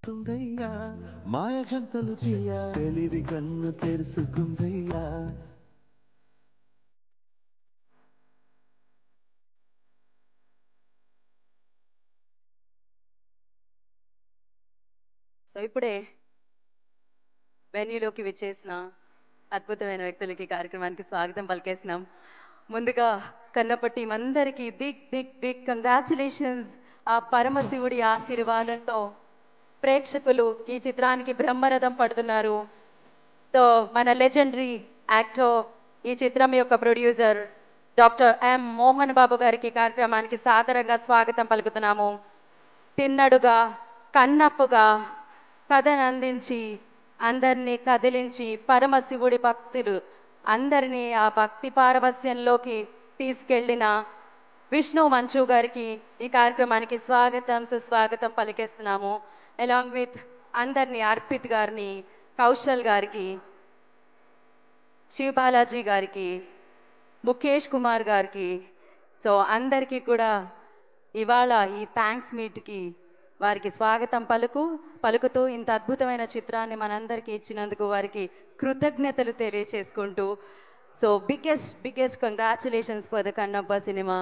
తుందయ్యా మాయగంతలు తీయ తెలివి కన్ను తెరుసుకుందయ్యా. సో ఇప్పుడే వెన్యూలోకి విచ్చేసిన అద్భుతమైన వ్యక్తులకి కార్యక్రమానికి స్వాగతం పలికేసినాం. ముందుగా కన్నప్ప టీం అందరికీ బిగ్ బిగ్ బిగ్ కంగ్రాచులేషన్స్. ఆ పరమశివుడి ఆశీర్వాదంతో ప్రేక్షకులు ఈ చిత్రానికి బ్రహ్మరథం పడుతున్నారు. సో మన లెజెండరీ యాక్టర్, ఈ చిత్రం యొక్క producer doctor M Mohan Babu గారికి కార్యక్రమానికి సాదరంగా స్వాగతం పలుకుతున్నాము. తిన్నడుగా కన్నప్పుగా కథను అందించి అందరినీ కదిలించి పరమశివుడి భక్తులు అందరినీ ఆ భక్తి పారవస్యంలోకి తీసుకెళ్లిన విష్ణు మంచు గారికి ఈ కార్యక్రమానికి స్వాగతం సుస్వాగతం పలికేస్తున్నాము. అలాంగ్ విత్ అందరినీ అర్పిత్ గారిని, కౌశల్ గారికి, శివ్ బాలాజీ గారికి, ముఖేష్ కుమార్ గారికి, సో అందరికీ కూడా ఇవాళ ఈ థ్యాంక్స్ మీట్కి వారికి స్వాగతం పలుకుతూ ఇంత అద్భుతమైన చిత్రాన్ని మనందరికీ ఇచ్చినందుకు వారికి కృతజ్ఞతలు తెలియచేసుకుంటూ, so biggest congratulations for the Kannappa సినిమా.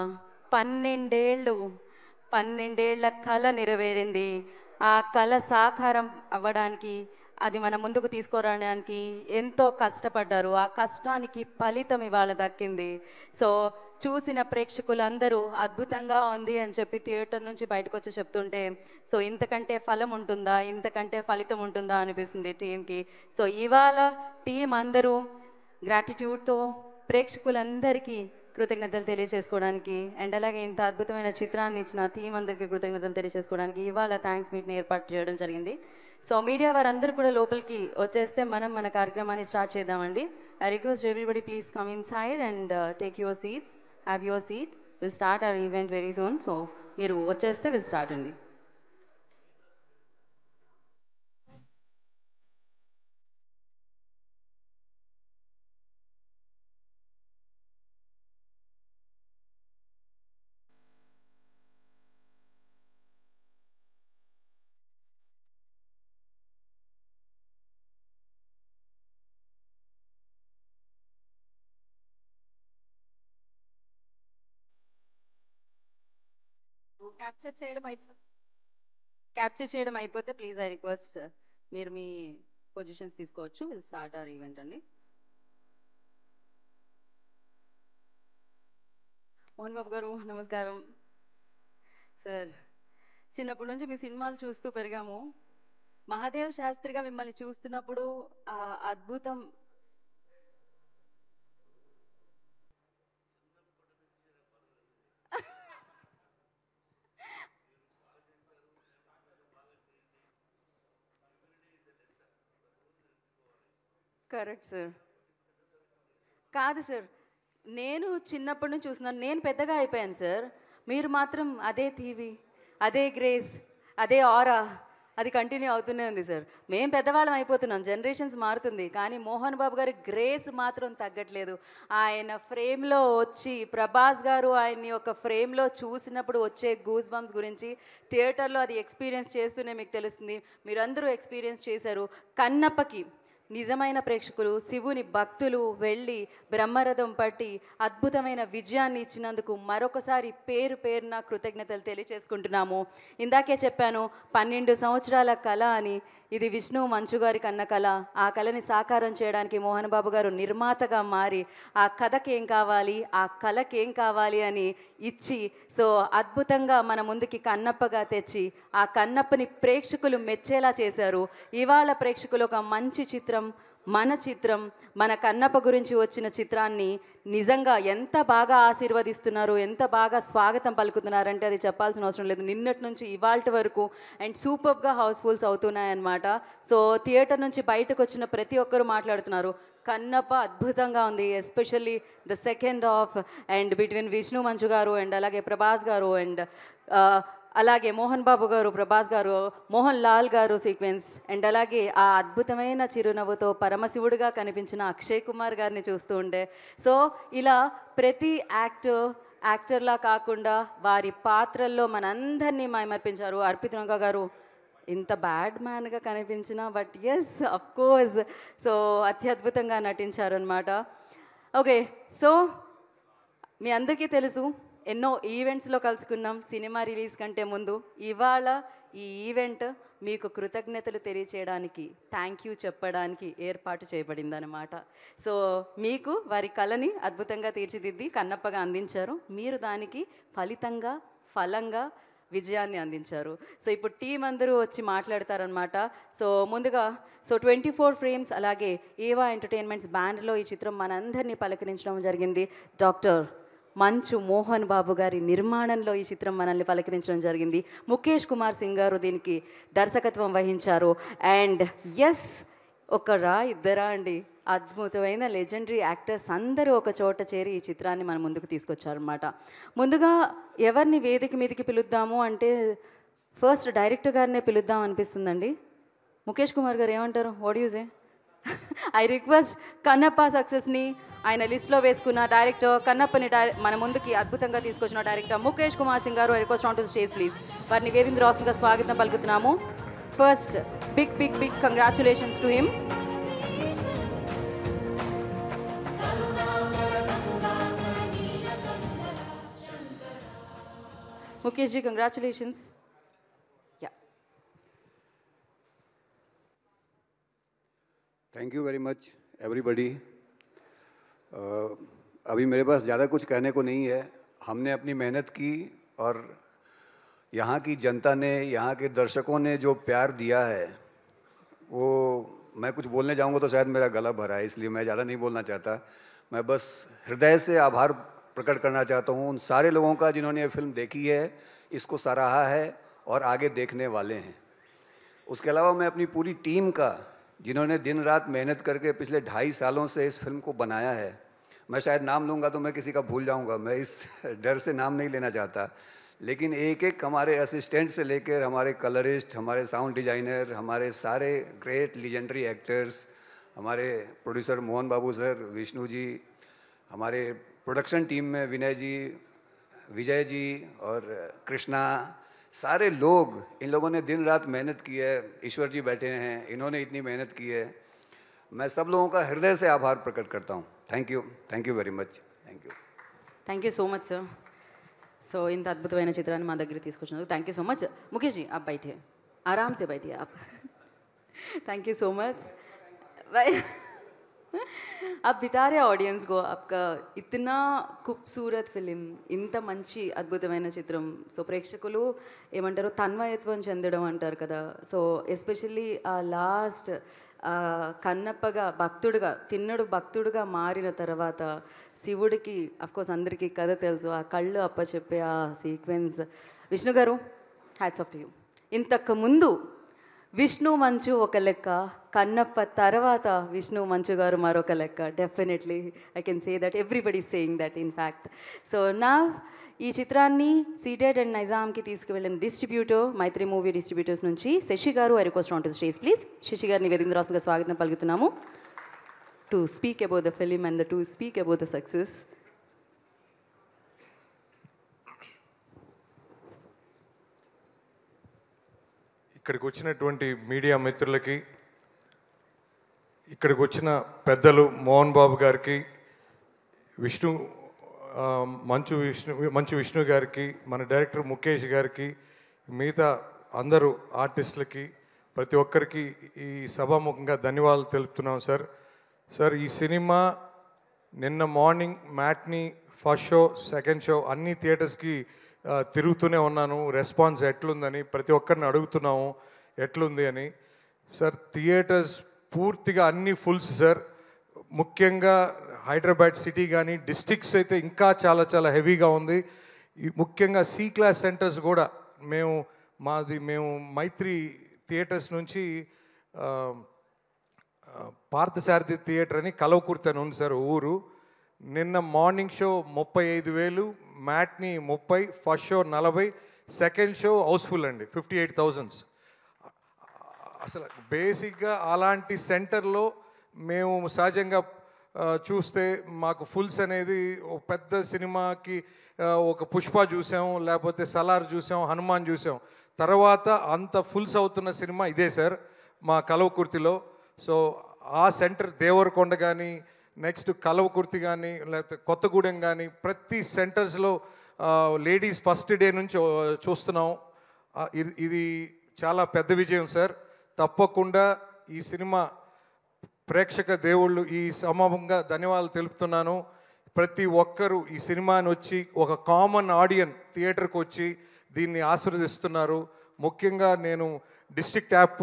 12 ఏళ్ళ కళ నెరవేరింది. ఆ కళ సాకారం అవ్వడానికి, అది మన ముందుకు తీసుకురావడానికి ఎంతో కష్టపడ్డారు. ఆ కష్టానికి ఫలితం ఇవాళ దక్కింది. సో చూసిన ప్రేక్షకులందరూ అద్భుతంగా ఉంది అని చెప్పి థియేటర్ నుంచి బయటకు వచ్చి చెప్తుంటే, సో ఇంతకంటే ఫలం ఉంటుందా, ఇంతకంటే ఫలితం ఉంటుందా అనిపిస్తుంది టీంకి. సో ఇవాళ టీం అందరూ గ్రాటిట్యూడ్తో ప్రేక్షకులందరికీ కృతజ్ఞతలు తెలియజేసుకోవడానికి, అండ్ అలాగే ఇంత అద్భుతమైన చిత్రాన్ని ఇచ్చిన టీం అందరికీ కృతజ్ఞతలు తెలియజేసుకోవడానికి ఇవాళ థ్యాంక్స్ మీట్ని ఏర్పాటు చేయడం జరిగింది. సో మీడియా వారందరూ కూడా లోపలికి వచ్చేస్తే మనం మన కార్యక్రమాన్ని స్టార్ట్ చేద్దామండి. I request everybody please come in side and take your seats, have your seat. Will start our event very soon. So మీరు వచ్చేస్తే విల్ స్టార్ట్ అండి. క్యాప్చర్ చేయడం క్యాప్చర్ చేయడం అయిపోతే ప్లీజ్ ఐ రిక్వెస్ట్ మీరు మీ పొజిషన్స్ తీసుకోవచ్చు. విల్ స్టార్ట్ అవర్ ఈవెంట్ అండి. మోహన్ బాబు గారు నమస్కారం. సార్, చిన్నప్పటి నుంచి మీ సినిమాలు చూస్తూ పెరిగాము. మహాదేవ్ శాస్త్రిగా మిమ్మల్ని చూస్తున్నప్పుడు ఆ అద్భుతం. Correct sir. కాదు సార్, నేను చిన్నప్పటి నుంచి చూస్తున్నాను, నేను పెద్దగా అయిపోయాను సార్. మీరు మాత్రం అదే టీవీ, అదే గ్రేస్, అదే ఆరా, అది కంటిన్యూ అవుతూనే ఉంది సార్. మేము పెద్దవాళ్ళం అయిపోతున్నాం, జనరేషన్స్ మారుతుంది, కానీ మోహన్ బాబు గారి గ్రేస్ మాత్రం తగ్గట్లేదు. ఆయన ఫ్రేమ్లో వచ్చి ప్రభాస్ గారు ఆయన్ని ఒక ఫ్రేమ్లో చూసినప్పుడు వచ్చే గూస్ బంప్స్ గురించి థియేటర్లో అది ఎక్స్పీరియన్స్ చేస్తూనే మీకు తెలుస్తుంది. మీరందరూ ఎక్స్పీరియన్స్ చేశారు. కన్నప్పకి నిజమైన ప్రేక్షకులు, శివుని భక్తులు వెళ్ళి బ్రహ్మరథం పట్టి అద్భుతమైన విజయాన్ని ఇచ్చినందుకు మరొకసారి పేరు పేరున కృతజ్ఞతలు తెలియచేసుకుంటున్నాము. ఇందాకే చెప్పాను 12 సంవత్సరాల కళ అని. ఇది విష్ణు మంచు గారి కన్న కళ. ఆ కళని సాకారం చేయడానికి మోహన్ బాబు గారు నిర్మాతగా మారి ఆ కథకి ఏం కావాలి, ఆ కళకి ఏం కావాలి అని ఇచ్చి, సో అద్భుతంగా మన ముందుకి కన్నప్పగా తెచ్చి ఆ కన్నప్పని ప్రేక్షకులు మెచ్చేలా చేశారు. ఇవాళ ప్రేక్షకులు ఒక మంచి చిత్రం, మన చిత్రం, మన కన్నప్ప గురించి వచ్చిన చిత్రాన్ని నిజంగా ఎంత బాగా ఆశీర్వదిస్తున్నారు, ఎంత బాగా స్వాగతం పలుకుతున్నారంటే అది చెప్పాల్సిన అవసరం లేదు. నిన్నటి నుంచి ఇవాల్టి వరకు అండ్ సూపర్గా హౌస్ఫుల్స్ అవుతున్నాయన్నమాట. సో థియేటర్ నుంచి బయటకు వచ్చిన ప్రతి ఒక్కరూ మాట్లాడుతున్నారు, కన్నప్ప అద్భుతంగా ఉంది, especially the second half and between Vishnu మంచు గారు అండ్ అలాగే ప్రభాస్ గారు అండ్ అలాగే మోహన్ బాబు గారు, ప్రభాస్ గారు, మోహన్ లాల్ గారు సీక్వెన్స్ అండ్ అలాగే ఆ అద్భుతమైన చిరునవ్వుతో పరమశివుడిగా కనిపించిన అక్షయ్ కుమార్ గారిని చూస్తూ ఉంటే, సో ఇలా ప్రతి యాక్టర్లా కాకుండా వారి పాత్రల్లో మనందరినీ మైమర్పించారు. అర్పిత్ రంగ గారు ఇంత బ్యాడ్ మ్యాన్గా కనిపించినా but yes of course so అత్యద్భుతంగా నటించారు అనమాట. ఓకే, సో మీ అందరికీ తెలుసు ఎన్నో ఈవెంట్స్లో కలుసుకున్నాం సినిమా రిలీజ్ కంటే ముందు. ఇవాళ ఈ ఈవెంట్ మీకు కృతజ్ఞతలు తెలియచేయడానికి, థ్యాంక్ యూ చెప్పడానికి ఏర్పాటు చేయబడిందనమాట. సో మీకు వారి కళని అద్భుతంగా తీర్చిదిద్ది కన్నప్పగా అందించారు. మీరు దానికి ఫలంగా విజయాన్ని అందించారు. సో ఇప్పుడు టీం అందరూ వచ్చి మాట్లాడతారనమాట. సో ముందుగా 24 ఫ్రేమ్స్ అలాగే ఏవా ఎంటర్టైన్మెంట్స్ బ్యానర్లో ఈ చిత్రం మనందరినీ పలకరించడం జరిగింది. డాక్టర్ మంచు మోహన్ బాబు గారి నిర్మాణంలో ఈ చిత్రం మనల్ని పలకరించడం జరిగింది. ముఖేష్ కుమార్ సింగ్ గారు దీనికి దర్శకత్వం వహించారు. అండ్ ఎస్, ఇద్దరా అండి, అద్భుతమైన లెజెండరీ యాక్టర్స్ అందరూ ఒక చోట చేరి ఈ చిత్రాన్ని మన ముందుకు తీసుకొచ్చారనమాట. ముందుగా ఎవరిని వేదిక మీదకి పిలుద్దాము అంటే ఫస్ట్ డైరెక్టర్ గారినే పిలుద్దాం అనిపిస్తుందండి. ముఖేష్ కుమార్ గారు ఏమంటారు? What you say? I request Kannappa సక్సెస్ని ఆయన లిస్ట్లో వేసుకున్న డైరెక్టర్ కన్నప్పని మన ముందుకి అద్భుతంగా తీసుకొచ్చిన డైరెక్టర్ ముఖేష్ కుమార్ సింగ్ గారు request on to stage please. వారిని వేదిక రాష్ట్రంగా స్వాగతం పలుకుతున్నాము. First big congratulations to him. Mukesh ji, congratulations. Yeah. Thank you very much, everybody. अभी मेरे पास ज़्यादा कुछ कहने को नहीं है. हमने अपनी मेहनत की और यहाँ की जनता ने, यहाँ के दर्शकों ने जो प्यार दिया है वो मैं कुछ बोलने जाऊँगा तो शायद मेरा गला भरा है, इसलिए मैं ज़्यादा नहीं बोलना चाहता. मैं बस हृदय से आभार प्रकट करना चाहता हूँ उन सारे लोगों का जिन्होंने ये फिल्म देखी है, इसको सराहा है और आगे देखने वाले हैं. उसके अलावा मैं अपनी पूरी टीम का, जिन्होंने दिन रात मेहनत करके पिछले 2.5 सालों से इस फिल्म को बनाया है, मैं शायद नाम लूँगा तो मैं किसी का भूल जाऊँगा, मैं इस डर से नाम नहीं लेना चाहता, लेकिन एक हमारे असिस्टेंट से लेकर हमारे कलरिस्ट, हमारे साउंड डिजाइनर, हमारे सारे ग्रेट लीजेंडरी एक्टर्स, हमारे प्रोड्यूसर मोहन बाबू सर, विष्णु जी, हमारे प्रोडक्शन टीम में विनय जी, विजय जी और कृष्णा, सारे लोग, इन लोगों ने दिन रात मेहनत की है. ईश्वर जी बैठे हैं, इन्होंने इतनी मेहनत की है. मैं सब लोगों का हृदय से आभार प्रकट करता हूँ. Thank you very much. Thank you so much sir. So इंत अद्भुतమైన చిత్రాన్ని మా దగ్గర తీసుకొచ్చినందుకు thank you so much. Mukesh ji आप बैठिए, आराम से बैठिए आप. Thank you so much. आप बिठा रहे ऑडियंस को. आपका इतना खूबसूरत फिल्म, ఇంత మంచి అద్భుతమైన చిత్రం. సో ప్రేక్షకులు ఏమంటారు, తన్మయత్వం చెందడం అంటారు కదా. సో ఎస్పెషల్లీ ఆ లాస్ట్ కన్నప్పగా భక్తుడుగా, తిన్నడు భక్తుడుగా మారిన తర్వాత శివుడికి అఫ్కోర్స్ అందరికీ కథ తెలుసు, ఆ కళ్ళు అప్పచెప్పే ఆ సీక్వెన్స్. విష్ణు గారు, హ్యాట్స్ ఆఫ్ టు యూ. ఇంతకు ముందు విష్ణు మంచు ఒక లెక్క, కన్నప్ప తర్వాత విష్ణు మంచు గారు మరొక లెక్క. Definitely I can say that, everybody saying that in fact. So నా ఈ చిత్రాన్ని సీటెడ్ అండ్ నైజాంకి తీసుకువెళ్ళిన డిస్ట్రిబ్యూటర్ మైత్రి మూవీ డిస్ట్రిబ్యూటర్స్ నుంచి శశి గారు, I request on to stage please. Sashi గారిని వేదిక రాష్ట్రంగా స్వాగతం పలుకుతున్నాము. To speak about the film and to speak about the success. ఇక్కడికి వచ్చినటువంటి మీడియా మిత్రులకి, ఇక్కడికి వచ్చిన పెద్దలు మోహన్ బాబు గారికి, మంచు విష్ణు గారికి, మన డైరెక్టర్ ముఖేష్ గారికి, మిగతా అందరూ ఆర్టిస్టులకి, ప్రతి ఒక్కరికి ఈ సభాముఖంగా ధన్యవాదాలు తెలుపుతున్నాం సార్. సార్, ఈ సినిమా నిన్న morning matinee, first show, second show అన్ని థియేటర్స్కి తిరుగుతూనే ఉన్నాను. రెస్పాన్స్ ఎట్లుందని ప్రతి ఒక్కరిని అడుగుతున్నాము ఎట్లుంది అని. సార్, థియేటర్స్ పూర్తిగా అన్ని ఫుల్స్ సార్. ముఖ్యంగా హైదరాబాద్ సిటీ కానీ డిస్ట్రిక్ట్స్ అయితే ఇంకా చాలా చాలా హెవీగా ఉంది. ముఖ్యంగా సి క్లాస్ సెంటర్స్ కూడా మేము మైత్రి థియేటర్స్ నుంచి పార్థసారథి థియేటర్ అని కలవకుర్తి అని ఉంది సార్ ఊరు. నిన్న morning show 35,000, matinee 30, first show 40, second show housefull అండి, 58,000. అసలు బేసిక్గా అలాంటి సెంటర్లో మేము సహజంగా చూస్తే మాకు ఫుల్స్ అనేది ఒక పెద్ద సినిమాకి ఒక పుష్ప చూసాం, లేకపోతే సలార్ చూసాం, హనుమాన్ చూసాం. తర్వాత అంత ఫుల్స్ అవుతున్న సినిమా ఇదే సార్ మా కలవకుర్తిలో. సో ఆ సెంటర్ దేవరకొండ కానీ, నెక్స్ట్ కలవకుర్తి కానీ, లేకపోతే కొత్తగూడెం కానీ, ప్రతి సెంటర్స్లో లేడీస్ ఫస్ట్ డే నుంచి చూస్తున్నాం. ఇది చాలా పెద్ద విజయం సార్. తప్పకుండా ఈ సినిమా ప్రేక్షక దేవుళ్ళు ఈ సమూహంగా ధన్యవాదాలు తెలుపుతున్నాను. ప్రతి ఒక్కరూ ఈ సినిమాని వచ్చి ఒక కామన్ ఆడియన్ థియేటర్కి వచ్చి దీన్ని ఆశీర్వదిస్తున్నారు. ముఖ్యంగా నేను డిస్ట్రిక్ట్ యాప్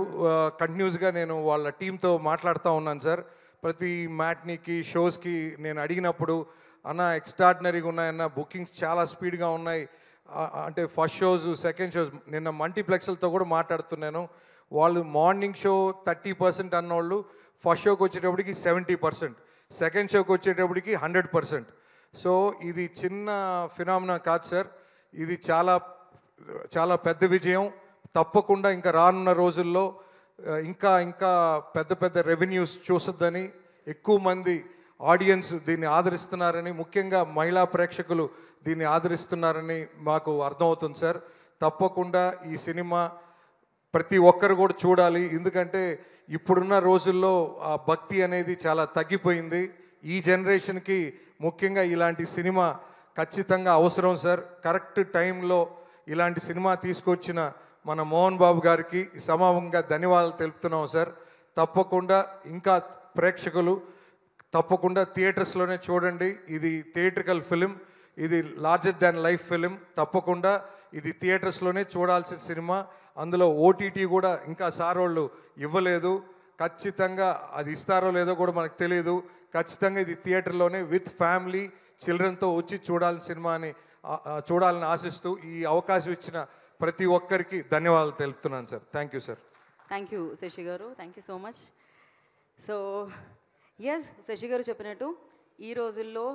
కంటిన్యూస్గా నేను వాళ్ళ టీంతో మాట్లాడుతూ ఉన్నాను సార్. ప్రతి మ్యాట్నీకి షోస్కి నేను అడిగినప్పుడు అన్న ఎక్స్ట్రాడినరీగా ఉన్నాయన్న, బుకింగ్స్ చాలా స్పీడ్గా ఉన్నాయి అంటే ఫస్ట్ షోస్ సెకండ్ షోస్. నిన్న మల్టీప్లెక్స్లతో కూడా మాట్లాడుతున్నాను. వాళ్ళు మార్నింగ్ షో 30% అన్నోళ్ళు ఫస్ట్ షోకి వచ్చేటప్పటికి 70%, సెకండ్ షోకి వచ్చేటప్పటికి 100%. సో ఇది చిన్న ఫినామినా కాదు సార్, ఇది చాలా చాలా పెద్ద విజయం. తప్పకుండా ఇంకా రానున్న రోజుల్లో ఇంకా ఇంకా పెద్ద పెద్ద రెవెన్యూస్ చూసొద్దని, ఎక్కువ మంది ఆడియన్స్ దీన్ని ఆదరిస్తున్నారని, ముఖ్యంగా మహిళా ప్రేక్షకులు దీన్ని ఆదరిస్తున్నారని మాకు అర్థమవుతుంది సార్. తప్పకుండా ఈ సినిమా ప్రతి ఒక్కరు కూడా చూడాలి. ఎందుకంటే ఇప్పుడున్న రోజుల్లో ఆ భక్తి అనేది చాలా తగ్గిపోయింది. ఈ జనరేషన్కి ముఖ్యంగా ఇలాంటి సినిమా ఖచ్చితంగా అవసరం సార్. కరెక్ట్ టైంలో ఇలాంటి సినిమా తీసుకొచ్చిన మన మోహన్ బాబు గారికి సమూహంగా ధన్యవాదాలు తెలుపుతున్నాం సార్. తప్పకుండా ఇంకా ప్రేక్షకులు తప్పకుండా థియేటర్స్లోనే చూడండి. ఇది థియేట్రికల్ ఫిలిం, ఇది లార్జర్ దాన్ లైఫ్ ఫిలిం. తప్పకుండా ఇది థియేటర్స్లోనే చూడాల్సిన సినిమా. అందులో ఓటీటీ కూడా ఇంకా సార్ వాళ్ళు ఇవ్వలేదు. ఖచ్చితంగా అది ఇస్తారో లేదో కూడా మనకు తెలియదు. ఖచ్చితంగా ఇది థియేటర్లోనే విత్ ఫ్యామిలీ చిల్డ్రన్తో వచ్చి చూడాల్సిన సినిమా అని చూడాలని ఆశిస్తూ ఈ అవకాశం ఇచ్చిన ప్రతి ఒక్కరికి ధన్యవాదాలు తెలుపుతున్నాను sir. Thank you sir. Thank you Shashi గారు, thank you so much. So yes, Sashi గారు చెప్పినట్టు ఈ రోజుల్లో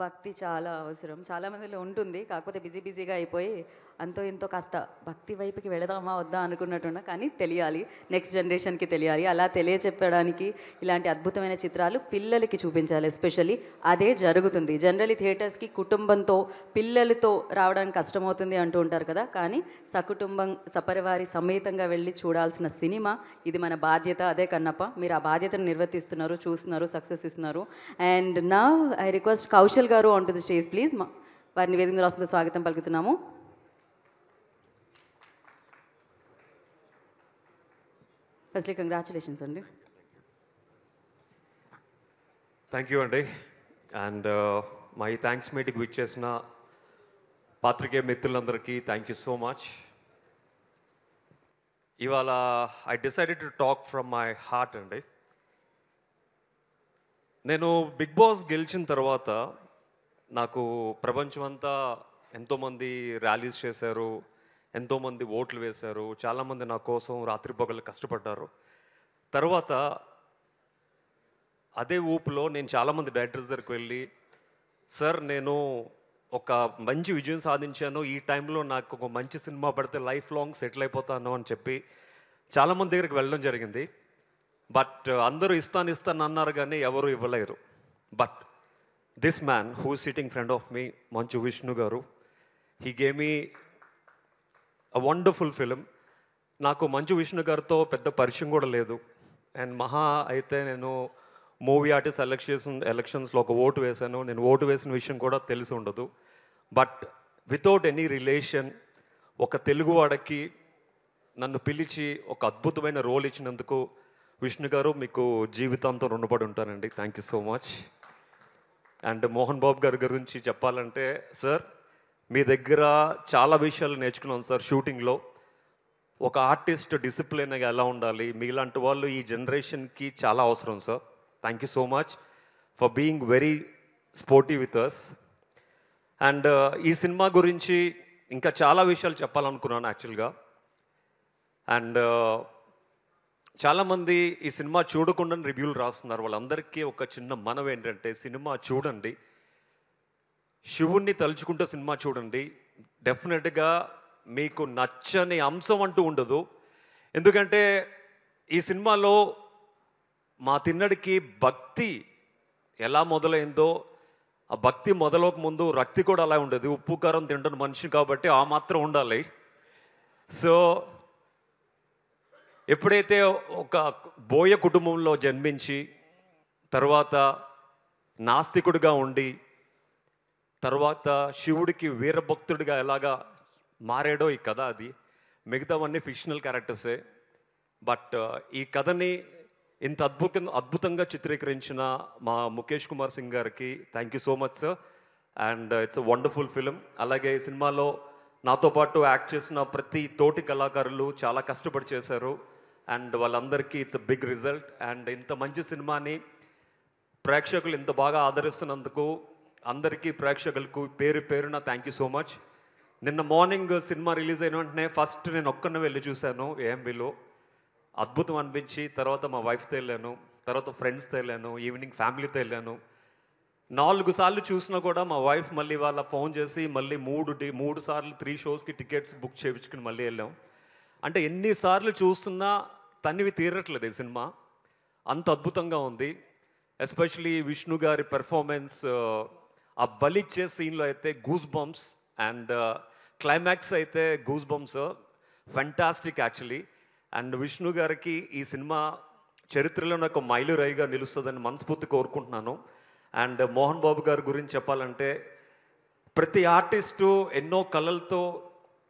భక్తి చాలా అవసరం, చాలామందిలో ఉంటుంది. కాకపోతే బిజీగా అయిపోయి అంతో ఇంతో కాస్త భక్తి వైపుకి వెళదామా వద్దా అనుకున్నట్టున్నా, కానీ తెలియాలి, నెక్స్ట్ జనరేషన్కి తెలియాలి. అలా తెలియచెప్పడానికి ఇలాంటి అద్భుతమైన చిత్రాలు పిల్లలకి చూపించాలి. ఎస్పెషల్లీ అదే జరుగుతుంది. జనరలీ థియేటర్స్కి కుటుంబంతో పిల్లలతో రావడానికి కష్టమవుతుంది అంటూ ఉంటారు కదా, కానీ సకుటుంబం సపరివారి సమేతంగా వెళ్ళి చూడాల్సిన సినిమా ఇది. మన బాధ్యత అదే. కన్నప్ప, మీరు ఆ బాధ్యతను నిర్వర్తిస్తున్నారు, చూస్తున్నారు, సక్సెస్ ఇస్తున్నారు. And now I request Kaushal గారు on to the stage please. వారిని వేదిక రాసుగా స్వాగతం పలుకుతున్నాము. ఫస్ట్లీ కంగ్రాచులేషన్స్ అండి. థ్యాంక్ యూ అండి. అండ్ మా ఈ థ్యాంక్స్ మీటింగ్ విచ్చేసిన పాత్రికేయ మిత్రులందరికీ థ్యాంక్ యూ సో మచ్. ఇవాళ I decided to talk from my heart అండి. నేను బిగ్ బాస్ గెలిచిన తర్వాత నాకు ప్రపంచమంతా ఎంతోమంది ర్యాలీస్ చేశారు, ఎంతోమంది ఓట్లు వేశారు, చాలామంది నా కోసం రాత్రి పగలు కష్టపడ్డారు. తర్వాత అదే ఊపులో నేను చాలామంది డైరెక్టర్స్ దగ్గరికి వెళ్ళి, సార్ నేను ఒక మంచి విజయం సాధించాను, ఈ టైంలో నాకు ఒక మంచి సినిమా పడితే లైఫ్ లాంగ్ సెటిల్ అయిపోతాను అని చెప్పి చాలామంది దగ్గరికి వెళ్ళడం జరిగింది. బట్ అందరూ ఇస్తాను అన్నారు కానీ ఎవరు ఇవ్వలేరు. But this man who sitting friend of me, Manchu Vishnu గారు, he gave me a wonderful film. నాకు మంచు విష్ణు గారితో పెద్ద పరిచయం కూడా లేదు. అండ్ మహా అయితే నేను మూవీ ఆర్టిస్ట్ ఎలక్షన్స్లో ఒక ఓటు వేశాను. నేను ఓటు వేసిన విషయం కూడా తెలిసి ఉండదు. బట్ వితౌట్ ఎనీ రిలేషన్ ఒక తెలుగువాడకి నన్ను పిలిచి ఒక అద్భుతమైన రోల్ ఇచ్చినందుకు విష్ణు గారు మీకు జీవితాంతం రుణపడి ఉంటానండి. Thank you so much. And Mohan Babu గారి గురించి చెప్పాలంటే, సార్ మీ దగ్గర చాలా విషయాలు నేర్చుకున్నాను సార్. షూటింగ్లో ఒక ఆర్టిస్ట్ డిసిప్లిన్గా ఎలా ఉండాలి, మీలాంటి వాళ్ళు ఈ జనరేషన్కి చాలా అవసరం sir. Thank you so much for being very sportive with us. And ఈ సినిమా గురించి ఇంకా చాలా విషయాలు చెప్పాలనుకున్నాను యాక్చువల్గా. అండ్ చాలామంది ఈ సినిమా చూడకుండా రివ్యూలు రాస్తున్నారు. వాళ్ళందరికీ ఒక చిన్న మనవి ఏంటంటే, సినిమా చూడండి, శివుణ్ణి తలుచుకుంటే సినిమా చూడండి. డెఫినెట్గా మీకు నచ్చని అంశం అంటూ ఉండదు. ఎందుకంటే ఈ సినిమాలో మా తిన్నడికి భక్తి ఎలా మొదలైందో ఆ భక్తి మొదలవక ముందు రక్తి కూడా అలా ఉండేది. ఉప్పు కారం తింటున్న మనిషి కాబట్టి ఆ మాత్రం ఉండాలి. సో ఎప్పుడైతే ఒక బోయ కుటుంబంలో జన్మించి తర్వాత నాస్తికుడిగా ఉండి తర్వాత శివుడికి వీరభక్తుడిగా ఎలాగా మారాడో ఈ కథ, అది మిగతావన్నీ ఫిక్షనల్ క్యారెక్టర్సే. బట్ ఈ కథని ఇంత అద్భుతంగా చిత్రీకరించిన మా ముఖేష్ కుమార్ సింగ్ గారికి thank you so much sir. And it's a wonderful film. అలాగే ఈ సినిమాలో నాతో పాటు యాక్ట్ చేసిన ప్రతి తోటి కళాకారులు చాలా కష్టపడి చేశారు. అండ్ వాళ్ళందరికీ it's a big result. And ఇంత మంచి సినిమాని ప్రేక్షకులు ఇంత బాగా ఆదరిస్తున్నందుకు అందరికీ ప్రేక్షకులకు పేరు పేరున థ్యాంక్ యూ సో మచ్. నిన్న మార్నింగ్ సినిమా రిలీజ్ అయిన వెంటనే ఫస్ట్ నేను ఒక్కనే వెళ్ళి చూశాను ఏఎంబిలో. అద్భుతం అనిపించి తర్వాత మా వైఫ్తో వెళ్ళాను, తర్వాత ఫ్రెండ్స్తో వెళ్ళాను, ఈవినింగ్ ఫ్యామిలీతో వెళ్ళాను. 4 సార్లు చూసినా కూడా మా వైఫ్ మళ్ళీ వాళ్ళ ఫోన్ చేసి మళ్ళీ 3 సార్లు 3 షోస్కి టికెట్స్ బుక్ చేయించుకుని మళ్ళీ వెళ్ళాం. అంటే ఎన్నిసార్లు చూస్తున్నా తనివి తీరట్లేదు ఈ సినిమా, అంత అద్భుతంగా ఉంది. ఎస్పెషలీ విష్ణు గారి పెర్ఫార్మెన్స్, ఆ బలిచ్చే సీన్లో అయితే గూస్ బంప్స్, అండ్ క్లైమాక్స్ అయితే goose bumps, fantastic actually. And Vishnu గారికి ఈ సినిమా చరిత్రలో నాకు మైలురాయిగా నిలుస్తుందని మనస్ఫూర్తి కోరుకుంటున్నాను. అండ్ మోహన్ బాబు గారి గురించి చెప్పాలంటే ప్రతి ఆర్టిస్టు ఎన్నో కళలతో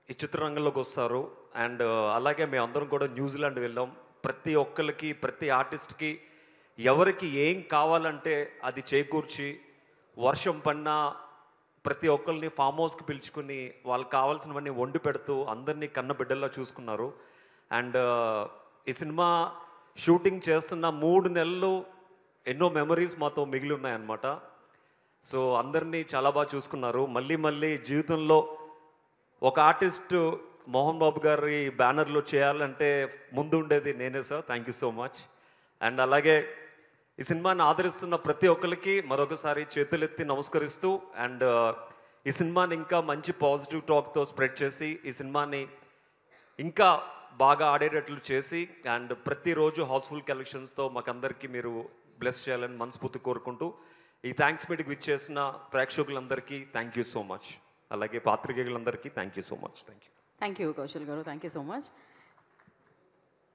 ఈ చిత్రరంగంలోకి వస్తారు. అండ్ అలాగే మేము అందరం కూడా న్యూజిలాండ్ వెళ్ళాం. ప్రతి ఒక్కరికి ప్రతి ఆర్టిస్ట్కి ఎవరికి ఏం కావాలంటే అది చేకూర్చి వర్షం పడినా ప్రతి ఒక్కరిని ఫామ్ హౌస్కి పిలుచుకుని వాళ్ళకి కావాల్సినవన్నీ వండి పెడుతూ అందరినీ కన్నబిడ్డల్లా చూసుకున్నారు. అండ్ ఈ సినిమా షూటింగ్ చేస్తున్న 3 నెలలు ఎన్నో మెమరీస్ మాతో మిగిలి ఉన్నాయన్నమాట. సో అందరినీ చాలా బాగా చూసుకున్నారు. మళ్ళీ మళ్ళీ జీవితంలో ఒక ఆర్టిస్ట్ మోహన్ బాబు గారి బ్యానర్లో చేయాలంటే ముందు ఉండేది నేనే sir. Thank you so much. And అలాగే ఈ సినిమాని ఆదరిస్తున్న ప్రతి ఒక్కరికి మరొకసారి చేతులెత్తి నమస్కరిస్తూ, అండ్ ఈ సినిమాని ఇంకా మంచి పాజిటివ్ టాక్తో స్ప్రెడ్ చేసి ఈ సినిమాని ఇంకా బాగా ఆడేటట్లు చేసి అండ్ ప్రతిరోజు హౌస్ఫుల్ కలెక్షన్స్తో మాకందరికీ మీరు బ్లెస్ చేయాలని మనస్ఫూర్తి కోరుకుంటూ ఈ థ్యాంక్స్ మీటింగ్ విచ్చేసిన ప్రేక్షకులందరికీ థ్యాంక్ యూ సో మచ్. అలాగే పాత్రికేయులందరికీ thank you so much. Thank you Kaushal గారు, thank you so much.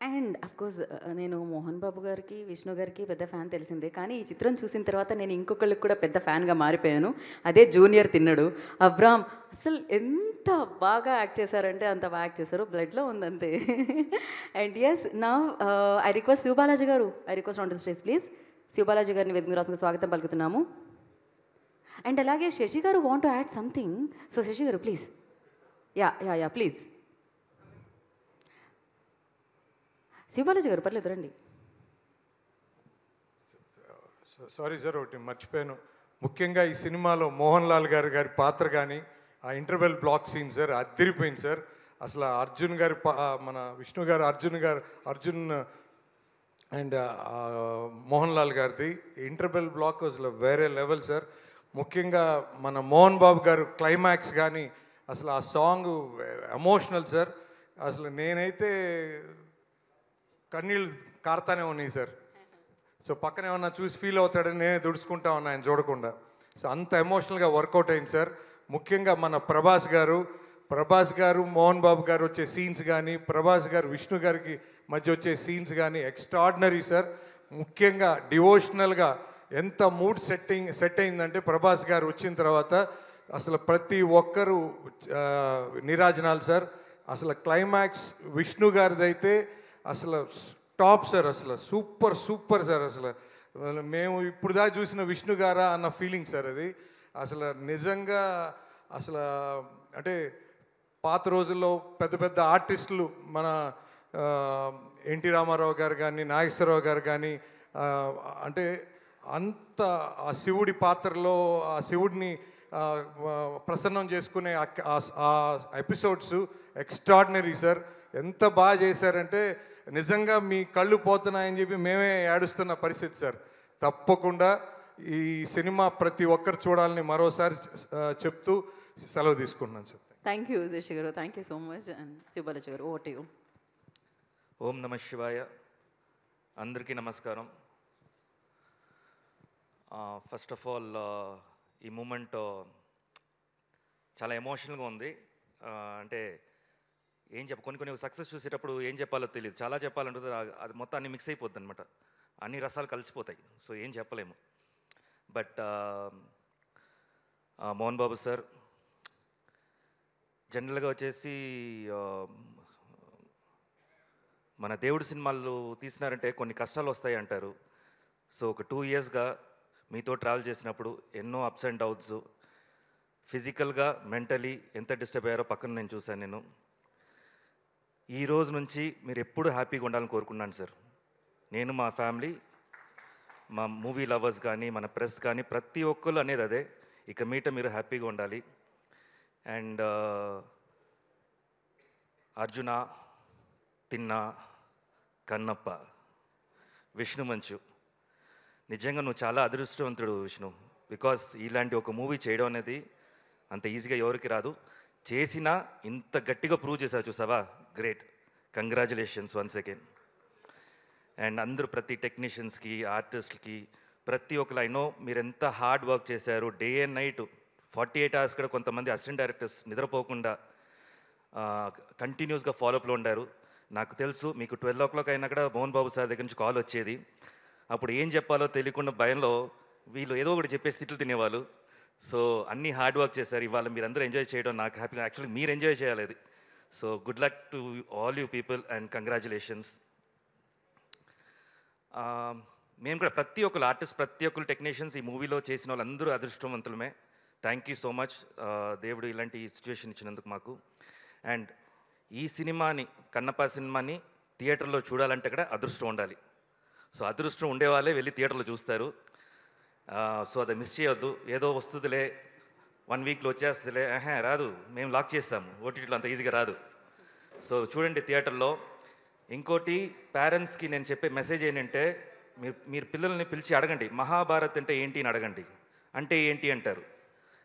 And course నేను మోహన్ బాబు గారికి విష్ణు గారికి పెద్ద ఫ్యాన్ తెలిసిందే, కానీ ఈ చిత్రం చూసిన తర్వాత నేను ఇంకొకళ్ళకి కూడా పెద్ద ఫ్యాన్గా మారిపోయాను. అదే జూనియర్ తిన్నడు అబ్రామ్. అసలు ఎంత బాగా యాక్ట్ చేశారంటే అంత బాగా యాక్ట్ చేశారు, బ్లడ్లో ఉందంతే. అండ్ ఎస్ నా I request Siva Balaji garu, I request on the stage please. Siva Balaji గారిని వేదిక రాసిన స్వాగతం పలుకుతున్నాము. అండ్ అలాగే Sasi garu want to add something. So Sasi garu please. Yeah please. Siva Balaji గారు పర్లేదు రండి. సారీ సార్, ఒకటి మర్చిపోయాను. ముఖ్యంగా ఈ సినిమాలో మోహన్ లాల్ గారి పాత్ర కానీ ఆ ఇంటర్వెల్ బ్లాక్ సీన్ సార్ అదిరిపోయింది సార్. అసలు అర్జున్ గారి మన విష్ణు గారు అర్జున్ అండ్ మోహన్ లాల్ గారిది ఇంటర్వెల్ బ్లాక్ అసలు వేరే లెవెల్ సార్. ముఖ్యంగా మన మోహన్ బాబు గారు క్లైమాక్స్ కానీ అసలు ఆ సాంగ్ ఎమోషనల్ సార్. అసలు నేనైతే కన్నీళ్ళు కారుతానే ఉన్నాయి సార్. సో పక్కన ఏమన్నా చూసి ఫీల్ అవుతాడని నేనే దుడుచుకుంటా ఉన్నా ఆయన చూడకుండా. సో అంత ఎమోషనల్గా వర్కౌట్ అయింది సార్. ముఖ్యంగా మన ప్రభాస్ గారు మోహన్ బాబు గారు వచ్చే సీన్స్ కానీ ప్రభాస్ గారు విష్ణు గారికి మధ్య వచ్చే సీన్స్ కానీ ఎక్స్ట్రాడినరీ సార్. ముఖ్యంగా డివోషనల్గా ఎంత మూడ్ సెట్ అయిందంటే ప్రభాస్ గారు వచ్చిన తర్వాత అసలు ప్రతి ఒక్కరూ నీరాజనాలు సార్. అసలు క్లైమాక్స్ విష్ణు గారిది అయితే అసలు టాప్ సార్. అసలు సూపర్ సార్. అసలు మేము ఇప్పుడు దాకా చూసిన విష్ణు గారా అన్న ఫీలింగ్ సార్ అది. అసలు నిజంగా అసలు అంటే పాత రోజుల్లో పెద్ద ఆర్టిస్టులు మన ఎన్టీ రామారావు గారు కానీ నాగేశ్వరరావు గారు కానీ అంటే అంత ఆ శివుడి పాత్రలో ఆ శివుడిని ప్రసన్నం చేసుకునే ఆ ఎపిసోడ్స్ ఎక్స్ట్రాడినరీ సార్. ఎంత బాగా చేశారంటే నిజంగా మీ కళ్ళు పోతున్నాయని చెప్పి మేమే ఏడుస్తున్న పరిస్థితి సార్. తప్పకుండా ఈ సినిమా ప్రతి ఒక్కరు చూడాలని మరోసారి చెప్తూ సెలవు తీసుకుంటున్నాను సార్. థ్యాంక్ యూ శశి గారు, thank you so much. And Siva Balaji garu over to you. ఓం నమ శివాయ. అందరికీ నమస్కారం. ఫస్ట్ ఆఫ్ ఆల్ ఈ మూమెంట్ చాలా ఎమోషనల్గా ఉంది. అంటే ఏం కొన్ని సక్సెస్ చూసేటప్పుడు ఏం చెప్పాలో తెలియదు, చాలా చెప్పాలంటే అది మొత్తం అన్ని మిక్స్ అయిపోద్ది అనమాట, అన్ని రసాలు కలిసిపోతాయి, సో ఏం చెప్పలేము. బట్ మోహన్ బాబు సార్ జనరల్గా వచ్చేసి మన దేవుడి సినిమాలు తీసినారంటే కొన్ని కష్టాలు వస్తాయి అంటారు. సో ఒక 2 ఇయర్స్గా మీతో ట్రావెల్ చేసినప్పుడు ఎన్నో అప్స్ అండ్ డౌన్స్, ఫిజికల్గా మెంటలీ ఎంత డిస్టర్బ్ అయ్యారో పక్కన నేను చూశాను. నేను ఈ రోజు నుంచి మీరు ఎప్పుడు హ్యాపీగా ఉండాలని కోరుకున్నాను సార్. నేను, మా ఫ్యామిలీ, మా మూవీ లవర్స్ కానీ, మన ప్రెస్ కానీ, ప్రతి ఒక్కరు అనేది అదే, ఇక మీట మీరు హ్యాపీగా ఉండాలి. అండ్ అర్జున, తిన్నా, కన్నప్ప, విష్ణు మంచు, నిజంగా నువ్వు చాలా అదృష్టవంతుడు విష్ణు. బికాస్ ఇలాంటి ఒక మూవీ చేయడం అనేది అంత ఈజీగా ఎవరికి రాదు. చేసినా ఇంత గట్టిగా ప్రూవ్ చేసావు చూసావా, great, congratulations once again. And అందరూ ప్రతి టెక్నీషియన్స్కి, ఆర్టిస్ట్కి, ప్రతి ఒక్కరు, ఐ నో మీరు ఎంత హార్డ్ వర్క్ చేశారు, డే అండ్ నైట్ 48 hours కూడా కొంతమంది అసిస్టెంట్ డైరెక్టర్స్ నిద్రపోకుండా కంటిన్యూస్గా ఫాలోఅప్లో ఉండారు. నాకు తెలుసు మీకు 12 o'clock అయినా కూడా మోహన్ బాబు సార్ దగ్గర నుంచి కాల్ వచ్చేది. అప్పుడు ఏం చెప్పాలో తెలియకుండా భయంలో వీళ్ళు ఏదో ఒకటి చెప్పేసి తిట్లు తినేవాళ్ళు. సో అన్నీ హార్డ్ వర్క్ చేశారు. ఇవాళ మీరందరూ ఎంజాయ్ చేయడం నాకు హ్యాపీగా, యాక్చువల్లీ మీరు ఎంజాయ్ చేయాలి అది. So good luck to all you people and congratulations. మేము కూడా ప్రతి ఒక్కరు ఆర్టిస్ట్, ప్రతి ఒక్కరు టెక్నీషియన్స్ ఈ మూవీలో చేసిన వాళ్ళందరూ అదృష్టవంతులమే. థ్యాంక్ యూ సో మచ్, దేవుడు ఇలాంటి సిచ్యువేషన్ ఇచ్చినందుకు మాకు. అండ్ ఈ సినిమాని, కన్నప్ప సినిమాని థియేటర్లో చూడాలంటే కూడా అదృష్టం ఉండాలి. సో అదృష్టం ఉండేవాళ్ళే వెళ్ళి థియేటర్లో చూస్తారు. సో అది మిస్ చేయొద్దు. ఏదో వస్తుందిలే, 1 weekలో వచ్చేస్తుందిలే, రాదు, మేము లాక్ చేస్తాము, ఓటీటీలో అంత ఈజీగా రాదు. సో చూడండి థియేటర్లో. ఇంకోటి పేరెంట్స్కి నేను చెప్పే మెసేజ్ ఏంటంటే, మీరు పిల్లల్ని పిలిచి అడగండి, మహాభారత్ అంటే ఏంటి అని అడగండి. అంటే ఏంటి అంటారు,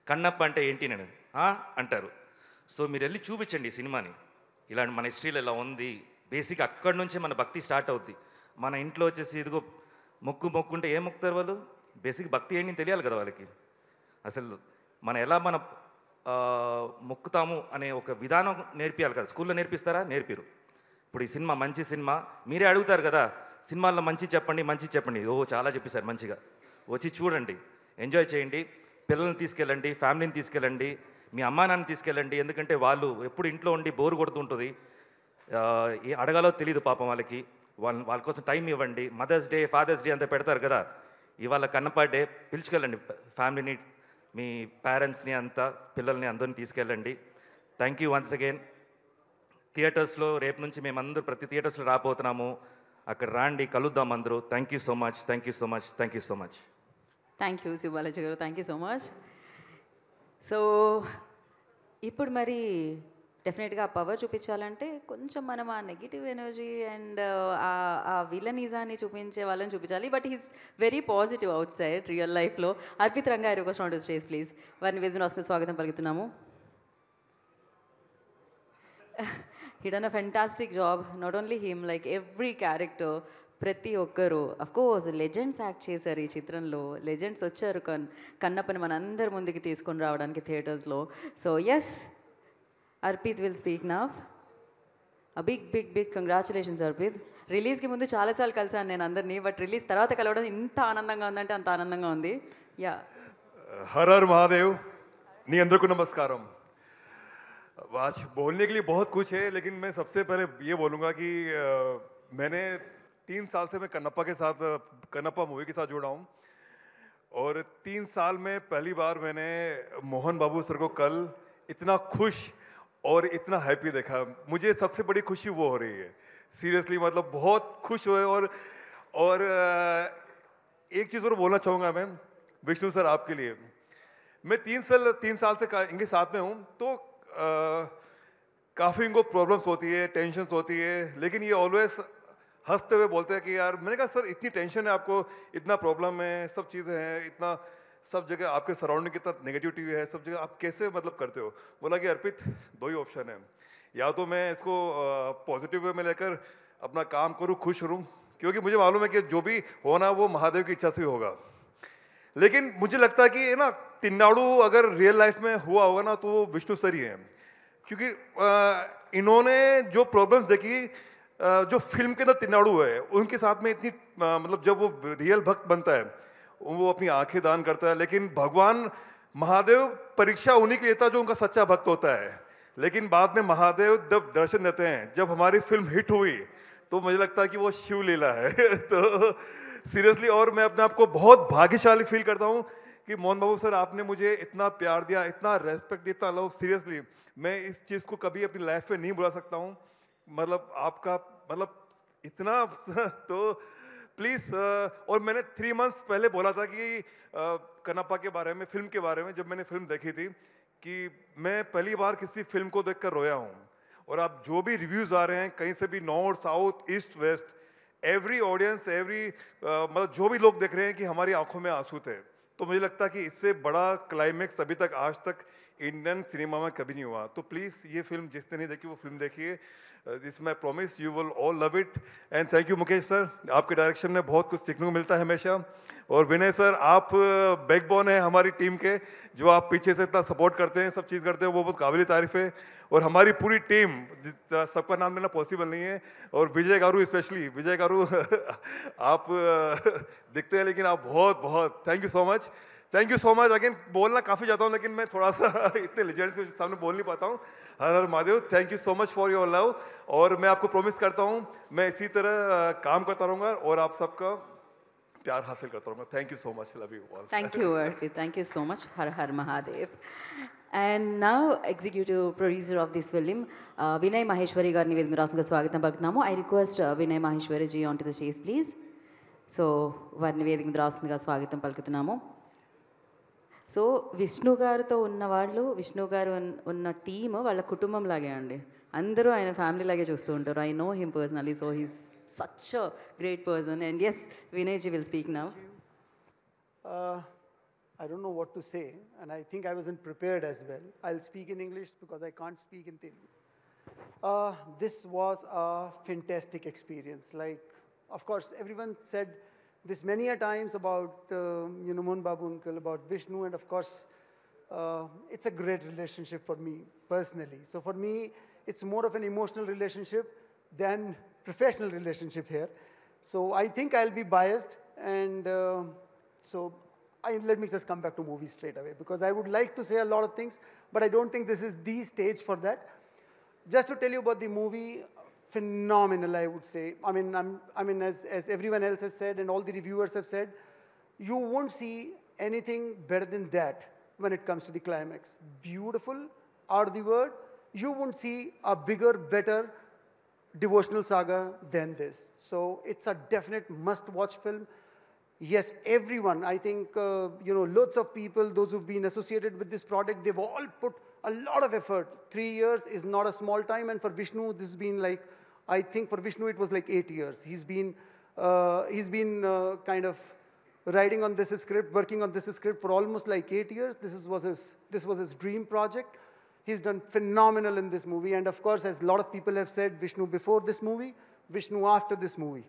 కన్నప్ప అంటే ఏంటి నేను అంటారు. సో మీరు వెళ్ళి చూపించండి ఈ సినిమాని, ఇలాంటి మన హిస్టరీలో ఇలా ఉంది. బేసిక్ అక్కడి నుంచే మన భక్తి స్టార్ట్ అవుద్ది. మన ఇంట్లో వచ్చేసి ఇదిగో మొక్కుంటే ఏం మొక్కుతారు వాళ్ళు, బేసిక్ భక్తి ఏంటి తెలియాలి కదా వాళ్ళకి. అసలు మన మొక్కుతాము అనే ఒక విధానం నేర్పియాలి కదా. స్కూల్లో నేర్పిస్తారా? నేర్పిరు. ఇప్పుడు ఈ సినిమా మంచి సినిమా, మీరే అడుగుతారు కదా సినిమాల్లో మంచి చెప్పండి. చాలా చెప్పేశారు మంచిగా. వచ్చి చూడండి, ఎంజాయ్ చేయండి, పిల్లల్ని తీసుకెళ్ళండి, ఫ్యామిలీని తీసుకెళ్ళండి, మీ అమ్మా నాన్న తీసుకెళ్ళండి. ఎందుకంటే వాళ్ళు ఎప్పుడు ఇంట్లో ఉండి బోరు కొడుతుంటుంది, అడగాలో తెలియదు పాపం వాళ్ళకి. వాళ్ళ కోసం టైం ఇవ్వండి. మదర్స్ డే, ఫాదర్స్ డే అంతా పెడతారు కదా, ఇవాళ కన్నప్ప డే, పిలుచుకెళ్ళండి ఫ్యామిలీని, మీ పేరెంట్స్ని అంతా, పిల్లల్ని అందరిని తీసుకెళ్ళండి. Thank you once again. థియేటర్స్లో రేపు నుంచి మేమందరూ ప్రతి థియేటర్స్లో రాబోతున్నాము, అక్కడ రాండి, కలుద్దాం అందరూ. Thank you so much. Thank you so much. Thank you Sivabalaji గారు, thank you so much. So ఇప్పుడు మరి డెఫినెట్గా ఆ పవర్ చూపించాలంటే కొంచెం మనం ఆ నెగిటివ్ ఎనర్జీ అండ్ ఆ విలనిజాన్ని చూపించే వాళ్ళని చూపించాలి. But he's very positive outside real లైఫ్లో. Arpit Ranga request on to stage please. వారిని వేదికను వస్తున్న స్వాగతం పలుకుతున్నాము. He done a fantastic job, not only him, like every character, ప్రతి ఒక్కరు. అఫ్కోర్స్ లెజెండ్స్ యాక్ట్ చేశారు ఈ చిత్రంలో, లెజెండ్స్ వచ్చారు కన్నప్పని మన అందరి ముందుకి తీసుకొని రావడానికి థియేటర్స్లో. So yes, Arpith will speak now. Big congratulations Arpith. రిలీజ్కి ముందు చాలాసార్లు కలిసాను నేను అందరినీ, బట్ రిలీజ్ తర్వాత కలవడం ఇంత ఆనందంగా ఉందంటే అంత ఆనందంగా ఉంది. యా, हर हर महादेव. नी अंदर को नमस्कारम. आज बोलने के लिए बहुत कुछ है, लेकिन मैं सबसे पहले ये बोलूँगा कि मैंने 3 साल से मैं कन्नप्पा मूवी के साथ जुड़ा हूँ, और 3 साल में पहली बार मैंने मोहन बाबू सर को कल इतना खुश और इतना हैप्पी देखा. मुझे सबसे बड़ी खुशी वो हो रही है, सीरियसली, मतलब बहुत खुश हुए. और एक चीज़ और बोलना चाहूँगा मैं, विष्णु सर, आपके लिए. मैं 3 साल से इनके साथ में हूँ, तो काफ़ी इनको प्रॉब्लम्स होती है, टेंशन्स होती है, लेकिन ये ऑलवेज हंसते हुए बोलते हैं कि यार, मैंने कहा सर इतनी टेंशन है आपको, इतना प्रॉब्लम है, सब चीज़ें हैं, इतना सब जगह आपके सराउंडिंग कितना नेगेटिविटी है, सब जगह आप कैसे मतलब करते हो. बोला कि अर्पित, 2 ही ऑप्शन है, या तो मैं इसको पॉजिटिव वे में लेकर अपना काम करूँ, खुश रहूँ, क्योंकि मुझे मालूम है कि जो भी होना वो महादेव की इच्छा से ही होगा. लेकिन मुझे लगता है कि ना तिन्नाडु अगर रियल लाइफ में हुआ होगा ना तो वो विष्णु सर ही हैं, क्योंकि इन्होंने जो प्रॉब्लम्स देखी, जो फिल्म के अंदर तिन्नाडु है उनके साथ में इतनी मतलब जब वो रियल भक्त बनता है वो अपनी आंखें दान करता है, लेकिन भगवान महादेव परीक्षा उन्हीं के लेता जो उनका सच्चा भक्त होता है। लेकिन बाद में महादेव जब दर्शन देते हैं, जब हमारी फिल्म हिट हुई तो मुझे लगता है कि वो शिव लीला है। तो सीरियसली, और मैं अपने आप को बहुत भाग्यशाली फील करता हूँ कि मोहन बाबू सर आपने मुझे इतना प्यार दिया, इतना रेस्पेक्ट दिया, इतना लव। सीरियसली मैं इस चीज़ को कभी अपनी लाइफ में नहीं भुला सकता हूँ। मतलब आपका मतलब इतना तो प्लीज़। और मैंने 3 months पहले बोला था कि कनप्पा के बारे में, फिल्म के बारे में, जब मैंने फिल्म देखी थी, कि मैं पहली बार किसी फिल्म को देखकर रोया हूँ। और आप जो भी रिव्यूज़ आ रहे हैं कहीं से भी, north south east west, every audience, every मतलब जो भी लोग देख रहे हैं कि हमारी आंखों में आंसू थे। तो मुझे लगता है कि इससे बड़ा क्लाइमेक्स अभी तक आज तक इंडियन सिनेमा में कभी नहीं हुआ। तो प्लीज़ ये फिल्म जिसने नहीं देखी वो फिल्म देखिए। This my promise, you will all love it. And thank you Mukesh sir, आपके डायरेक्शन में बहुत कुछ सीखने को मिलता है हमेशा। और विनय सर, आप बैकबोन है हमारी टीम के, जो आप पीछे से इतना सपोर्ट करते हैं, सब चीज़ करते हैं, वो बहुत काबिल तारीफ़ है। और हमारी पूरी टीम, सबका नाम लेना पॉसिबल नहीं है, और विजय गारू स्पेशली, विजय गारू आप दिखते हैं लेकिन आप बहुत बहुत thank you so much, thank you so much. Again बोलना काफ़ी चाहता हूँ लेकिन मैं थोड़ा सा इतने लेजेंड्स के सामने बोल नहीं पाता हूँ। हर हर Mahadev, thank you so much for your love. और मैं आपको प्रॉमिस करता हूँ मैं इसी तरह काम करता रहूँगा और आप सबका प्यार हासिल करता रहूँगा। Thank you so much, love you all. Thank you, Arpit. Thank you so much. Har Har Mahadev. And now, executive producer of this film, Vinay Maheshwari గారిని వేదిక మీద రాష్ట్రంగా స్వాగతం పలుకుతున్నాము. I request Vinay Maheshwari ji onto the stage, please. So వారిని వేదిక మీద రాష్ట్రంగా స్వాగతం పలుకుతున్నాము. సో విష్ణు గారితో ఉన్న వాళ్ళు, విష్ణు గారు ఉన్న టీమ్ వాళ్ళ కుటుంబం లాగే అండి. అందరూ ఆయన ఫ్యామిలీ లాగే చూస్తూ ఉంటారు. I know him personally, so he's such a great person. And yes, Vinay ji will speak now. I don't know what to say, and I think I wasn't prepared as well. I'll speak in English because I can't speak in Telugu. This was a fantastic experience. Like, of course, everyone said this many a times about Mohan Babu uncle, about Vishnu, and of course, it's a great relationship for me personally. So for me, it's more of an emotional relationship than professional relationship here. So I think I'll be biased, and let me just come back to movies straight away, because I would like to say a lot of things, but I don't think this is the stage for that. Just to tell you about the movie, phenomenal, I would say. I mean, as everyone else has said and all the reviewers have said, you won't see anything better than that when it comes to the climax. Beautiful are the word. You won't see a bigger, better devotional saga than this. So it's a definite must-watch film. Yes, everyone, I think, loads of people, those who've been associated with this product, they've all put a lot of effort. 3 years is not a small time, and for Vishnu, this has been like, I think for Vishnu it was like 8 years. He's been kind of riding on this script, working on this script for almost like 8 years. This was his dream project. He's done phenomenal in this movie, and of course, as a lot of people have said, Vishnu before this movie, Vishnu after this movie.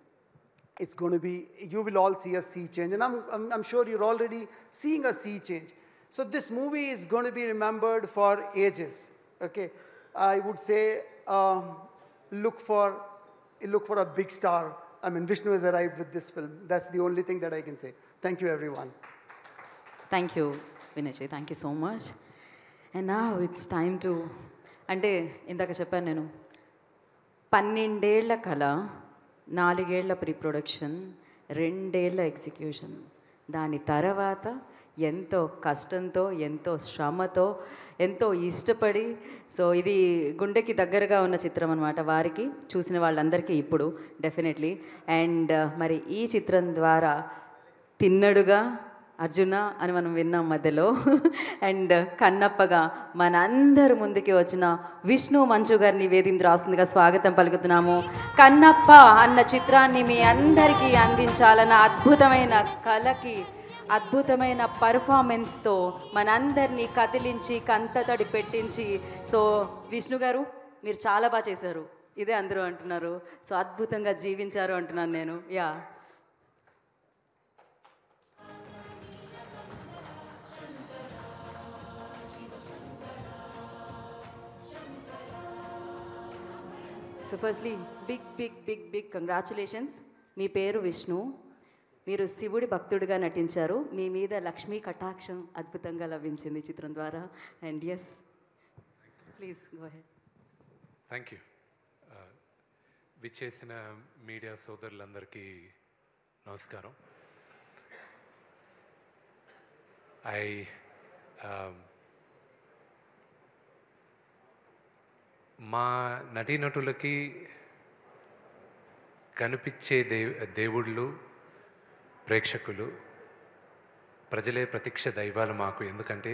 It's going to be, you will all see a sea change, and I'm sure you're already seeing a sea change. So this movie is going to be remembered for ages. Okay, I would say look for a big star. I mean, Vishnu has arrived with this film. That's the only thing that I can say. Thank you, everyone. Thank you, Vinay ji. Thank you so much. And now it's time to, అంటే ఇందాక చెప్పాను నేను, 12 ఏళ్ల కళ, 4 ఏళ్ల pre production, 2 ఏళ్ల execution, దాని తర్వాత ఎంతో కష్టంతో, ఎంతో శ్రమతో, ఎంతో ఇష్టపడి, సో ఇది గుండెకి దగ్గరగా ఉన్న చిత్రం అనమాట వారికి, చూసిన వాళ్ళందరికీ ఇప్పుడు డెఫినెట్లీ. అండ్ మరి ఈ చిత్రం ద్వారా తిన్నడుగా అర్జున అని మనం విన్నాం మధ్యలో, అండ్ కన్నప్పగా మనందరి ముందుకి వచ్చిన విష్ణు మంచు గారిని వేదిక రాస్తుందిగా స్వాగతం పలుకుతున్నాము. కన్నప్ప అన్న చిత్రాన్ని మీ అందరికీ అందించాలన్న అద్భుతమైన కళకి, అద్భుతమైన పర్ఫార్మెన్స్తో మనందరినీ కదిలించి కంటతడి పెట్టించి, సో విష్ణు గారు మీరు చాలా బాగా చేశారు, ఇదే అందరూ అంటున్నారు. సో అద్భుతంగా జీవించారు అంటున్నాను నేను. Yeah, so firstly big congratulations. మీ పేరు విష్ణు, మీరు శివుడి భక్తుడిగా నటించారు. మీ మీద లక్ష్మీ కటాక్షం అద్భుతంగా లభించింది చిత్రం ద్వారా. And yes, please go ahead. Thank you. విచ్చేసిన మీడియా సోదరులందరికీ నమస్కారం. మా నటీనటులకి కనిపించే దేవుళ్ళు ప్రేక్షకులు, ప్రజలే ప్రత్యక్ష దైవాలు మాకు. ఎందుకంటే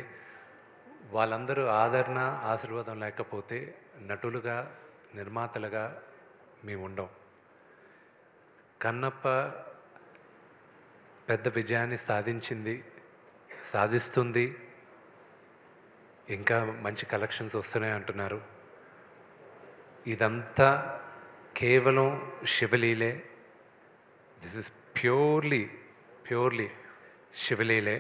వాళ్ళందరూ ఆదరణ ఆశీర్వాదం లేకపోతే నటులుగా నిర్మాతలుగా మేము ఉండం. కన్నప్ప పెద్ద విజయాన్ని సాధిస్తుంది. ఇంకా మంచి కలెక్షన్స్ వస్తున్నాయి అంటున్నారు. ఇదంతా కేవలం శివలీలే. దిస్ ఇస్ ప్యూర్లీ శివలీలే.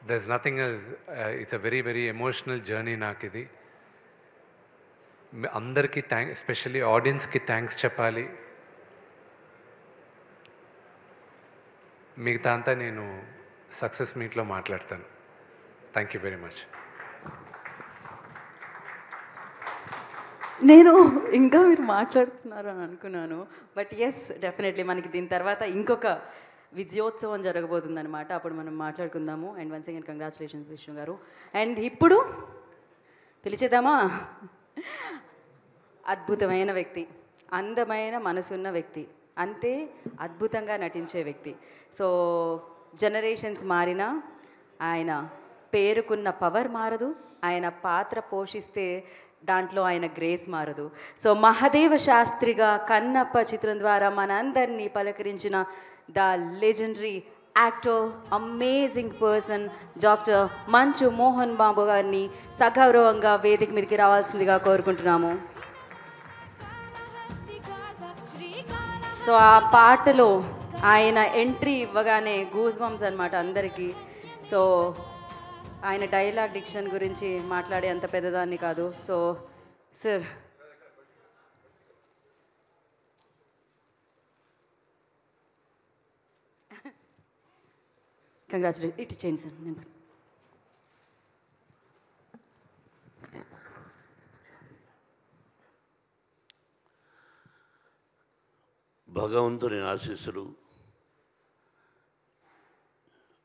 there's nothing else. It's a very emotional journey నాకు ఇది. అందరికీ ఎస్పెషల్లీ ఆడియన్స్కి థ్యాంక్స్ చెప్పాలి. మిగతా అంతా నేను సక్సెస్ మీట్లో మాట్లాడతాను. Thank you very much. నేను ఇంకా మీరు మాట్లాడుతున్నారు అని అనుకున్నాను. బట్ ఎస్, డెఫినెట్లీ మనకి దీని తర్వాత ఇంకొక విజయోత్సవం జరగబోతుంది అనమాట. అప్పుడు మనం మాట్లాడుకుందాము. And once again congratulations Vishnu గారు. అండ్ ఇప్పుడు పిలిచేద్దామా? అద్భుతమైన వ్యక్తి, అందమైన మనసున్న వ్యక్తి, అంతే అద్భుతంగా నటించే వ్యక్తి. సో జనరేషన్స్ మారినా ఆయన పేరుకున్న పవర్ మారదు, ఆయన పాత్ర పోషిస్తే దాంట్లో ఆయన గ్రేస్ మారదు. సో మహదేవ శాస్త్రిగా కన్నప్ప చిత్రం ద్వారా మనందరినీ పలకరించిన the legendary actor, amazing person doctor Manchu Mohan Babu గారిని సగౌరవంగా వేదిక మీదకి రావాల్సిందిగా కోరుకుంటున్నాము. సో ఆ పాటలో ఆయన ఎంట్రీ ఇవ్వగానే గూస్ బంప్స్ అనమాట అందరికీ. సో ఆయన డైలాగ్ డిక్షన్ గురించి మాట్లాడే అంత పెద్దదాన్ని కాదు. So sir, congratulation. ఇటు చేయండి సార్. నేను భగవంతుని ఆశీస్సులు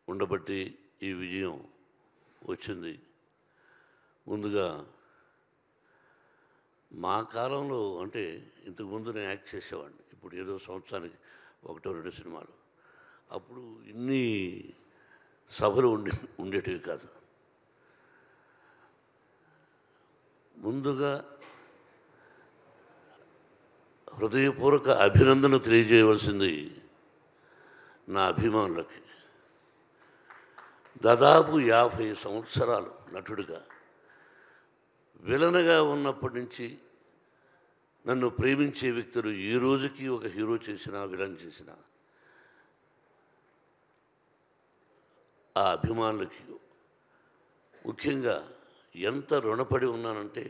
ఉండబట్టి ఈ విజయం వచ్చింది. ముందుగా మా కాలంలో అంటే ఇంతకుముందు నేను యాక్ట్ చేసేవాడిని. ఇప్పుడు ఏదో సంవత్సరానికి 1-2 సినిమాలు. అప్పుడు ఇన్ని సభలు ఉండేటివి కాదు. ముందుగా హృదయపూర్వక అభినందన తెలియజేయవలసింది నా అభిమానులకి. దాదాపు 50 సంవత్సరాలు నటుడిగా, విలన్గా ఉన్నప్పటి నుంచి నన్ను ప్రేమించే వ్యక్తులు ఈ రోజుకి ఒక హీరో చేసినా విలన్ చేసినా ఆ అభిమానులకి ముఖ్యంగా ఎంత రుణపడి ఉన్నానంటే,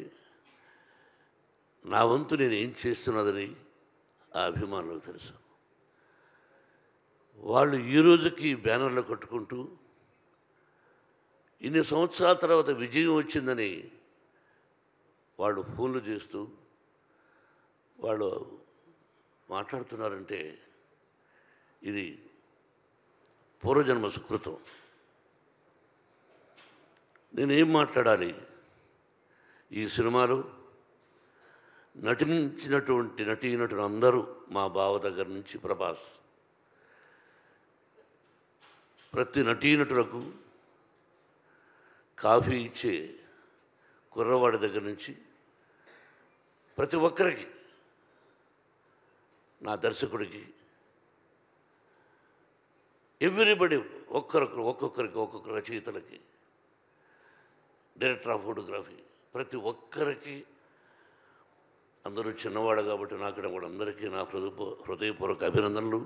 నా వంతు నేను ఏం చేస్తున్నదని ఆ అభిమానులకు తెలుసు. వాళ్ళు ఈ రోజుకి బ్యానర్లు కట్టుకుంటూ ఇన్ని సంవత్సరాల తర్వాత విజయం వచ్చిందని వాళ్ళు ఫోన్లు చేస్తూ వాళ్ళు మాట్లాడుతున్నారంటే ఇది పూర్వజన్మ సుకృతం. నేనేం మాట్లాడాలి? ఈ సినిమాలో నటించినటువంటి నటీనటులు అందరూ, మా బావ దగ్గర నుంచి ప్రభాస్, ప్రతి నటీనటులకు కాఫీ ఇచ్చే కుర్రవాడి దగ్గర నుంచి ప్రతి ఒక్కరికి, నా దర్శకుడికి, ఎవ్రీబడి, ఒక్కొక్కరికి ఒక్కొక్క రచయితలకి, డైరెక్టర్ ఆఫ్ ఫోటోగ్రఫీ, ప్రతి ఒక్కరికి, అందరూ చిన్నవాడు కాబట్టి నాకు కూడా అందరికీ నా హృదయపూర్వక అభినందనలు.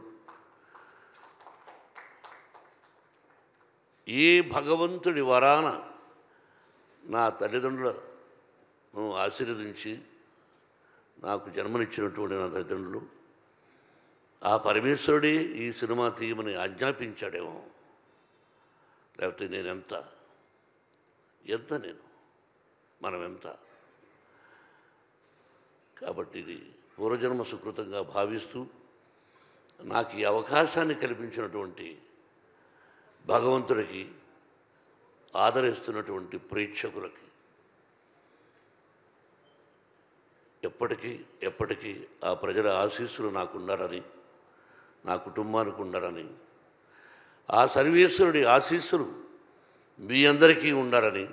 ఏ భగవంతుడి వరాన నా తల్లిదండ్రులను ఆశీర్వదించి నాకు జన్మనిచ్చినటువంటి నా తల్లిదండ్రులు ఆ పరమేశ్వరుడే ఈ సినిమా తీయమని ఆజ్ఞాపించాడేమో, లేకపోతే నేను ఎంత నేను మనం ఎంత. కాబట్టి ఇది పూర్వజన్మ సుకృతంగా భావిస్తూ నాకు ఈ అవకాశాన్ని కల్పించినటువంటి భగవంతుడికి, ఆదరిస్తున్నటువంటి ప్రేక్షకులకి ఎప్పటికీ ఆ ప్రజల ఆశీస్సులు నాకుండాలని, నా కుటుంబానికి ఉండాలని, ఆ సర్వేశ్వరుడి ఆశీస్సులు మీ అందరికీ ఉండాలని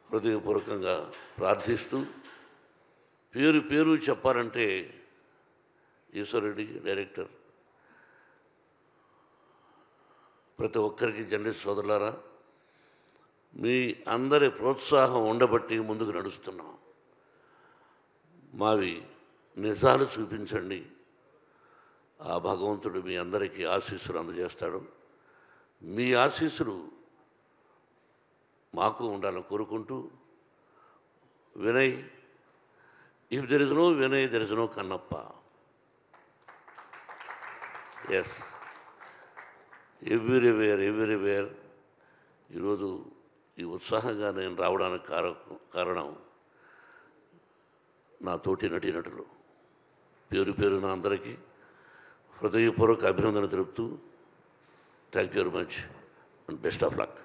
హృదయపూర్వకంగా ప్రార్థిస్తూ, పేరు చెప్పాలంటే ఈశ్వరుడి డైరెక్టర్, ప్రతి ఒక్కరికి జర్నలిస్ట్ సోదరులారా, మీ అందరి ప్రోత్సాహం ఉండబట్టి ముందుకు నడుస్తున్నాం. మావి నిజాలు చూపించండి, ఆ భగవంతుడు మీ అందరికీ ఆశీస్సులు అందజేస్తాడు. మీ ఆశీస్సులు మాకు ఉండాలని కోరుకుంటూ, Vinay, if there is no Vinay there is no Kannappa. Yes, everywhere ఈరోజు ఈ ఉత్సాహంగా నేను రావడానికి కారణం నా తోటి నటీనటులు. పేరున అందరికీ హృదయపూర్వక అభినందన తెలుపుతూ, thank you very much and best of luck.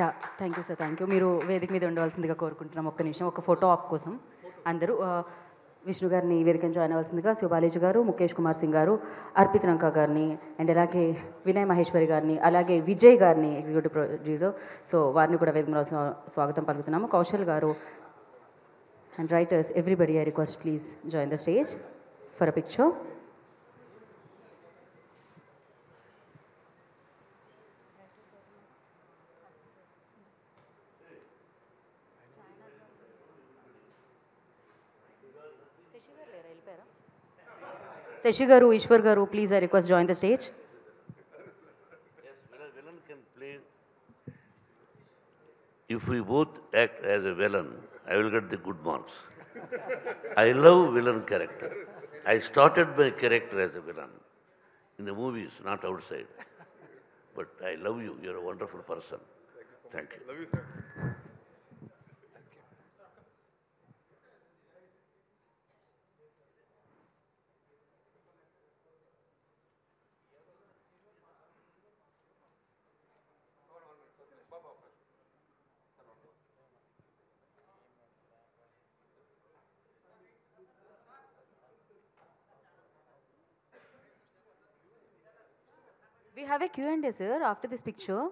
Yeah, thank you sir, thank you. మీరు వేదిక మీద ఉండవలసిందిగా కోరుకుంటున్నాం. ఒక్క నిమిషం, ఒక ఫోటో ఆప్ కోసం అందరూ విష్ణు గారిని వేదికను జాయిన్ అవ్వాల్సిందిగా శివబాలేజీ గారు, ముఖేష్ కుమార్ సింగ్ గారు, అర్పిత్ రంకా గారిని, అండ్ అలాగే వినయ్ మహేశ్వరి గారిని, అలాగే విజయ్ గారిని, ఎగ్జిక్యూటివ్ ప్రొడ్యూసర్, సో వారిని కూడా వేదిక స్వాగతం పలుకుతున్నాము. కౌశల్ గారు and writers, everybody I request please join the stage for a picture. Shashi garu, Ishwar garu, please I request join the stage. Yes, villain can play. If we both act as a villain, I will get the good marks. I love villain character. I started my character as a villain in the movies, not outside. But I love you. You're a wonderful person. Thank you. Love you, sir. We have a Q&A, sir, after this picture.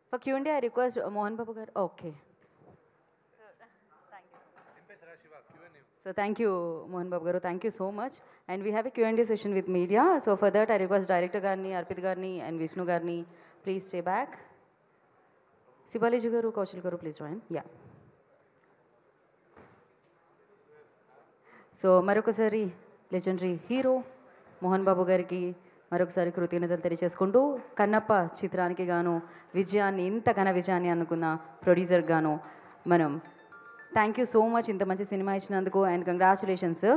For Q&A, I request Mohan Babu gar. Okay. So thank you, Mohan Babu garu. Thank you so much. And we have a Q&A session with media. So for that, I request Director Garni, Arpit Garni, and Vishnu Garni, please stay back. Sibaleji garu, Kaushal garu, please join. Yeah. So మరొకసారి legendary hero Mohan Babu గారికి మరొకసారి కృతజ్ఞతలు తెలియజేసుకుంటూ, కన్నప్ప చిత్రానికి గాను విజయాన్ని, ఇంత ఘన విజయాన్ని అనుకున్న ప్రొడ్యూసర్ గాను మనం థ్యాంక్ యూ సో మచ్, ఇంత మంచి సినిమా ఇచ్చినందుకు, and congratulations.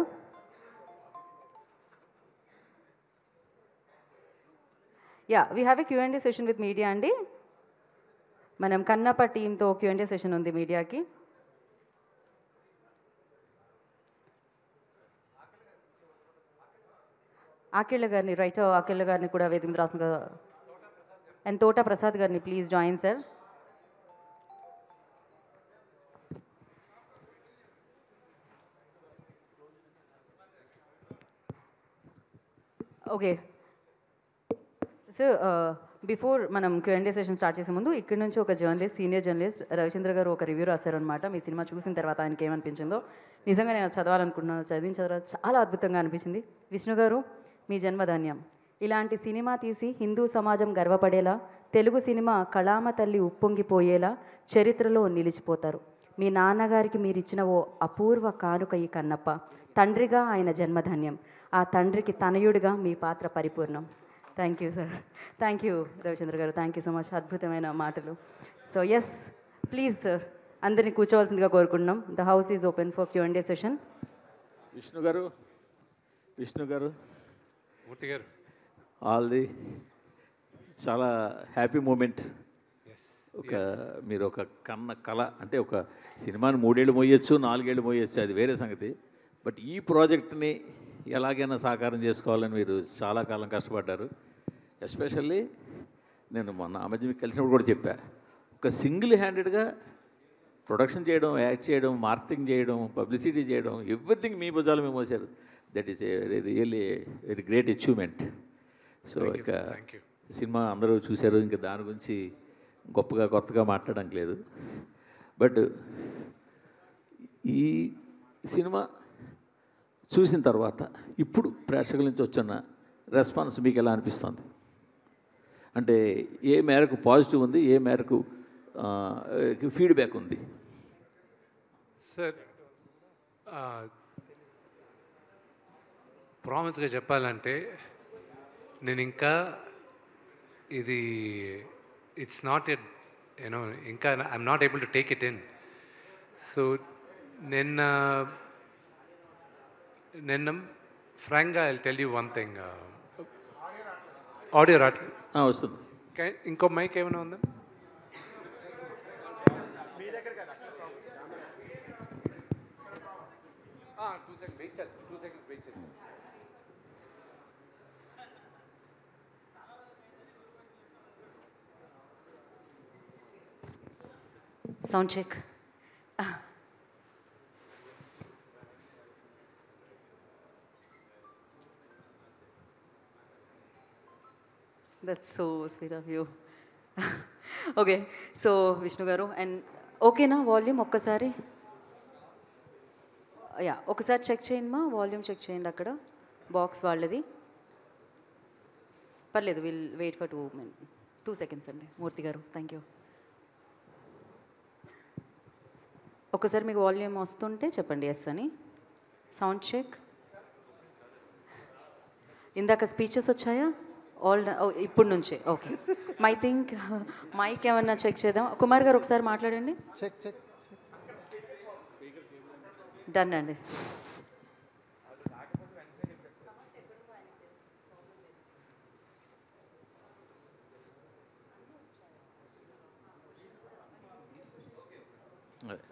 Yeah, we have a Q&A session with media అండి. మనం కన్నప్ప టీంతో Q&A సెషన్ ఉంది మీడియాకి. ఆకిళ్ళ గారిని, రైటర్ ఆకిళ్ళ గారిని కూడా వేదిక మీద రాసిన, అండ్ తోట ప్రసాద్ గారిని please join sir. Okay sir, before మనం Q&A సెషన్ స్టార్ట్ చేసే ముందు ఇక్కడ నుంచి ఒక జర్నలిస్ట్, సీనియర్ జర్నలిస్ట్ రవిచంద్ర గారు ఒక రివ్యూ రాశారనమాట. మీ సినిమా చూసిన తర్వాత ఆయనకి ఏమనిపించిందో. నిజంగా నేను చదవాలనుకుంటున్నాను, చదివిన తర్వాత చాలా అద్భుతంగా అనిపించింది. విష్ణు గారు, మీ జన్మధాన్యం. ఇలాంటి సినిమా తీసి హిందూ సమాజం గర్వపడేలా, తెలుగు సినిమా కళామ తల్లి ఉప్పొంగిపోయేలా చరిత్రలో నిలిచిపోతారు. మీ నాన్నగారికి మీరు ఇచ్చిన ఓ అపూర్వ కానుక ఈ కన్నప్ప. తండ్రిగా ఆయన జన్మధన్యం. ఆ తండ్రికి తనయుడిగా మీ పాత్ర పరిపూర్ణం. Thank you sir. Thank you Ravichandra గారు. Thank you so much. అద్భుతమైన మాటలు. సో ఎస్, ప్లీజ్ సార్, అందరినీ కూర్చోవలసిందిగా కోరుకుంటున్నాం. The house is open for Q&A session. Vishnu గారు మూర్తి గారు, ఆల్ ది చాలా హ్యాపీ మూమెంట్. మీరు ఒక కన్న కళ అంటే ఒక సినిమాని 3 ఏళ్ళు మోయొచ్చు, 4 ఏళ్ళు మోయొచ్చు, అది వేరే సంగతి. బట్ ఈ ప్రాజెక్ట్ని ఎలాగైనా సాకారం చేసుకోవాలని మీరు చాలా కాలం కష్టపడ్డారు. ఎస్పెషల్లీ నేను మొన్న ఆ మధ్య మీకు కలిసినప్పుడు కూడా చెప్పా, ఒక సింగిల్ హ్యాండెడ్గా ప్రొడక్షన్ చేయడం, యాక్ట్ చేయడం, మార్కెటింగ్ చేయడం, పబ్లిసిటీ చేయడం, ఎవ్రీథింగ్ మీ భుజాలు మేము మోసారు. That is a really very great achievement. So ఇక సినిమా అందరూ చూశారు, ఇంకా దాని గురించి గొప్పగా కొత్తగా మాట్లాడడానికి లేదు. బట్ ఈ సినిమా చూసిన తర్వాత ఇప్పుడు ప్రేక్షకుల నుంచి వచ్చిన రెస్పాన్స్ మీకు ఎలా అనిపిస్తుంది? అంటే ఏ మేరకు పాజిటివ్ ఉంది, ఏ మేరకు ఫీడ్బ్యాక్ ఉంది? సార్, ప్రామిస్గా చెప్పాలంటే నేను ఇంకా ఇది ఇట్స్ నాట్ ఎట్ యూనో ఇంకా I'm not able to take it in. So నిన్న ఫ్రాంక్గా I tell you one thing. Audio రాట్లేదు. వస్తుంది. ఇంకో మైక్ ఏమైనా ఉందా? Sound check. That's so sweet of you. Okay, so Vishnu garu, and okay na volume ఒక్కసారి yeah ఒకసారి check చేయండి మా వాల్యూమ్ చెక్ చేయండి అక్కడ బాక్స్ వాళ్ళది. పర్లేదు, విల్ వెయిట్ ఫర్ 2 seconds అండి. మూర్తి గారు, థ్యాంక్ యూ. ఒకసారి మీకు వాల్యూమ్ వస్తుంటే చెప్పండి ఎస్ అని. Sound check. ఇందాక స్పీచెస్ వచ్చాయా? ఇప్పుడు నుంచే ఓకే. మైక్ ఏమన్నా చెక్ చేద్దాం. కుమార్ గారు ఒకసారి మాట్లాడండి. చెక్ చెక్ డన్ అండి.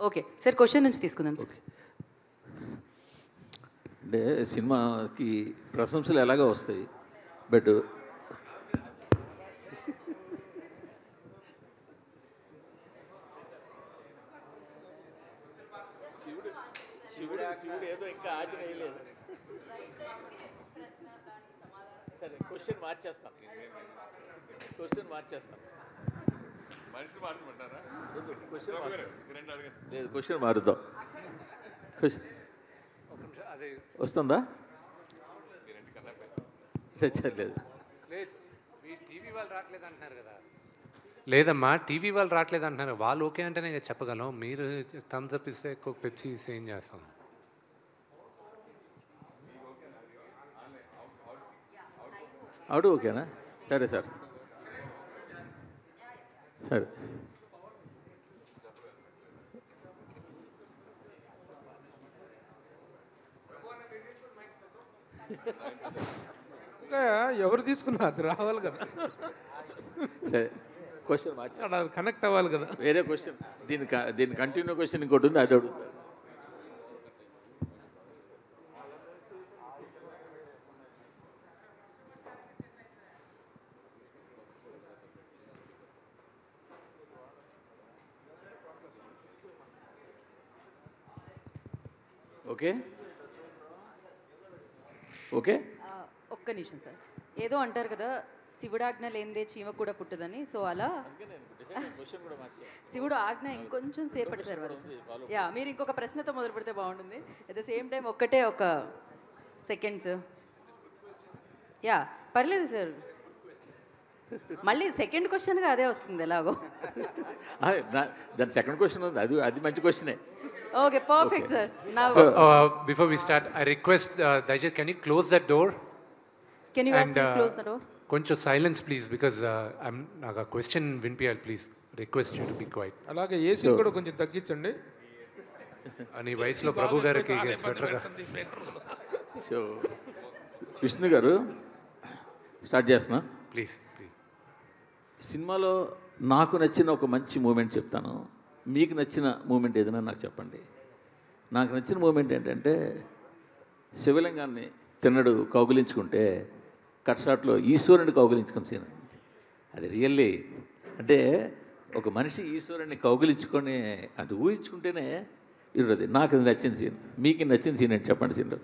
ఓకే సార్, క్వశ్చన్ నుంచి తీసుకుందాం సార్. అంటే సినిమాకి ప్రశంసలు ఎలాగో వస్తాయి, బట్ శివుడు ఏదో ఇంకా ఆజ్ఞ వేయలేదు. సరే, క్వశ్చన్ మార్చేస్తాను. లేదు, క్వశ్చన్ మారుద్దాం. అది వస్తుందా? లేదు, టీవీ వాళ్ళు రావట్లేదు అంటున్నారు కదా. లేదమ్మా, టీవీ వాళ్ళు రావట్లేదు అంటున్నారు. వాళ్ళు ఓకే అంటేనే చెప్పగలం. మీరు థమ్స్ అప్ ఇస్తే పెప్సీ ఇస్తే ఏం చేస్తాం? అవును, ఓకేనా? సరే సార్, సరే. ఎవరు తీసుకున్నారు? రావాలి కదా. సరే, క్వశ్చన్ మార్చి కనెక్ట్ అవ్వాలి కదా. వేరే క్వశ్చన్, దీని కంటిన్యూ క్వశ్చన్ ఇంకోటి ఉంది, అది అడుగుతారు. Okay okay. ఒక్క నిమిషం సార్. ఏదో అంటారు కదా, శివుడాజ్ఞ లేనిదే చీమ కూడా పుట్టదని. సో అలా శివుడు ఆజ్ఞ ఇంకొంచెం సేపటి తర్వాత యా మీరు ఇంకొక ప్రశ్నతో మొదలు పెడితే బాగుంటుంది. అట్ ద సేమ్ టైం ఒక్కటే ఒక సెకండ్స్. యా పర్లేదు సార్. మళ్ళీ సెకండ్ క్వశ్చన్గా అదే వస్తుంది ఎలాగో. దాని సెకండ్ క్వశ్చన్ ఉంది, అది మంచి క్వశ్చనే. Okay, perfect sir. నా Before we start, I request Daija, can you close that door? Can you And, close the door? కొంచెం సైలెన్స్ ప్లీజ్, బికాజ్ నాకు ఆ క్వశ్చన్ వినిపించాలి. Please request you to be quiet. అలాగే ఏసీ కూడా కొంచెం తగ్గించండి. అని వయసులో ప్రభు గారికి స్వెటర్గా. సో విష్ణు గారు స్టార్ట్ చేస్తున్నా. Please please. సినిమాలో నాకు నచ్చిన ఒక మంచి మూమెంట్ చెప్తాను, మీకు నచ్చిన మూమెంట్ ఏదైనా నాకు చెప్పండి. నాకు నచ్చిన మూమెంట్ ఏంటంటే శివలింగాన్ని తిన్నడు కౌగిలించుకుంటే కట్ షాట్లో ఈశ్వరుని కౌగిలించుకున్న సీన్. అది రియల్లీ అంటే ఒక మనిషి ఈశ్వరుని కౌగిలించుకొని అది ఊహించుకుంటేనే ఇరుది. నాకు అది నచ్చిన సీన్. మీకు నచ్చిన సీన్ ఏంటి చెప్పండి scene.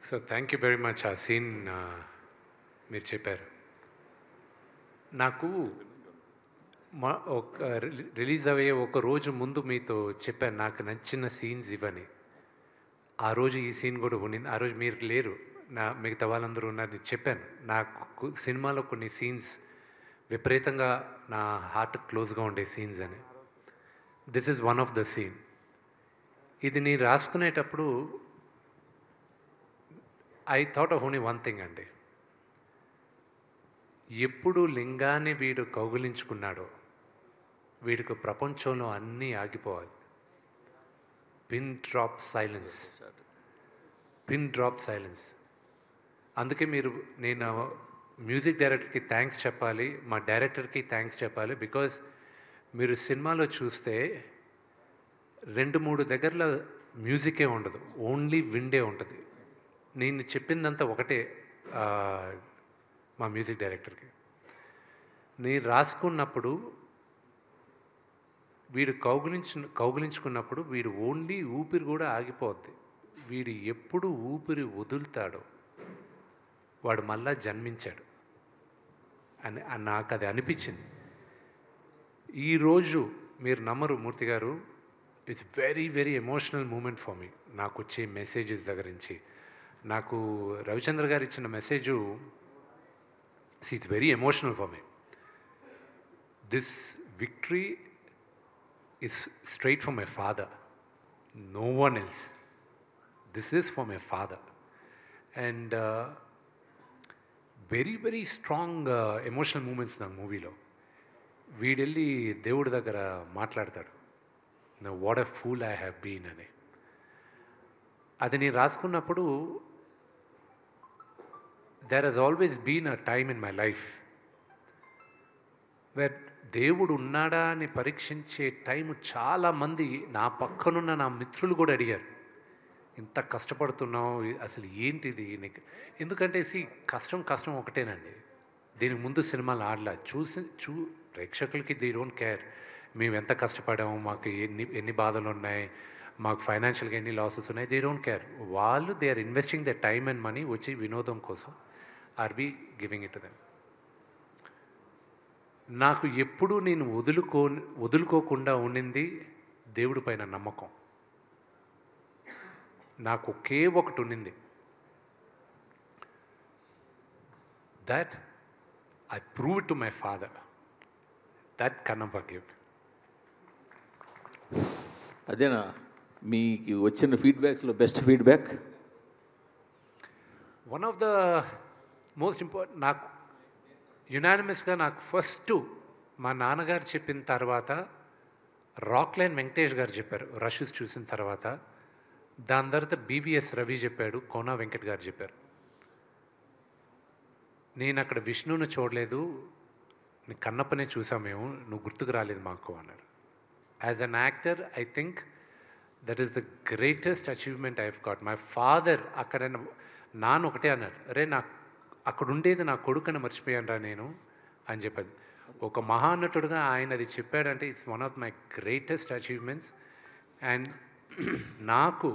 So thank you very much. ఆ సీన్ మీరు చెప్పారు. నాకు ఒక రిలీజ్ అయ్యే ఒక రోజు ముందు మీతో చెప్పాను నాకు నచ్చిన సీన్స్ ఇవని. ఆ రోజు ఈ సీన్ కూడా ఉండింది. ఆ రోజు మీరు లేరు, మిగతా వాళ్ళందరూ ఉన్నారని చెప్పాను. నాకు సినిమాలో కొన్ని సీన్స్ విపరీతంగా నా హార్ట్ క్లోజ్గా ఉండే సీన్స్ అని. This is one of the scene. ఇది నేను రాసుకునేటప్పుడు I thought of only one thing అండి. ఎప్పుడు లింగాన్ని వీడు కౌగిలించుకున్నాడో వీడికి ప్రపంచంలో అన్నీ ఆగిపోవాలి. Pin drop silence, pin drop silence. అందుకే నేను మ్యూజిక్ డైరెక్టర్కి థ్యాంక్స్ చెప్పాలి, మా డైరెక్టర్కి థ్యాంక్స్ చెప్పాలి. బికాజ్ మీరు సినిమాలో చూస్తే 2-3 దగ్గరలో మ్యూజికే ఉండదు, ఓన్లీ విండే ఉంటుంది. నేను చెప్పిందంతా ఒకటే మా మ్యూజిక్ డైరెక్టర్కి. నేను రాసుకున్నప్పుడు వీడు కౌగిలించుకున్నప్పుడు వీడు ఓన్లీ ఊపిరి కూడా ఆగిపోద్ది. వీడు ఎప్పుడు ఊపిరి వదులుతాడో వాడు మళ్ళా జన్మించాడు అని నాకు అది అనిపించింది. ఈరోజు మీరు నమ్మరు Murthy garu, it's very very emotional moment for me. నాకు వచ్చే మెసేజెస్ దగ్గర నుంచి నాకు రవిచంద్ర గారు ఇచ్చిన message it's very emotional for me. This victory is straight from my father, no one else. This is from my father. And very very strong emotional moments in the movie lo వీడెళ్ళి దేవుడి దగ్గర మాట్లాడతాడు, what a fool I have been అని. అది నేను రాసుకున్నప్పుడు there has always been a time in my life where దేవుడు ఉన్నాడా అని పరీక్షించే టైం చాలామంది నా పక్కనున్న నా మిత్రులు కూడా అడిగారు, ఇంత కష్టపడుతున్నావు అసలు ఏంటిది నీకు. ఎందుకంటే కష్టం ఒకటేనండి. దీనికి ముందు సినిమాలు ఆడలా ప్రేక్షకులకి దే డోంట్ కేర్ మేము ఎంత కష్టపడాము, మాకు ఎన్ని బాధలు ఉన్నాయి, మాకు ఫైనాన్షియల్గా ఎన్ని లాసెస్ ఉన్నాయి, దే డోంట్ కేర్. వాళ్ళు they are investing the time and money వచ్చి వినోదం కోసం. Are we giving it to them. నాకు ఎప్పుడూ నేను వదులుకోకుండా ఉండింది దేవుడి పైన నమ్మకం. నాకు ఒకే ఒకటి ఉండింది, that I prove it to my father, that can never give. అదేనా మీకు వచ్చిన ఫీడ్బ్యాక్స్లో best feedback? One of the most important నాకు యునానిమస్గా నాకు ఫస్ట్ మా నాన్నగారు చెప్పిన తర్వాత రాక్లైన్ వెంకటేష్ గారు చెప్పారు రషెస్ చూసిన తర్వాత. దాని తర్వాత బీవీఎస్ రవి చెప్పాడు, కోనా వెంకట్ గారు చెప్పారు. నేను అక్కడ విష్ణుని చూడలేదు, నీ కన్నప్పనే చూసాం మేము, నువ్వు గుర్తుకు రాలేదు మాకు అన్నారు. As an actor I think that is the greatest achievement I have got. My father అక్కడ నాన్న ఒకటే అన్నారు, అరే నాకు అక్కడ ఉండేది నా కొడుకుని మర్చిపోయాను రా నేను అని చెప్పాడు. ఒక మహానటుడుగా ఆయన అది చెప్పాడంటే it's one of my greatest achievements. And నాకు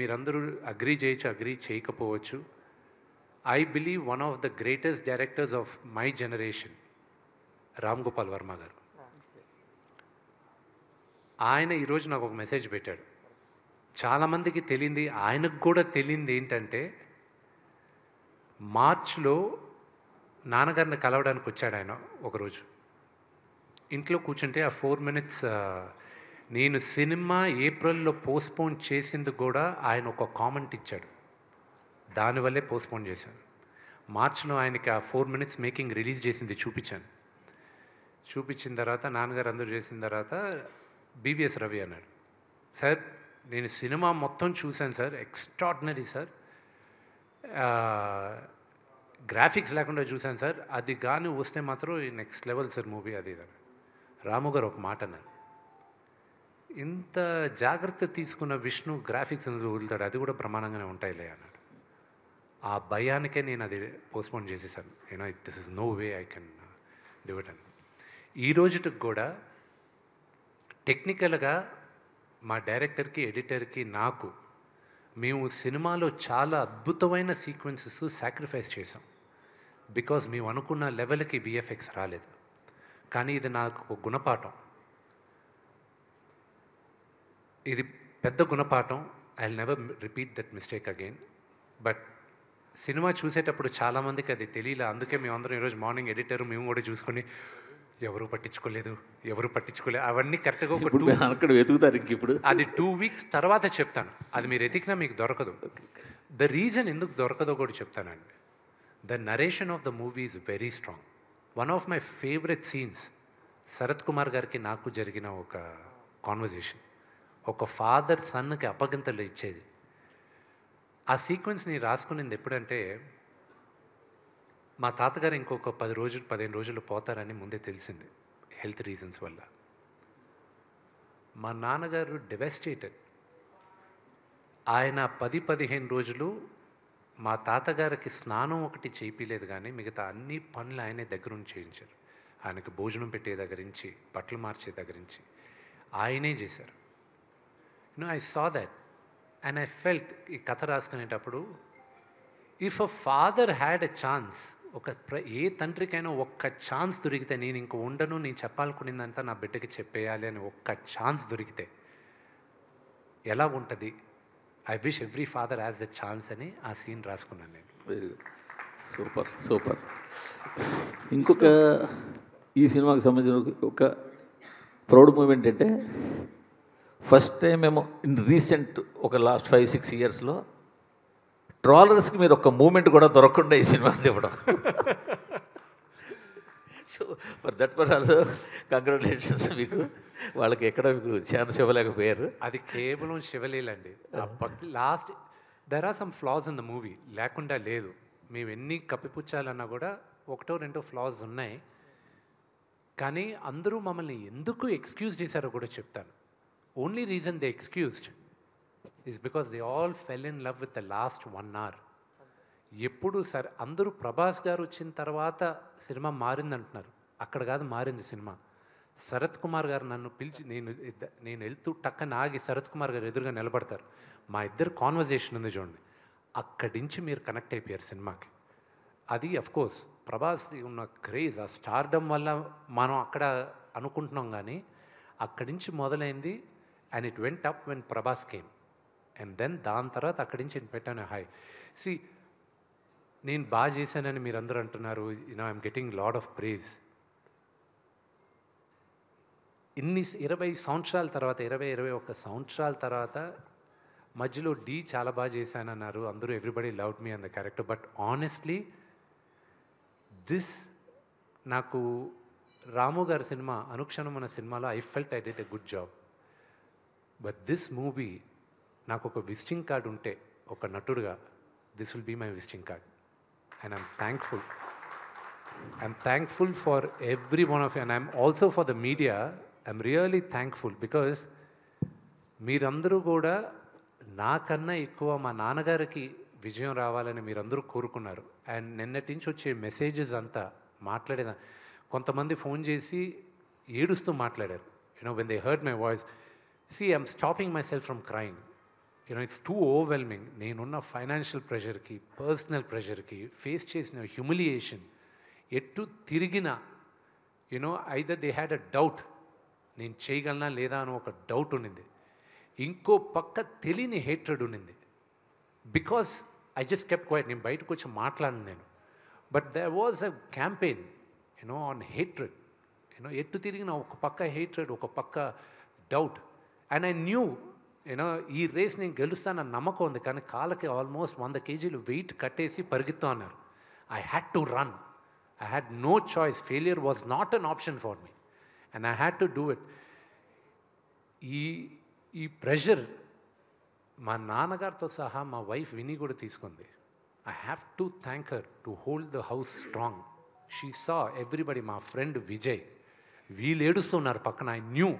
మీరందరూ అగ్రీ చేయొచ్చు, అగ్రీ చేయకపోవచ్చు. I believe one of the greatest directors of my generation Ram Gopal Varma గారు. ఆయన ఈరోజు నాకు ఒక మెసేజ్ పెట్టాడు. చాలామందికి తెలియంది, ఆయనకు కూడా తెలియంది ఏంటంటే మార్చ్లో నాన్నగారిని కలవడానికి వచ్చాడు ఆయన ఒకరోజు. ఇంట్లో కూర్చుంటే ఆ 4 minutes నేను సినిమా ఏప్రిల్లో పోస్ట్పోన్ చేసింది కూడా ఆయన ఒక కామెంట్ ఇచ్చాడు. దానివల్లే పోస్ట్పోన్ చేశాను. మార్చిలో ఆయనకి ఆ 4 minutes మేకింగ్ రిలీజ్ చేసింది చూపించాను. చూపించిన తర్వాత నాన్నగారు అందరూ చేసిన తర్వాత బీవీఎస్ రవి అన్నాడు, సార్ నేను సినిమా మొత్తం చూశాను సార్, ఎక్స్ట్రాడినరీ సార్, గ్రాఫిక్స్ లేకుండా చూశాను సార్, అది కానీ వస్తే మాత్రం నెక్స్ట్ లెవెల్ సార్ మూవీ అది. రాము గారు ఒక మాట అన్నారు, ఇంత జాగ్రత్త తీసుకున్న విష్ణు గ్రాఫిక్స్ వదులుతాడు, అది కూడా ప్రమాణంగానే ఉంటాయిలే అన్నాడు. ఆ భయానికే నేను అది పోస్ట్పోన్ చేసేసాను. This is no way I can do it అని. ఈ రోజుకి కూడా టెక్నికల్గా మా డైరెక్టర్కి, ఎడిటర్కి, నాకు మేము సినిమాలో చాలా అద్భుతమైన సీక్వెన్సెస్ సాక్రిఫైస్ చేసాం. బికాజ్ మేము అనుకున్న లెవెల్కి విఎఫ్ఎక్స్ రాలేదు. కానీ ఇది నాకు ఒక గుణపాఠం, ఇది పెద్ద గుణపాఠం. I will never repeat that mistake again. But cinema చూసేటప్పుడు చాలామందికి అది తెలియలే. అందుకే మేమందరం ఈరోజు మార్నింగ్ ఎడిటర్ మేము కూడా చూసుకొని ఎవరు పట్టించుకోలేదు అవన్నీ కరెక్ట్గా అక్కడ వెతుకుతారు. ఇంక ఇప్పుడు అది 2 weeks తర్వాత చెప్తాను. అది మీరు ఎతికినా మీకు దొరకదు. ద రీజన్ ఎందుకు దొరకదో కూడా చెప్తానండి. The narration of the movie is very strong. One of my favourite scenes Sarath Kumar గారికి నాకు జరిగిన ఒక కాన్వర్జేషన్. ఒక ఫాదర్ సన్కి అప్పగింతలు ఇచ్చేది. ఆ సీక్వెన్స్ని రాసుకునేది ఎప్పుడంటే, మా తాతగారు ఇంకొక 15 రోజులు పోతారని ముందే తెలిసింది హెల్త్ రీజన్స్ వల్ల. మా నాన్నగారు డెవెస్టేటెడ్. ఆయన 10-15 రోజులు మా తాతగారికి స్నానం ఒకటి చేయించలేదు, కానీ మిగతా అన్ని పనులు ఆయనే దగ్గరుండి చేయించారు. ఆయనకు భోజనం పెట్టే దగ్గర నుంచి, బట్టలు మార్చే దగ్గర నుంచి ఆయనే చేశారు. I saw that and I felt, ఈ కథ రాసుకునేటప్పుడు, if a father had a chance, ఏ తండ్రికైనా ఒక్క ఛాన్స్ దొరికితే, నేను ఇంక ఉండను, నేను చెప్పాలనుకునేదంతా నా బిడ్డకి చెప్పేయాలి అని ఒక్క ఛాన్స్ దొరికితే ఎలా ఉంటుంది, I wish every father has the chance అని ఆ సీన్ రాసుకున్నాను నేను. Very good, super super. ఇంకొక ఈ సినిమాకి సంబంధించిన ఒక ప్రౌడ్ మూమెంట్ అంటే, ఫస్ట్ టైం మేము ఇన్ రీసెంట్ ఒక లాస్ట్ 5-6 ఇయర్స్లో ట్రాలర్స్కి మీరు ఒక మూమెంట్ కూడా దొరకకుండా ఈ సినిమాని ఇవ్వడం. So for that per also congratulations మీకు. వాళ్ళకి ఎక్కడ మీకు ఛాన్స్ ఇవ్వలేకపోయారు. అది కేవలం శివలీలండి. Last there are some flaws in the movie, లేకుండా లేదు. మేము ఎన్ని కప్పిపుచ్చాలన్నా కూడా 1-2 ఫ్లాస్ ఉన్నాయి. కానీ అందరూ మమ్మల్ని ఎందుకు ఎక్స్క్యూజ్ చేశారో కూడా చెప్తాను. Only reason they excused is because they all fell in love with the last 1 hour. ఎప్పుడు సరే అందరూ ప్రభాస్ గారు వచ్చిన తర్వాత సినిమా మారిందంటున్నారు. అక్కడ కాదు మారింది సినిమా. శరత్ కుమార్ గారు నన్ను పిలిచి, నేను వెళ్తూ టక్కన ఆగి శరత్ కుమార్ గారు ఎదురుగా నిలబడతారు. మా ఇద్దరు కాన్వర్జేషన్ ఉంది చూడండి, అక్కడి నుంచి మీరు కనెక్ట్ అయిపోయారు సినిమాకి. అది అఫ్కోర్స్ ప్రభాస్ ఉన్న క్రేజ్, ఆ స్టార్డమ్ వల్ల మనం అక్కడ అనుకుంటున్నాం. కానీ అక్కడి నుంచి మొదలైంది. And it went up when Prabhas came. And then దాని తర్వాత అక్కడి నుంచి నేను పెట్టాను హాయ్. సి, నేను బాగా చేశానని మీరు అందరూ అంటున్నారు. I'm getting lot of praise. ఇన్ని 20 సంవత్సరాల తర్వాత, 20-21 సంవత్సరాల తర్వాత మధ్యలో చాలా బాగా చేశానన్నారు అందరూ. Everybody loved me on the character. But honestly నాకు రాము గారి సినిమా అనుక్షణం అన్న సినిమాలో I felt I did a good job. But this movie నాకు ఒక విజిటింగ్ కార్డ్ ఉంటే, ఒక నటుడుగా this will be my visiting card. And I'm thankful. I'm thankful for every one of you. And I'm also for the media. I'm really thankful because మీరందరూ కూడా నాకన్నా ఎక్కువ మా నాన్నగారికి విజయం రావాలని మీరందరూ కోరుకున్నారు. అండ్ నిన్నటి నుంచి వచ్చే మెసేజెస్ అంతా మాట్లాడేదా, కొంతమంది ఫోన్ చేసి ఏడుస్తూ మాట్లాడారు. When they heard my voice, I'm stopping my self from crying. It's two overwhelming. నేనున్న ఫైనాన్షియల్ ప్రెషర్కి, పర్సనల్ ప్రెషర్కి, ఫేస్ చేసిన హ్యూమిలియేషన్, ఎటు తిరిగిన either they had a doubt, నేను చేయగలనా లేదా అని ఒక డౌట్ ఉండింది. ఇంకో పక్క తెలియని హేట్రెడ్ ఉండింది. Because I just kept quiet. నేను బయటకు వచ్చి మాట్లాడను. నేను but there was a campaign on hatred ఎట్టు తిరిగిన ఒక పక్క హేట్రెడ్, ఒక పక్క డౌట్. అండ్ ఐ న్యూ ఈ రేస్ నేను గెలుస్తానన్న నమ్మకం ఉంది, కానీ కాళ్ళకి ఆల్మోస్ట్ 100 kgs వెయిట్ కట్టేసి పరిగెత్తు అన్నారు. I had to run. I had no choice. Failure was not an option for me. And I had to do it. ఈ ప్రెషర్ మా నాన్నగారితో సహా మా వైఫ్ విని కూడా తీసుకుంది. I have to thank her to hold the house strong. She saw everybody, మా friend Vijay, వీళ్ళు ఏడుస్తున్నారు పక్కన. I knew.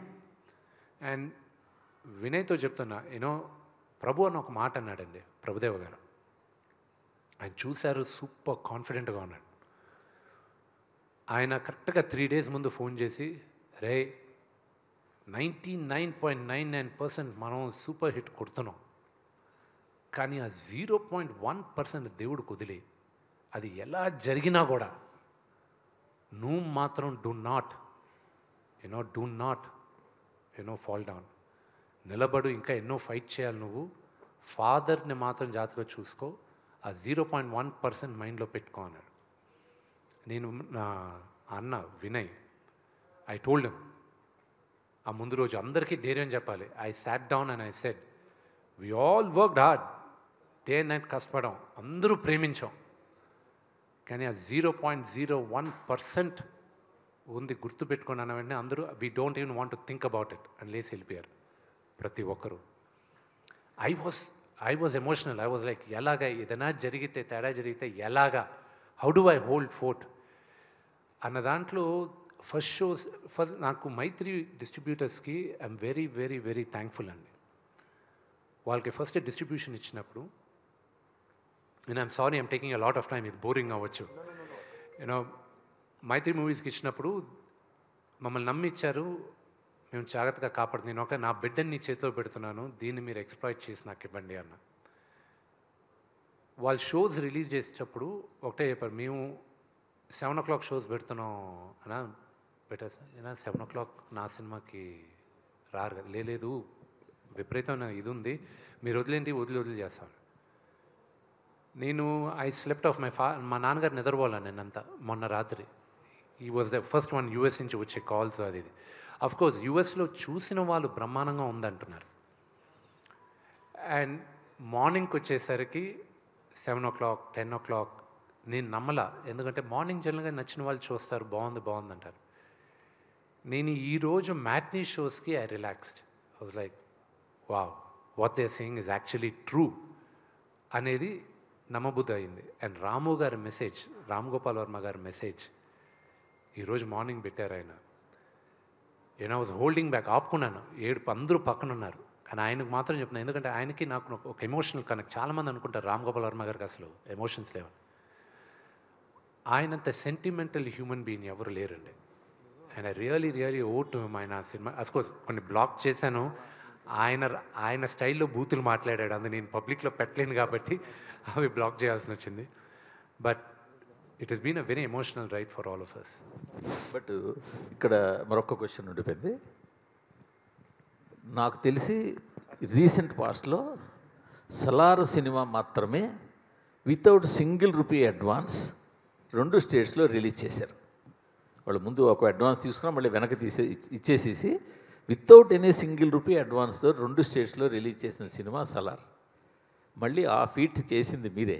And వినయ్తో చెప్తున్నా, ప్రభు అని ఒక మాట అన్నాడండి, ప్రభుదేవ గారు. ఆయన చూశారు, సూపర్ కాన్ఫిడెంట్గా ఉన్నాడు. ఆయన కరెక్ట్గా 3 days ముందు ఫోన్ చేసి, రే 99.99% మనం సూపర్ హిట్ కొడుతున్నాం, కానీ ఆ 0.1% దేవుడు కుదిలి, అది ఎలా జరిగినా కూడా నువ్వు మాత్రం డూ నాట్ ఫాల్ డౌన్, నిలబడు, ఇంకా ఎన్నో ఫైట్ చేయాలి నువ్వు, ఫాదర్ని మాత్రం జాగ్రత్తగా చూసుకో, ఆ 0.1% మైండ్లో పెట్టుకో అన్నాడు. నేను నా అన్న వినయ్, ఐ టోల్డ్ హిమ్, ఆ ముందు రోజు అందరికీ ధైర్యం చెప్పాలి. I sat down and I said, we all worked hard, day and night కష్టపడాం, అందరూ ప్రేమించాం, కానీ ఆ 0.01% ఉంది, గుర్తుపెట్టుకున్నాను. వెంటనే అందరూ we don't even want to think about it అని లేసి వెళ్ళిపోయారు ప్రతి ఒక్కరూ. I was emotional. I was like, ఎలాగా ఏదైనా జరిగితే, తేడా జరిగితే ఎలాగా, how do I hold fort అన్న దాంట్లో ఫస్ట్ నాకు మైత్రి డిస్ట్రిబ్యూటర్స్కి I'm very very very thankful అండి. వాళ్ళకి ఫస్ట్ డిస్ట్రిబ్యూషన్ ఇచ్చినప్పుడు, నేను I'm sorry I'm taking a lot of time, ఇది బోరింగ్ అవ్వచ్చు. మైత్రి మూవీస్కి ఇచ్చినప్పుడు మమ్మల్ని నమ్మి ఇచ్చారు, మేము జాగ్రత్తగా కాపాడుతుంది. నేను నా బిడ్డని నీ చేతిలో పెడుతున్నాను, దీన్ని మీరు ఎక్స్ప్లాయిట్ చేసి నాకు ఇవ్వండి అన్న. వాళ్ళు షోస్ రిలీజ్ చేసేటప్పుడు ఒకటే చెప్పారు, మేము 7 o'clock షోస్ పెడుతున్నాం అన్నా. బెటర్ సార్, నేను 7 o'clock నా సినిమాకి రారు కదా. లేదు, విపరీతమైన ఇది ఉంది, మీరు వదిలేంటి, వదిలి చేస్తాను. నేను ఐ స్లెప్ట్ ఆఫ్ మా నాన్నగారు నిద్రపోవాలి నేనంతా మొన్న రాత్రి. ఈ was the first one US నుంచి వచ్చే కాల్స్. అది అఫ్కోర్స్ యూఎస్లో చూసిన వాళ్ళు బ్రహ్మాండంగా ఉందంటున్నారు. అండ్ మార్నింగ్కి వచ్చేసరికి 7 o'clock 10 o'clock నేను నమ్మలా, ఎందుకంటే మార్నింగ్ జనరల్గా నచ్చిన వాళ్ళు చూస్తారు, బాగుంది అంటారు. నేను ఈరోజు మ్యాట్నీ షోస్కి I relaxed. I was like, wow, what they are saying is actually true అనేది నమ్మబుద్ధి అయింది. అండ్ రాము గారి మెసేజ్, రామ్ గోపాల్ వర్మ గారి మెసేజ్ ఈరోజు మార్నింగ్ పెట్టారు ఆయన. ఐ వాజ్ హోల్డింగ్ బ్యాక్, ఆపుకున్నాను, ఏడుపు, అందరూ పక్కన ఉన్నారు, కానీ ఆయనకు మాత్రం చెప్తున్నాను, ఎందుకంటే ఆయనకి నాకు ఒక ఎమోషనల్ కనెక్ట్. చాలామంది అనుకుంటారు రామ్ గోపాల్ వర్మ గారికి అసలు ఎమోషన్స్ లేవు. ఆయనంత సెంటిమెంటల్ హ్యూమన్ బీయింగ్ ఎవరు లేరండి. And I really owe to ఆయన సినిమా. అఫ్కోర్స్ కొన్ని బ్లాక్ చేశాను, ఆయన స్టైల్లో బూతులు మాట్లాడాడు, అందుకు నేను పబ్లిక్లో పెట్టలేను కాబట్టి అవి బ్లాక్ చేయాల్సి వచ్చింది. But it has been a very emotional ride for all of us. But ఇక్కడ మరొక క్వశ్చన్ ఉండిపోయింది. నాకు తెలిసి రీసెంట్ పాస్ట్లో సలార్ సినిమా మాత్రమే వితౌట్ సింగిల్ రూపీ అడ్వాన్స్ 2 స్టేట్స్లో రిలీజ్ చేశారు. వాళ్ళు ముందు ఒక అడ్వాన్స్ తీసుకున్నా మళ్ళీ వెనక్కి ఇచ్చేసేసి వితౌట్ ఎనీ సింగిల్ రూపీ అడ్వాన్స్తో 2 స్టేట్స్లో రిలీజ్ చేసిన సినిమా సలార్. మళ్ళీ ఆ ఫీట్ చేసింది మీరే.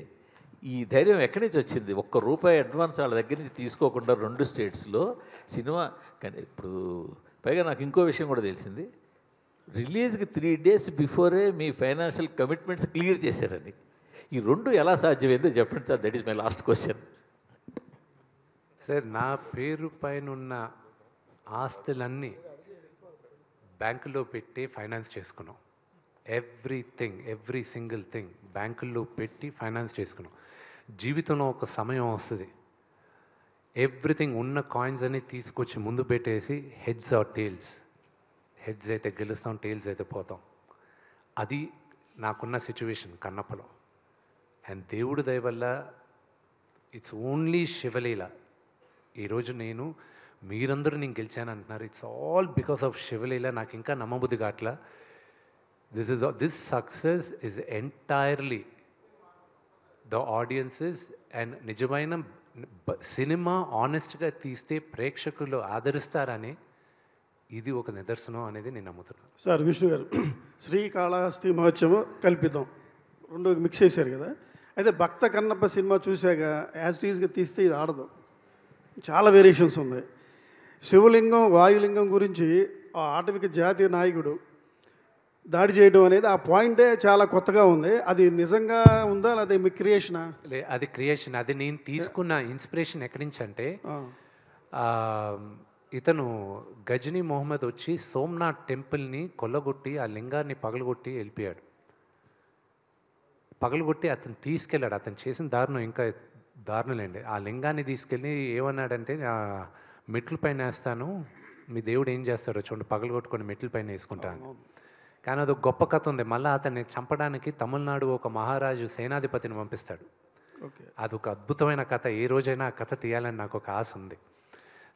ఈ ధైర్యం ఎక్కడి నుంచి వచ్చింది? ₹1 అడ్వాన్స్ వాళ్ళ దగ్గర నుంచి తీసుకోకుండా 2 స్టేట్స్లో సినిమా. కానీ ఇప్పుడు పైగా నాకు ఇంకో విషయం కూడా తెలిసింది, రిలీజ్కి 3 days బిఫోరే మీ ఫైనాన్షియల్ కమిట్మెంట్స్ క్లియర్ చేశారని. ఈ 2 ఎలా సాధ్యమైందో చెప్పండి sir. That is my last question. Sir, నా పేరు పైన ఉన్న ఆస్తులన్నీ బ్యాంకులో పెట్టి ఫైనాన్స్ చేసుకున్నాం. ఎవ్రీథింగ్, ఎవ్రీ సింగిల్ థింగ్ బ్యాంకుల్లో పెట్టి ఫైనాన్స్ చేసుకున్నాం. జీవితంలో ఒక సమయం వస్తుంది, ఎవ్రీథింగ్ ఉన్న కాయిన్స్ అన్ని తీసుకొచ్చి ముందు పెట్టేసి హెడ్స్ ఆర్ టేల్స్, హెడ్స్ అయితే గెలుస్తాం, టేల్స్ అయితే పోతాం. అది నాకున్న సిచ్యువేషన్ కన్నప్పలో. అండ్ దేవుడి దయ వల్ల ఇట్స్ ఓన్లీ శివలీల. ఈరోజు మీరందరూ నేను గెలిచాను అంటున్నారు. ఇట్స్ ఆల్ బికాస్ ఆఫ్ శివలీల. నాకు ఇంకా నమ్మబుద్ధి కావట్లా. This success is entirely the audiences. And సినిమా ఆనెస్ట్గా తీస్తే ప్రేక్షకులు ఆదరిస్తారని ఇది ఒక నిదర్శనం అనేది నేను నమ్ముతున్నాను. సార్ విష్ణు గారు, శ్రీకాళహస్తి మహోత్సవం కల్పితం రెండు మిక్స్ చేశారు కదా. అయితే భక్త కన్నప్ప సినిమా చూశాక యాజ్ టీజ్గా తీస్తే ఇది ఆడదు, చాలా వేరియేషన్స్ ఉన్నాయి. శివలింగం వాయులింగం గురించి ఆ ఆటవిక జాతీయ నాయకుడు దాడి చేయడం అనేది ఆ పాయింటే చాలా కొత్తగా ఉంది. అది నిజంగా ఉందా లేదా మీ క్రియేషనా? అది క్రియేషన్. అది నేను తీసుకున్న ఇన్స్పిరేషన్ ఎక్కడి నుంచి అంటే ఇతను గజనీ మొహమ్మద్ వచ్చి సోమనాథ్ టెంపుల్ని కొల్లగొట్టి ఆ లింగాన్ని పగలగొట్టి వెళ్ళిపోయాడు. పగలగొట్టి అతను తీసుకెళ్ళాడు. అతను చేసిన దారుణం ఇంకా దారుణలేండి. ఆ లింగాన్ని తీసుకెళ్ళి ఏమన్నాడంటే మెట్ల పైన వేస్తాను, మీ దేవుడు ఏం చేస్తాడో చూడండి, పగలగొట్టుకొని మెట్ల పైన వేసుకుంటాను. కానీ అది ఒక గొప్ప కథ ఉంది. మళ్ళీ అతన్ని చంపడానికి తమిళనాడు ఒక మహారాజు సేనాధిపతిని పంపిస్తాడు. అది ఒక అద్భుతమైన కథ. ఏ రోజైనా ఆ కథ తీయాలని నాకు ఒక ఆశ ఉంది.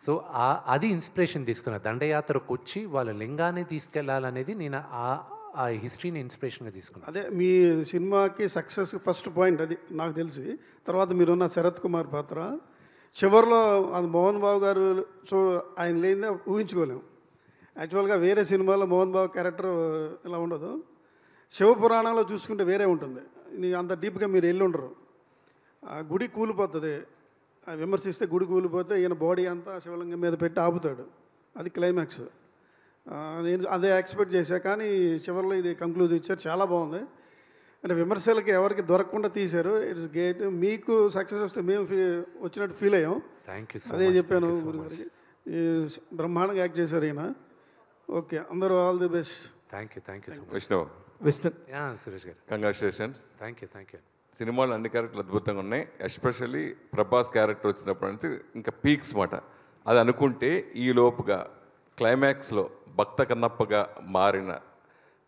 సో అది ఇన్స్పిరేషన్ తీసుకున్న దండయాత్రకు వచ్చి వాళ్ళ లింగాన్ని తీసుకెళ్లాలనేది నేను ఆ హిస్టరీని ఇన్స్పిరేషన్గా తీసుకున్నాను. అదే మీ సినిమాకి సక్సెస్ ఫస్ట్ పాయింట్ అది నాకు తెలిసి. తర్వాత మీరున్న శరత్ కుమార్ పాత్ర చివరిలో అది మోహన్ బాబు గారు ఆయన లేనిదే ఊహించుకోలేము. యాక్చువల్గా వేరే సినిమాలో మోహన్ బాబు క్యారెక్టర్ ఇలా ఉండదు. శివపురాణంలో చూసుకుంటే వేరే ఉంటుంది. అంత డీప్గా మీరు వెళ్ళి ఉండరు. ఆ గుడి కూలిపోతుంది, విమర్శిస్తే గుడి కూలిపోతే ఈయన బాడీ అంతా శివలింగం మీద పెట్టి ఆపుతాడు. అది క్లైమాక్స్. నేను అదే ఎక్స్పెక్ట్ చేశా, కానీ చివరిలో ఇది కంక్లూజ్ ఇచ్చారు. చాలా బాగుంది. అంటే విమర్శలకి ఎవరికి దొరకకుండా తీశారు. It's great. మీకు సక్సెస్ వస్తే మేము వచ్చినట్టు ఫీల్ అయ్యాం. Thank you. అదే చెప్పాను గురుగారికి. బ్రహ్మాండంగా యాక్ట్ చేశారు ఈయన. ఓకే, అందరూ all the best. Thank you. Thank you so much. Vishnu Suresh గారు, congratulations. Thank you. Thank you. సినిమాలో అన్ని క్యారెక్టర్లు అద్భుతంగా ఉన్నాయి. ఎస్పెషల్లీ ప్రభాస్ క్యారెక్టర్ వచ్చినప్పటి నుంచి ఇంకా పీక్స్ మాట. అది అనుకుంటే ఈ లోపుగా క్లైమాక్స్లో భక్త కన్నప్పగా మారిన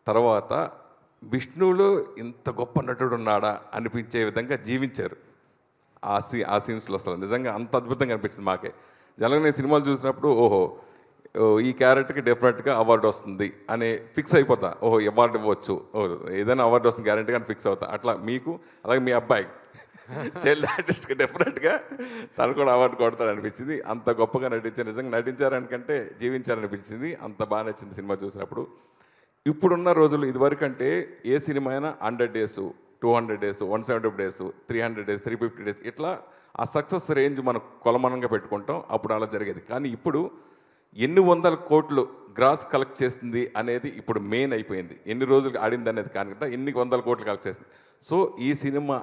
తర్వాత విష్ణువులో ఇంత గొప్ప నటుడు ఉన్నాడా అనిపించే విధంగా జీవించారు ఆ సీన్స్లో. అసలు నిజంగా అంత అద్భుతంగా అనిపించింది మాకే. జనరల్గా నేను సినిమాలు చూసినప్పుడు ఈ క్యారెక్టర్కి డెఫినెట్గా అవార్డు వస్తుంది అని ఫిక్స్ అయిపోతా. అవార్డు ఇవ్వచ్చు, ఏదైనా అవార్డు వస్తుంది గ్యారెంటీగా అని ఫిక్స్ అవుతా. అట్లా మీకు అలాగే మీ అబ్బాయి చైల్డ్ ఆర్టిస్ట్కి డెఫినెట్గా తను కూడా అవార్డు కొడతాడు అనిపించింది. అంత గొప్పగా నటించారు. నిజంగా నటించారనికంటే జీవించారనిపించింది. అంత బాగా నచ్చింది సినిమా చూసినప్పుడు. ఇప్పుడున్న రోజులు ఇదివరకు అంటే ఏ సినిమా అయినా 100 days, 200 days, 170 days, 300 days, 350 days ఇట్లా ఆ సక్సెస్ రేంజ్ మనం కొలమానంగా పెట్టుకుంటాం. అప్పుడు అలా జరిగేది. కానీ ఇప్పుడు ఎన్ని వందల కోట్లు గ్రాస్ కలెక్ట్ చేస్తుంది అనేది ఇప్పుడు మెయిన్ అయిపోయింది. ఎన్ని రోజులు ఆడింది అనేది కాకుండా ఎన్ని వందల కోట్లు కలెక్ట్ చేస్తుంది. సో ఈ సినిమా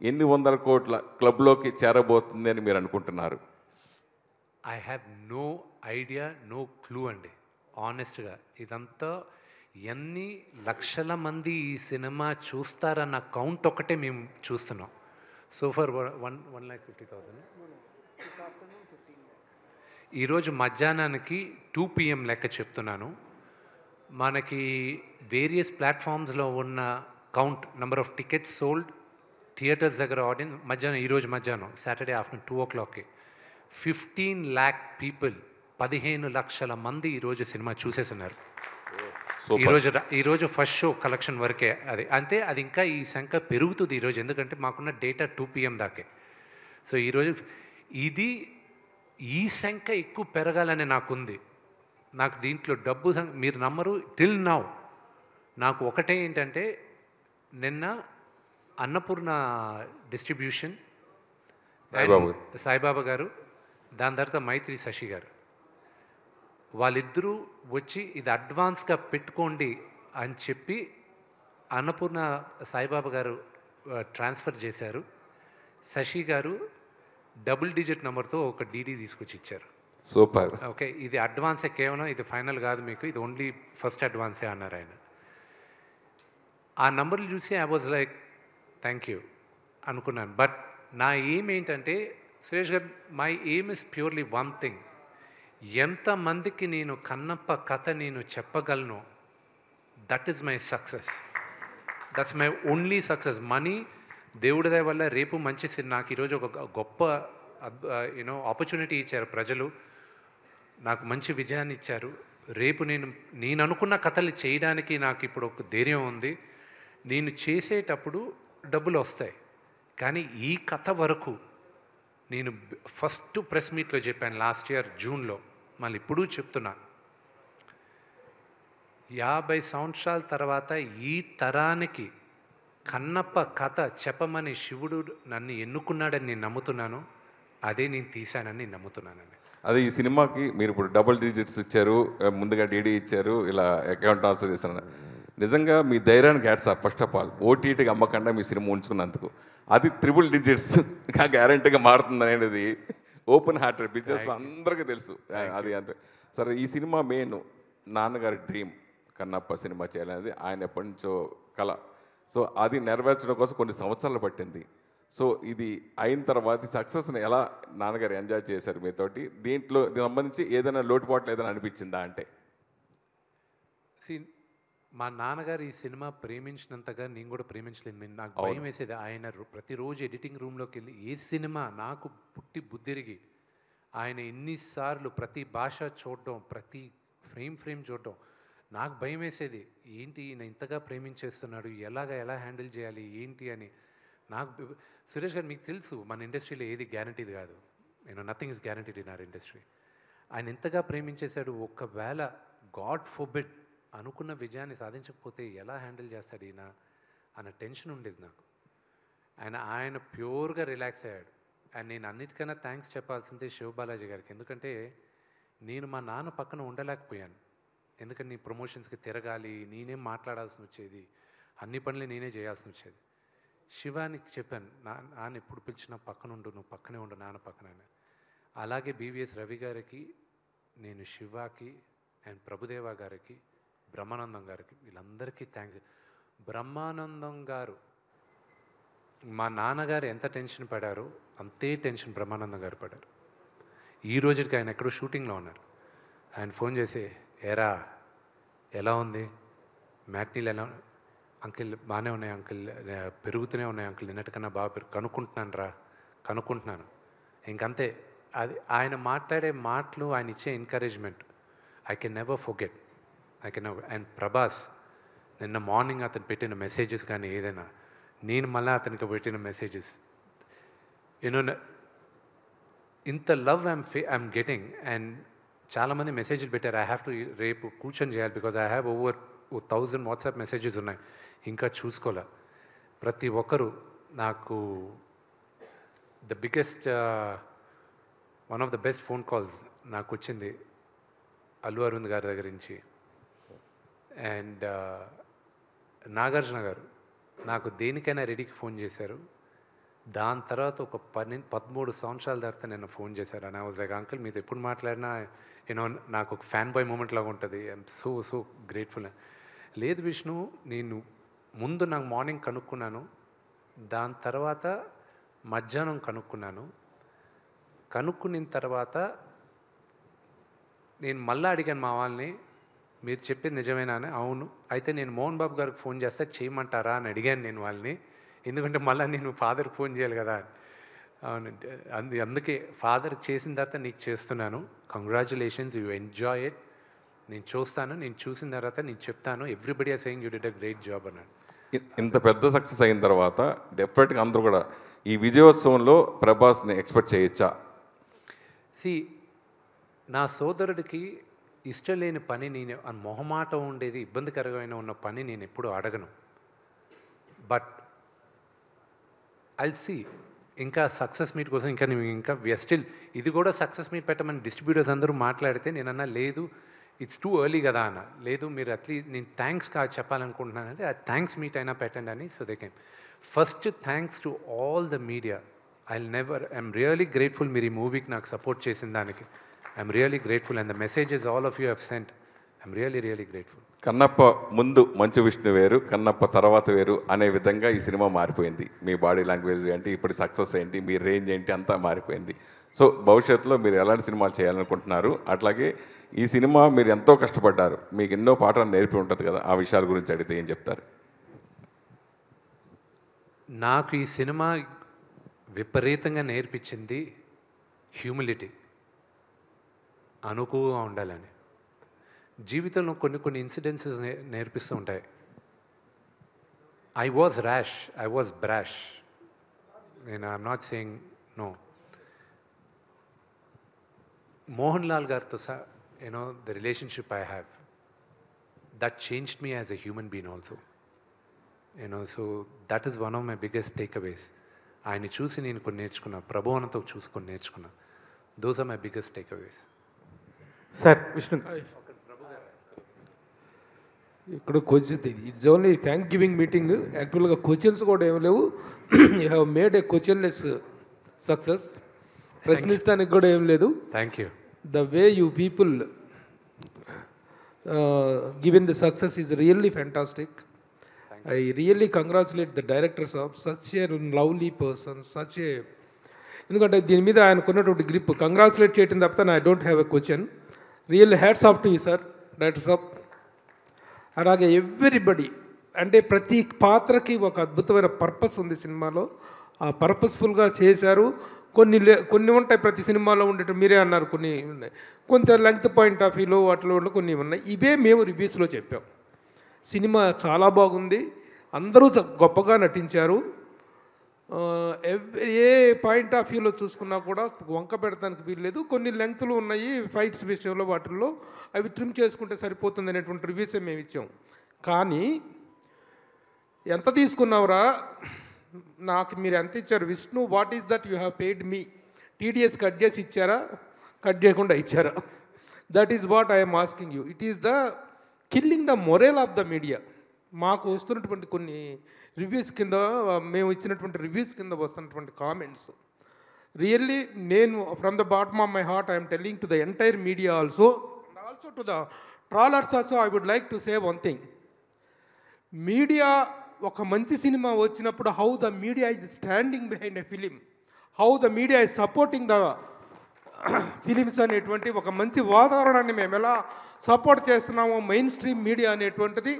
ఎన్ని వందల కోట్ల క్లబ్లోకి చేరబోతుంది అని మీరు అనుకుంటున్నారు? I have no idea, no clue అండి. ఆనెస్ట్గా ఇదంతా ఎన్ని లక్షల మంది ఈ సినిమా చూస్తారన్న కౌంట్ ఒకటే మేము చూస్తున్నాం. సో ఫర్ 1,50,000 ఈరోజు మధ్యాహ్నానికి 2 PM లెక్క చెప్తున్నాను. మనకి వేరియస్ ప్లాట్ఫామ్స్లో ఉన్న count, number of tickets sold, theatres దగ్గర ఆడియన్స్ మధ్యాహ్నం, ఈరోజు మధ్యాహ్నం సాటర్డే ఆఫ్టర్నూన్ 2 o'clockకి 15 lakh people, 15 లక్షల మంది ఈరోజు సినిమా చూసేస్తున్నారు. ఈరోజు ఫస్ట్ షో కలెక్షన్ వరకే అది. అంటే అది ఇంకా ఈ సంఖ్య పెరుగుతుంది ఈరోజు, ఎందుకంటే మాకున్న డేటా 2 PM దాకే. సో ఈరోజు ఈ సంఖ్య ఎక్కువ పెరగాలని నాకుంది. నాకు దీంట్లో డబ్బు మీరు నమ్మరు, టిల్ నౌ నాకు ఒకటే ఏంటంటే, నిన్న అన్నపూర్ణ డిస్ట్రిబ్యూషన్ సాయిబాబా గారు, దాని తర్వాత మైత్రి శశి గారు, వాళ్ళిద్దరూ వచ్చి ఇది అడ్వాన్స్గా పెట్టుకోండి అని చెప్పి అన్నపూర్ణ సాయిబాబా గారు ట్రాన్స్ఫర్ చేశారు. శశి గారు డబుల్ డిజిట్ నెంబర్తో ఒక డీడీ తీసుకొచ్చి ఇచ్చారు. సూపర్. ఓకే, ఇది అడ్వాన్సే, కేవలం ఇది ఫైనల్ కాదు మీకు, ఇది ఓన్లీ ఫస్ట్ అడ్వాన్సే అన్నారు ఆయన. ఆ నంబర్లు చూసి I was like thank you అనుకున్నాను. బట్ నా ఎయిమ్ ఏంటంటే, సురేష్ గారు, my aim is purely one thing. ఎంతమందికి నేను కన్నప్ప కథ నేను చెప్పగలను, that is my success. That's my only success. Money దేవుడి దయ వల్ల రేపు మంచి నాకు ఈరోజు ఒక గొప్ప ఆపర్చునిటీ ఇచ్చారు ప్రజలు, నాకు మంచి విజయాన్ని ఇచ్చారు. రేపు నేను అనుకున్న కథలు చేయడానికి నాకు ఇప్పుడు ఒక ధైర్యం ఉంది. నేను చేసేటప్పుడు డబ్బులు వస్తాయి, కానీ ఈ కథ వరకు నేను ఫస్ట్ ప్రెస్ మీట్లో చెప్పాను లాస్ట్ ఇయర్ జూన్లో, మళ్ళీ ఇప్పుడు చెప్తున్నా, 50 సంవత్సరాల తర్వాత ఈ తరానికి కన్నప్ప కథ చెప్పమని శివుడు నన్ను ఎన్నుకున్నాడని నేను నమ్ముతున్నాను. అదే నేను తీశానని నేను నమ్ముతున్నానండి. అదే ఈ సినిమాకి మీరు ఇప్పుడు డబుల్ డిజిట్స్ ఇచ్చారు, ముందుగా డీడీ ఇచ్చారు, ఇలా అకౌంట్ ట్రాన్స్ఫర్ చేస్తున్నారు. నిజంగా మీ ధైర్యానికి hats off. First of all ఓటీటీకి అమ్మకుండా మీ సినిమా ఉంచుకున్నందుకు. అది ట్రిపుల్ డిజిట్స్ గ్యారంటీగా మారుతుంది అనేది ఓపెన్ హార్టెడ్ బిజినెస్లో అందరికీ తెలుసు. అది అంటే సరే, ఈ సినిమా మెయిన్ నాన్నగారి డ్రీమ్ కన్నప్ప సినిమా చేయాలనేది ఆయన ఎప్పటి నుంచో కళ. సో అది నెరవేర్చడం కోసం కొన్ని సంవత్సరాలు పట్టింది. సో ఇది అయిన తర్వాత సక్సెస్ని ఎలా నాన్నగారు ఎంజాయ్ చేశారు మీతోటి? దీంట్లో సంబంధించి ఏదైనా లోటుపాట్లు ఏదైనా అనిపించిందా? అంటే మా నాన్నగారు ఈ సినిమా ప్రేమించినంతగా నేను కూడా ప్రేమించలేదు. నాకు భయం వేసేది. ఆయన ప్రతిరోజు ఎడిటింగ్ రూమ్లోకి వెళ్ళి ఏ సినిమా నాకు పుట్టి బుద్ధిరిగి ఆయన ఎన్నిసార్లు ప్రతి భాష చూడడం, ప్రతి ఫ్రేమ్ చూడడం, నాకు భయం వేసేది. ఏంటి ఈయన ఇంతగా ప్రేమించేస్తున్నాడు, ఎలా హ్యాండిల్ చేయాలి ఏంటి అని. నాకు సురేష్ గారు, మీకు తెలుసు మన ఇండస్ట్రీలో ఏది గ్యారంటీది కాదు. Nothing is guaranteed in our industry. ఆయన ఎంతగా ప్రేమించేశాడు. ఒకవేళ గాడ్ ఫోర్బిడ్ అనుకున్న విజయాన్ని సాధించకపోతే ఎలా హ్యాండిల్ చేస్తాడు ఈయన అన్న టెన్షన్ ఉండేది నాకు. ఆయన ప్యూర్గా రిలాక్స్ అయ్యాడు. అండ్ నేను అన్నిటికన్నా థ్యాంక్స్ చెప్పాల్సిందే శివబాలాజీ గారికి. ఎందుకంటే నేను మా నాన్న పక్కన ఉండలేకపోయాను. ఎందుకంటే నీ ప్రమోషన్స్కి తిరగాలి, నేనేం మాట్లాడాల్సి వచ్చేది, అన్ని పనులు నేనే చేయాల్సి వచ్చేది. శివానికి చెప్పాను, నాన్న ఎప్పుడు పిలిచినా పక్కన ఉండు, నువ్వు పక్కనే ఉండు నాన్న పక్కన. అలాగే బీవీఎస్ రవి గారికి, నేను శివాకి అండ్ ప్రభుదేవా గారికి, బ్రహ్మానందం గారికి, వీళ్ళందరికీ థ్యాంక్స్. బ్రహ్మానందం గారు మా నాన్నగారు ఎంత టెన్షన్ పడారో అంతే టెన్షన్ బ్రహ్మానందం గారు పడారు. ఈ రోజుకి ఆయన ఎక్కడో షూటింగ్లో ఉన్నారు. ఆయన ఫోన్ చేసి, ఏరా ఎలా ఉంది, మ్యాట్నీలు ఎలా, అంకిల్ బాగానే ఉన్నాయి అంకిల్, పెరుగుతూనే ఉన్నాయి అంకిల్, నిన్నటికన్నా బాగా కనుక్కుంటున్నాను. ఇంకంతే. అది ఆయన మాట్లాడే మాటలు, ఆయన ఇచ్చే encouragement I can never forget. And Prabhas నిన్న మార్నింగ్ అతను పెట్టిన మెసేజెస్ కానీ ఏదైనా, నేను మళ్ళీ అతనికి పెట్టిన మెసేజెస్, ఇంత లవ్ ఐఎమ్ గెటింగ్. అండ్ చాలామంది మెసేజ్లు పెట్టారు. ఐ హ్యావ్ టు రేపు కూర్చొని చేయాలి, because I have over 1000 WhatsApp messages ఉన్నాయి, ఇంకా చూసుకోలే. ప్రతి ఒక్కరు నాకు the biggest one of the best phone calls నాకు వచ్చింది అల్లు అరవింద్ గారి దగ్గర నుంచి. అండ్ నాగార్జున గారు నాకు దేనికైనా రెడీకి ఫోన్ చేశారు. దాని తర్వాత ఒక 13 సంవత్సరాల తర్వాత నేను ఫోన్ చేశారు. And I was like, uncle మీతో ఎప్పుడు మాట్లాడినా నాకు ఒక ఫ్యాన్ బాయ్ మూమెంట్ లాగా ఉంటుంది. I'm so grateful. లేదు విష్ణు, నేను ముందు నాకు మార్నింగ్ కనుక్కున్నాను, దాని తర్వాత మధ్యాహ్నం కనుక్కున్న తర్వాత నేను మళ్ళీ అడిగాను మా వాళ్ళని, మీరు చెప్పేది నిజమేనా అని. అవును, అయితే నేను మోహన్ బాబు గారికి ఫోన్ చేస్తే చేయమంటారా అని అడిగాను నేను వాళ్ళని. ఎందుకంటే మళ్ళీ నేను ఫాదర్కి ఫోన్ చేయాలి కదా. అవునంటే అందుకే ఫాదర్కి చేసిన తర్వాత నీకు చేస్తున్నాను. Congratulations, you enjoy it. నేను చూస్తాను, నేను చూసిన తర్వాత నేను చెప్తాను. Everybody are saying you did a great job అన్నాడు. ఇంత పెద్ద సక్సెస్ అయిన తర్వాత డెఫినెట్గా అందరూ కూడా ఈ విజయోత్సవంలో ప్రభాస్ని ఎక్స్పెక్ట్ చేయొచ్చా? నా సోదరుడికి ఇష్టం లేని పని, నేను మొహమాటం ఉండేది, ఇబ్బందికరమైన ఉన్న పని నేను ఎప్పుడు అడగను. బట్ ఐల్ సీ ఇంకా సక్సెస్ మీట్ కోసం ఇంకా స్టిల్ ఇది కూడా సక్సెస్ మీట్ పెట్టమని డిస్ట్రిబ్యూటర్స్ అందరూ మాట్లాడితే నేనన్నా లేదు, ఇట్స్ టూ ఎర్లీ కదా అన్న. లేదు, మీరు అట్లీస్ట్ నేను థ్యాంక్స్ చెప్పాలనుకుంటున్నానంటే ఆ థ్యాంక్స్ మీట్ అయినా పెట్టండి అని. So they can first thanks to all the media. I'm really grateful మీరు ఈ మూవీకి నాకు సపోర్ట్ చేసిన దానికి. I'm really grateful and the messages all of you have sent. I'm really grateful. Kannappa ముందు మంచు విష్ణు వేరు, కన్నప్ప తర్వాత వేరు అనే విధంగా ఈ సినిమా మారిపోయింది. మీ బాడీ లాంగ్వేజ్ ఏంటి, ఇప్పుడు సక్సెస్ ఏంటి, మీ రేంజ్ ఏంటి, అంతా మారిపోయింది. సో భవిష్యత్తులో మీరు ఎలాంటి సినిమాలు చేయాలనుకుంటున్నారు? అట్లాగే ఈ సినిమా మీరు ఎంతో కష్టపడ్డారు, మీకు ఎన్నో పాఠాలు నేర్పి ఉంటుంది కదా, ఆ విషయాల గురించి అడిగితే ఏం చెప్తారు? నాకు ఈ సినిమా విపరీతంగా నేర్పించింది హ్యూమిలిటీ, అనుకువగా ఉండాలని. జీవితంలో కొన్ని ఇన్సిడెన్సెస్ నేర్పిస్తూ ఉంటాయి. I was brash. I'm not saying no. Mohan Lal Gartho, the relationship I have, that changed me as a human being also. So that is one of my biggest takeaways. ఆయన చూసి నేను కొన్ని నేర్చుకున్నా, ప్రభావంతో చూసుకొని నేర్చుకున్నా. Those are my biggest takeaways. Sir Vishnu ఇక్కడ question it's only thank giving meeting. యాక్చువల్గా క్వశ్చన్స్ కూడా ఏమి లేవు. You have made a questionless success. ప్రశ్నిస్తానికి కూడా ఏం లేదు. Thank you. The way you people given the success is really fantastic. I really congratulate the directors of such a lovely person, such a, ఎందుకంటే దీని మీద ఆయనకున్నటువంటి గ్రిప్ కంగ్రాచులేట్ చేయడం తప్పితే I don't have a question. Real hats off to you sir, directors of. అలాగే everybody, అంటే ప్రతి పాత్రకి ఒక అద్భుతమైన పర్పస్ ఉంది సినిమాలో. ఆ పర్పస్ఫుల్గా చేశారు. కొన్ని ఉంటాయి ప్రతి సినిమాలో ఉండేవి, మీరే అన్నారు కొన్ని ఉన్నాయి. కొంత లెంగ్త్ పాయింట్ ఆఫ్ వ్యూలో వాటిలో కొన్ని ఉన్నాయి. ఇవే మేము రివ్యూస్లో చెప్పాం. సినిమా చాలా బాగుంది, అందరూ గొప్పగా నటించారు. ఏ పాయింట్ ఆఫ్ వ్యూలో చూసుకున్నా కూడా వంక పెడతానికి వీల్లేదు. కొన్ని లెంగ్త్లు ఉన్నాయి ఫైట్స్ విషయంలో, వాటిల్లో అవి ట్రిమ్ చేసుకుంటే సరిపోతుంది అనేటువంటి రివ్యూసే మేము ఇచ్చాం. కానీ ఎంత తీసుకున్నావురా, నాకు మీరు ఎంత ఇచ్చారు Vishnu, what is that you have paid me? TDS cut చేసి ఇచ్చారా, కట్ చేయకుండా ఇచ్చారా? That is what I'm asking you. It is the killing the moral of the media. మాకు వస్తున్నటువంటి కొన్ని రివ్యూస్ కింద, మేము ఇచ్చినటువంటి రివ్యూస్ కింద వస్తున్నటువంటి కామెంట్స్, రియల్లీ నేను from the bottom of my heart I'm telling to the entire media also to the trollers also I would like to say one thing. Media ఒక మంచి సినిమా వచ్చినప్పుడు how the media is standing behind a film, how the media is supporting the films అనేటువంటి ఒక మంచి వాతావరణాన్ని మేము ఎలా సపోర్ట్ చేస్తున్నామో మెయిన్ స్ట్రీమ్ మీడియా అనేటువంటిది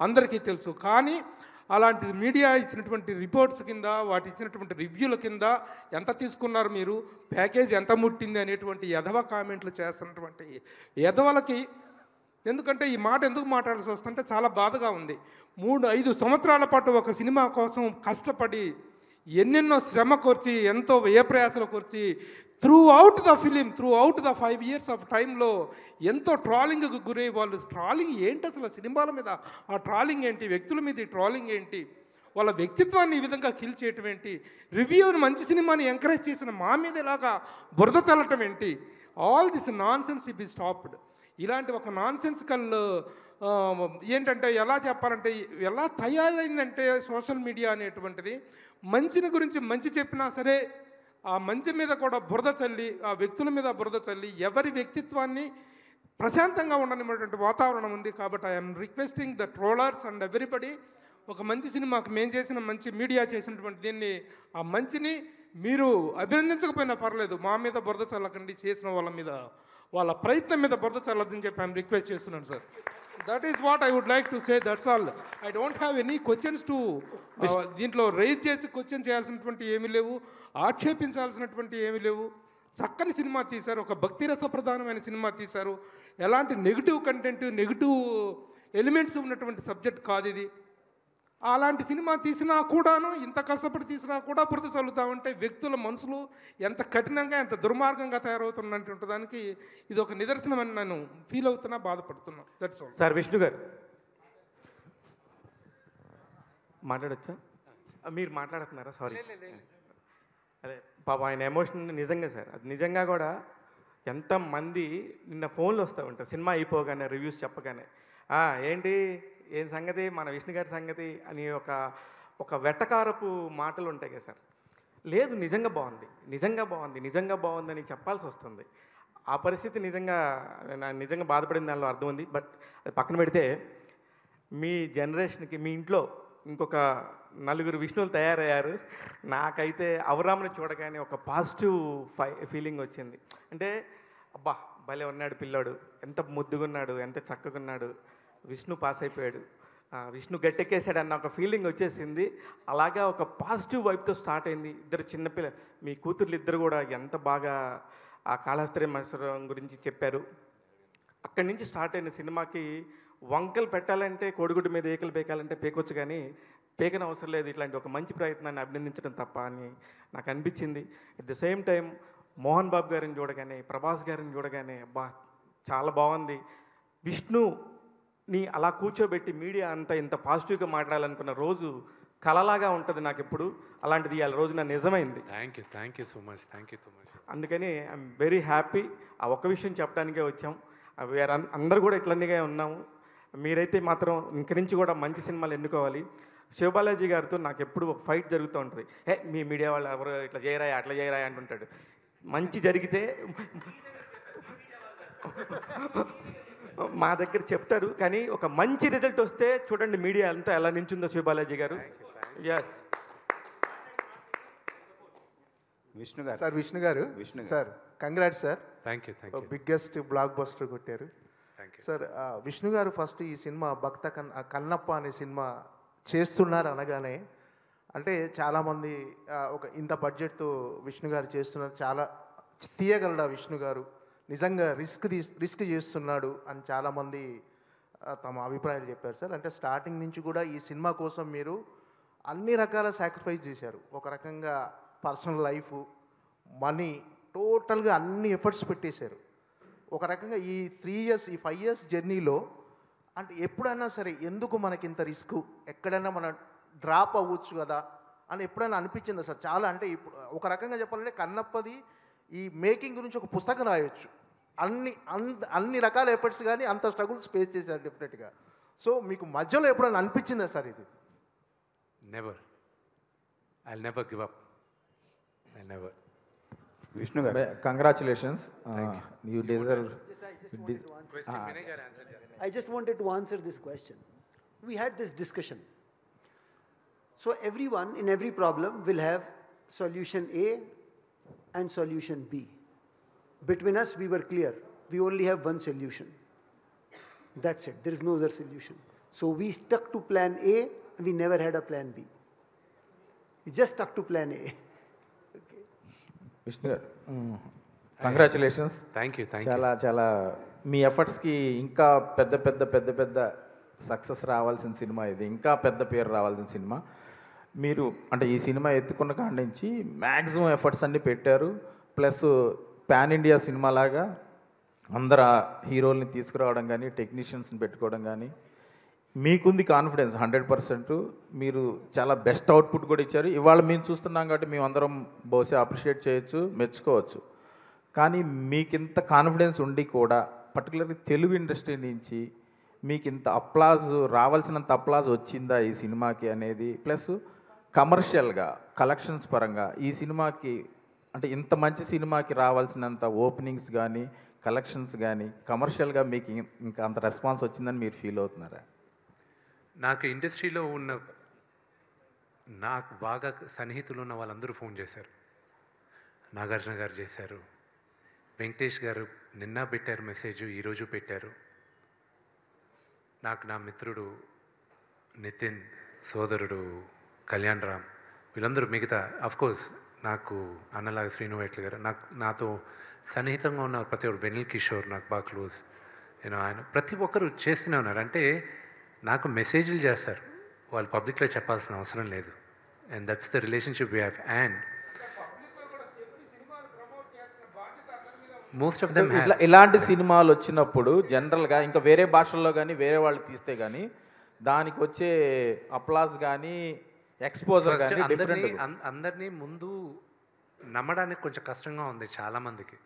అందరికీ తెలుసు. కానీ అలాంటి మీడియా ఇచ్చినటువంటి రిపోర్ట్స్ కింద, వాటి ఇచ్చినటువంటి రివ్యూల కింద ఎంత తీసుకున్నారు మీరు, ప్యాకేజ్ ఎంత ముట్టింది అనేటువంటి ఎదవ కామెంట్లు చేస్తున్నటువంటి ఎదవలకి, ఎందుకంటే ఈ మాట ఎందుకు మాట్లాడాల్సి వస్తుంటే చాలా బాధగా ఉంది. 3-5 సంవత్సరాల పాటు ఒక సినిమా కోసం కష్టపడి ఎన్నెన్నో శ్రమ కోర్చి, ఎంతో వ్యయప్రయాసలు కోర్చి, throughout the film, throughout the 5 years of టైంలో ఎంతో ట్రాలింగ్కి గురై వాళ్ళు. ట్రాలింగ్ ఏంటి అసలు, సినిమాల మీద ఆ ట్రాలింగ్ ఏంటి, వ్యక్తుల మీద ఈ ట్రాలింగ్ ఏంటి, వాళ్ళ వ్యక్తిత్వాన్ని ఈ విధంగా కిల్ చేయటం ఏంటి, రివ్యూని మంచి సినిమాని ఎంకరేజ్ చేసిన మా మీద ఇలాగా బురద చల్లటం ఏంటి, all this non sense it be stopped. ఇలాంటి ఒక నాన్ సెన్సికల్ ఏంటంటే ఎలా చెప్పాలంటే, ఎలా తయారైందంటే సోషల్ మీడియా అనేటువంటిది, మంచిని గురించి మంచి చెప్పినా సరే ఆ మంచి మీద కూడా బురద చల్లి, ఆ వ్యక్తుల మీద బురద చల్లి, ఎవరి వ్యక్తిత్వాన్ని ప్రశాంతంగా ఉండనిటువంటి వాతావరణం ఉంది. కాబట్టి I'm requesting the trollers and everybody, ఒక మంచి సినిమాకి మేము చేసిన మంచి మీడియా చేసినటువంటి దీన్ని, ఆ మంచిని మీరు అభినందించకపోయినా పర్లేదు, మా మీద బురద చల్లకండి, చేసిన వాళ్ళ మీద, వాళ్ళ ప్రయత్నం మీద బురద చల్లదని చెప్పి ఐఎమ్ రిక్వెస్ట్ చేస్తున్నాను sir. That is what I would like to say, that's all. I don't have any questions to, దీంట్లో రైజ్ చేసి క్వశ్చన్ చేయాల్సినటువంటి ఏమీ లేవు, ఆక్షేపించాల్సినటువంటి ఏమీ లేవు. చక్కని సినిమా తీశారు, ఒక భక్తి రసప్రధానమైన సినిమా తీశారు. ఎలాంటి నెగిటివ్ కంటెంట్, నెగిటివ్ ఎలిమెంట్స్ ఉన్నటువంటి సబ్జెక్ట్ కాదు ఇది. అలాంటి సినిమా తీసినా కూడాను, ఇంత కష్టపడి తీసినా కూడా బురద చల్లుతామంటే వ్యక్తుల మనసులు ఎంత కఠినంగా, ఎంత దుర్మార్గంగా తయారవుతున్నటువంటి దానికి ఇది ఒక నిదర్శనమని నేను ఫీల్ అవుతున్నా, బాధపడుతున్నా. That's all. సార్ విష్ణు గారు మాట్లాడచ్చా? మీరు మాట్లాడుతున్నారా? సారీ. అదే పాప ఆయన ఎమోషన్ నిజంగా సార్, అది నిజంగా కూడా ఎంతమంది నిన్న ఫోన్లు వస్తూ ఉంటారు సినిమా అయిపోగానే, రివ్యూస్ చెప్పగానే, ఏంటి ఏం సంగతి, మన విష్ణు గారి సంగతి అని ఒక వెట్టకారపు మాటలు ఉంటాయి కదా సార్. లేదు, నిజంగా బాగుంది, నిజంగా బాగుంది, నిజంగా బాగుందని చెప్పాల్సి వస్తుంది. ఆ పరిస్థితి నిజంగా బాధపడిన దానిలో అర్థం ఉంది. బట్ అది పక్కన పెడితే, మీ జనరేషన్కి మీ ఇంట్లో ఇంకొక 4 విష్ణువులు తయారయ్యారు. నాకైతే అవరాముని చూడగానే ఒక పాజిటివ్ ఫీలింగ్ వచ్చింది. అంటే అబ్బా భలే ఉన్నాడు పిల్లాడు, ఎంత ముద్దుగున్నాడు, ఎంత చక్కగున్నాడు, విష్ణు పాస్ అయిపోయాడు, విష్ణు గట్టెక్కేసాడు అన్న ఒక ఫీలింగ్ వచ్చేసింది. అలాగా ఒక పాజిటివ్ వైపుతో స్టార్ట్ అయింది. ఇద్దరు చిన్నపిల్ల, మీ కూతుర్లు ఇద్దరు కూడా ఎంత బాగా ఆ కాళహస్త్రి మత్సరం గురించి చెప్పారు. అక్కడి నుంచి స్టార్ట్ అయిన సినిమాకి వంకలు పెట్టాలంటే, కోడిగుడ్డు మీద ఏకలు పేకాలంటే పేకొచ్చు, కానీ పేకన అవసరం లేదు. ఇట్లాంటి ఒక మంచి ప్రయత్నాన్ని అభినందించడం తప్ప అని నాకు అనిపించింది. At the same time Mohan Babu గారిని చూడగానే, ప్రభాస్ గారిని చూడగానే అబ్బా చాలా బాగుంది. విష్ణుని అలా కూర్చోబెట్టి మీడియా అంతా ఇంత పాజిటివ్గా మాట్లాడాలనుకున్న రోజు కలలాగా ఉంటుంది నాకు ఎప్పుడు. అలాంటిది ఇవాళ రోజు నా నిజమైంది. Thank you so much. అందుకని ఐఎమ్ వెరీ హ్యాపీ. ఆ ఒక్క విషయం చెప్పడానికే వచ్చాం. వేరే అందరూ కూడా ఇట్లన్నీగా ఉన్నాము. మీరైతే మాత్రం ఇంక నుంచి కూడా మంచి సినిమాలు ఎన్నుకోవాలి. శివబాలాజీ గారితో నాకు ఎప్పుడు ఒక ఫైట్ జరుగుతూ ఉంటుంది. మీ మీడియా వాళ్ళు ఎవరు ఇట్లా చేయరాయి అట్లా చేయరాయి అంటుంటాడు. మంచి జరిగితే మా దగ్గర చెప్తారు, కానీ ఒక మంచి రిజల్ట్ వస్తే చూడండి మీడియా అంతా ఎలా నించుందో శివబాలాజీ గారు. ఎస్ విష్ణు గారు సార్, విష్ణు గారు sir, congrats sir. Thank you. Biggest block buster కొట్టారు సార్. విష్ణు గారు ఫస్ట్ ఈ సినిమా భక్త కన్నప్ప అనే సినిమా చేస్తున్నారు అనగానే, అంటే చాలామంది ఒక ఇంత బడ్జెట్తో విష్ణు గారు చేస్తున్నారు, చాలా తీయగలడా విష్ణు గారు, నిజంగా రిస్క్ చేస్తున్నాడు అని చాలామంది తమ అభిప్రాయాలు చెప్పారు సార్. అంటే స్టార్టింగ్ నుంచి కూడా ఈ సినిమా కోసం మీరు అన్ని రకాల సాక్రిఫైస్ చేశారు. ఒక రకంగా పర్సనల్ లైఫ్, మనీ, టోటల్గా అన్ని ఎఫర్ట్స్ పెట్టేశారు. ఒక రకంగా ఈ 3 years ఈ 5 years జర్నీలో అంటే ఎప్పుడైనా సరే ఎందుకు మనకి ఇంత రిస్క్, ఎక్కడైనా మనం డ్రాప్ అవ్వచ్చు కదా అని ఎప్పుడైనా అనిపించిందా సార్? చాలా అంటే ఇప్పుడు ఒక రకంగా చెప్పాలంటే కన్నప్పది ఈ మేకింగ్ గురించి ఒక పుస్తకం రాయొచ్చు. అన్ని రకాల ఎఫర్ట్స్ కానీ అంత స్ట్రగుల్స్ ఫేస్ చేశారు డెఫినెట్గా. సో మీకు మధ్యలో ఎప్పుడైనా అనిపించిందా సార్ ఇది? Never. I'll never give up. I'll never. Vishnu గారు congratulations. You deserve. I just wanted to answer this question. We had this discussion. So everyone in every problem will have solution A and solution B. Between us, we were clear. We only have one solution. That's it. There is no other solution. So we stuck to plan A, and we never had a plan B. We just stuck to plan A. Vishnu గారు congratulations. Thank you. చాలా మీ ఎఫర్ట్స్కి ఇంకా పెద్ద success రావాల్సిన cinema ఇది, ఇంకా పెద్ద పేరు రావాల్సిన సినిమా. మీరు అంటే ఈ సినిమా ఎత్తుకున్న కాడి నుంచి మ్యాక్సిమం ఎఫర్ట్స్ అన్నీ పెట్టారు. ప్లస్ పాన్ ఇండియా సినిమా లాగా అందరు హీరోల్ని తీసుకురావడం కానీ, టెక్నీషియన్స్ని పెట్టుకోవడం కానీ, మీకుంది కాన్ఫిడెన్స్ 100%. మీరు చాలా బెస్ట్ అవుట్పుట్ కూడా ఇచ్చారు. ఇవాళ మేము చూస్తున్నాం కాబట్టి మేము అందరం బహుశా అప్రిషియేట్ చేయొచ్చు, మెచ్చుకోవచ్చు. కానీ మీకు ఇంత కాన్ఫిడెన్స్ ఉండి కూడా పర్టికులర్లీ తెలుగు ఇండస్ట్రీ నుంచి మీకు ఇంత అప్లాజ్, రావాల్సినంత అప్లాజ్ వచ్చిందా ఈ సినిమాకి అనేది, ప్లస్ కమర్షియల్గా కలెక్షన్స్ పరంగా ఈ సినిమాకి అంటే ఇంత మంచి సినిమాకి రావాల్సినంత ఓపెనింగ్స్ కానీ, కలెక్షన్స్ కానీ కమర్షియల్గా మీకు ఇంకా అంత రెస్పాన్స్ వచ్చిందని మీరు ఫీల్ అవుతున్నారా? నాకు ఇండస్ట్రీలో ఉన్న నాకు బాగా సన్నిహితులు ఉన్న వాళ్ళందరూ ఫోన్ చేశారు. నాగార్జున గారు చేశారు, వెంకటేష్ గారు నిన్న పెట్టారు మెసేజ్, ఈరోజు పెట్టారు. నాకు నా మిత్రుడు నితిన్, సోదరుడు కళ్యాణ్ రామ్, వీళ్ళందరూ మిగతా అఫ్కోర్స్ నాకు అన్నలాగా శ్రీను వైట్ల గారు, నాతో సన్నిహితంగా ఉన్న ప్రతి ఒక్కరు, వెనిల్ కిషోర్ నాకు బాగా క్లోజ్, నేను ఆయన ప్రతి ఒక్కరు చేస్తూనే ఉన్నారు. అంటే నాకు మెసేజ్లు చేస్తారు, వాళ్ళు పబ్లిక్లో చెప్పాల్సిన అవసరం లేదు. And that's the relationship we have. And most of them ఇలాంటి సినిమాలు వచ్చినప్పుడు జనరల్గా ఇంకా వేరే భాషల్లో కానీ వేరే వాళ్ళు తీస్తే కానీ దానికి వచ్చే అప్లాజ్ కానీ ఎక్స్పోజర్ కానీ అందరినీ ముందు నమ్మడానికి కొంచెం కష్టంగా ఉంది చాలామందికి.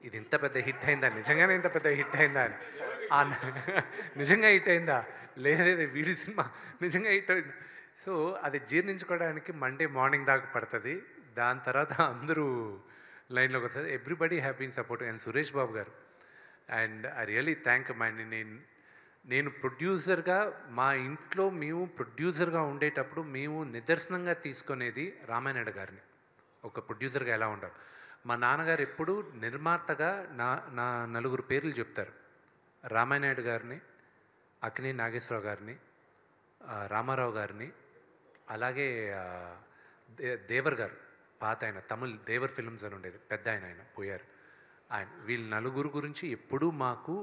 ఇది ఇంత పెద్ద హిట్ అయిందా, నిజంగానే ఇంత పెద్ద హిట్ అయిందా అని, నిజంగా హిట్ అయిందా లేదా వీడి సినిమా నిజంగా హిట్ అయింది. సో అది జీర్ణించుకోవడానికి మండే మార్నింగ్ దాకా పడుతుంది. దాని తర్వాత అందరూ లైన్లోకి వస్తుంది. Everybody have been support. And Suresh Babu గారు, అండ్ ఐ రియలీ థ్యాంక్ నేను ప్రొడ్యూసర్గా మా ఇంట్లో మేము ప్రొడ్యూసర్గా ఉండేటప్పుడు మేము నిదర్శనంగా తీసుకునేది రామానాయుడు గారిని. ఒక ప్రొడ్యూసర్గా ఎలా ఉండాలి. మా నాన్నగారు ఎప్పుడు నిర్మాతగా నా నలుగురు పేర్లు చెప్తారు. రామానాయుడు గారిని, అక్కినే నాగేశ్వరరావు గారిని, రామారావు గారిని, అలాగే దేవర్ గారు, పాత ఆయన తమిళ్ దేవర్ ఫిల్మ్స్ అని ఉండేది, పెద్ద ఆయన పోయారు. ఆయన వీళ్ళ నలుగురు గురించి ఎప్పుడూ మాకు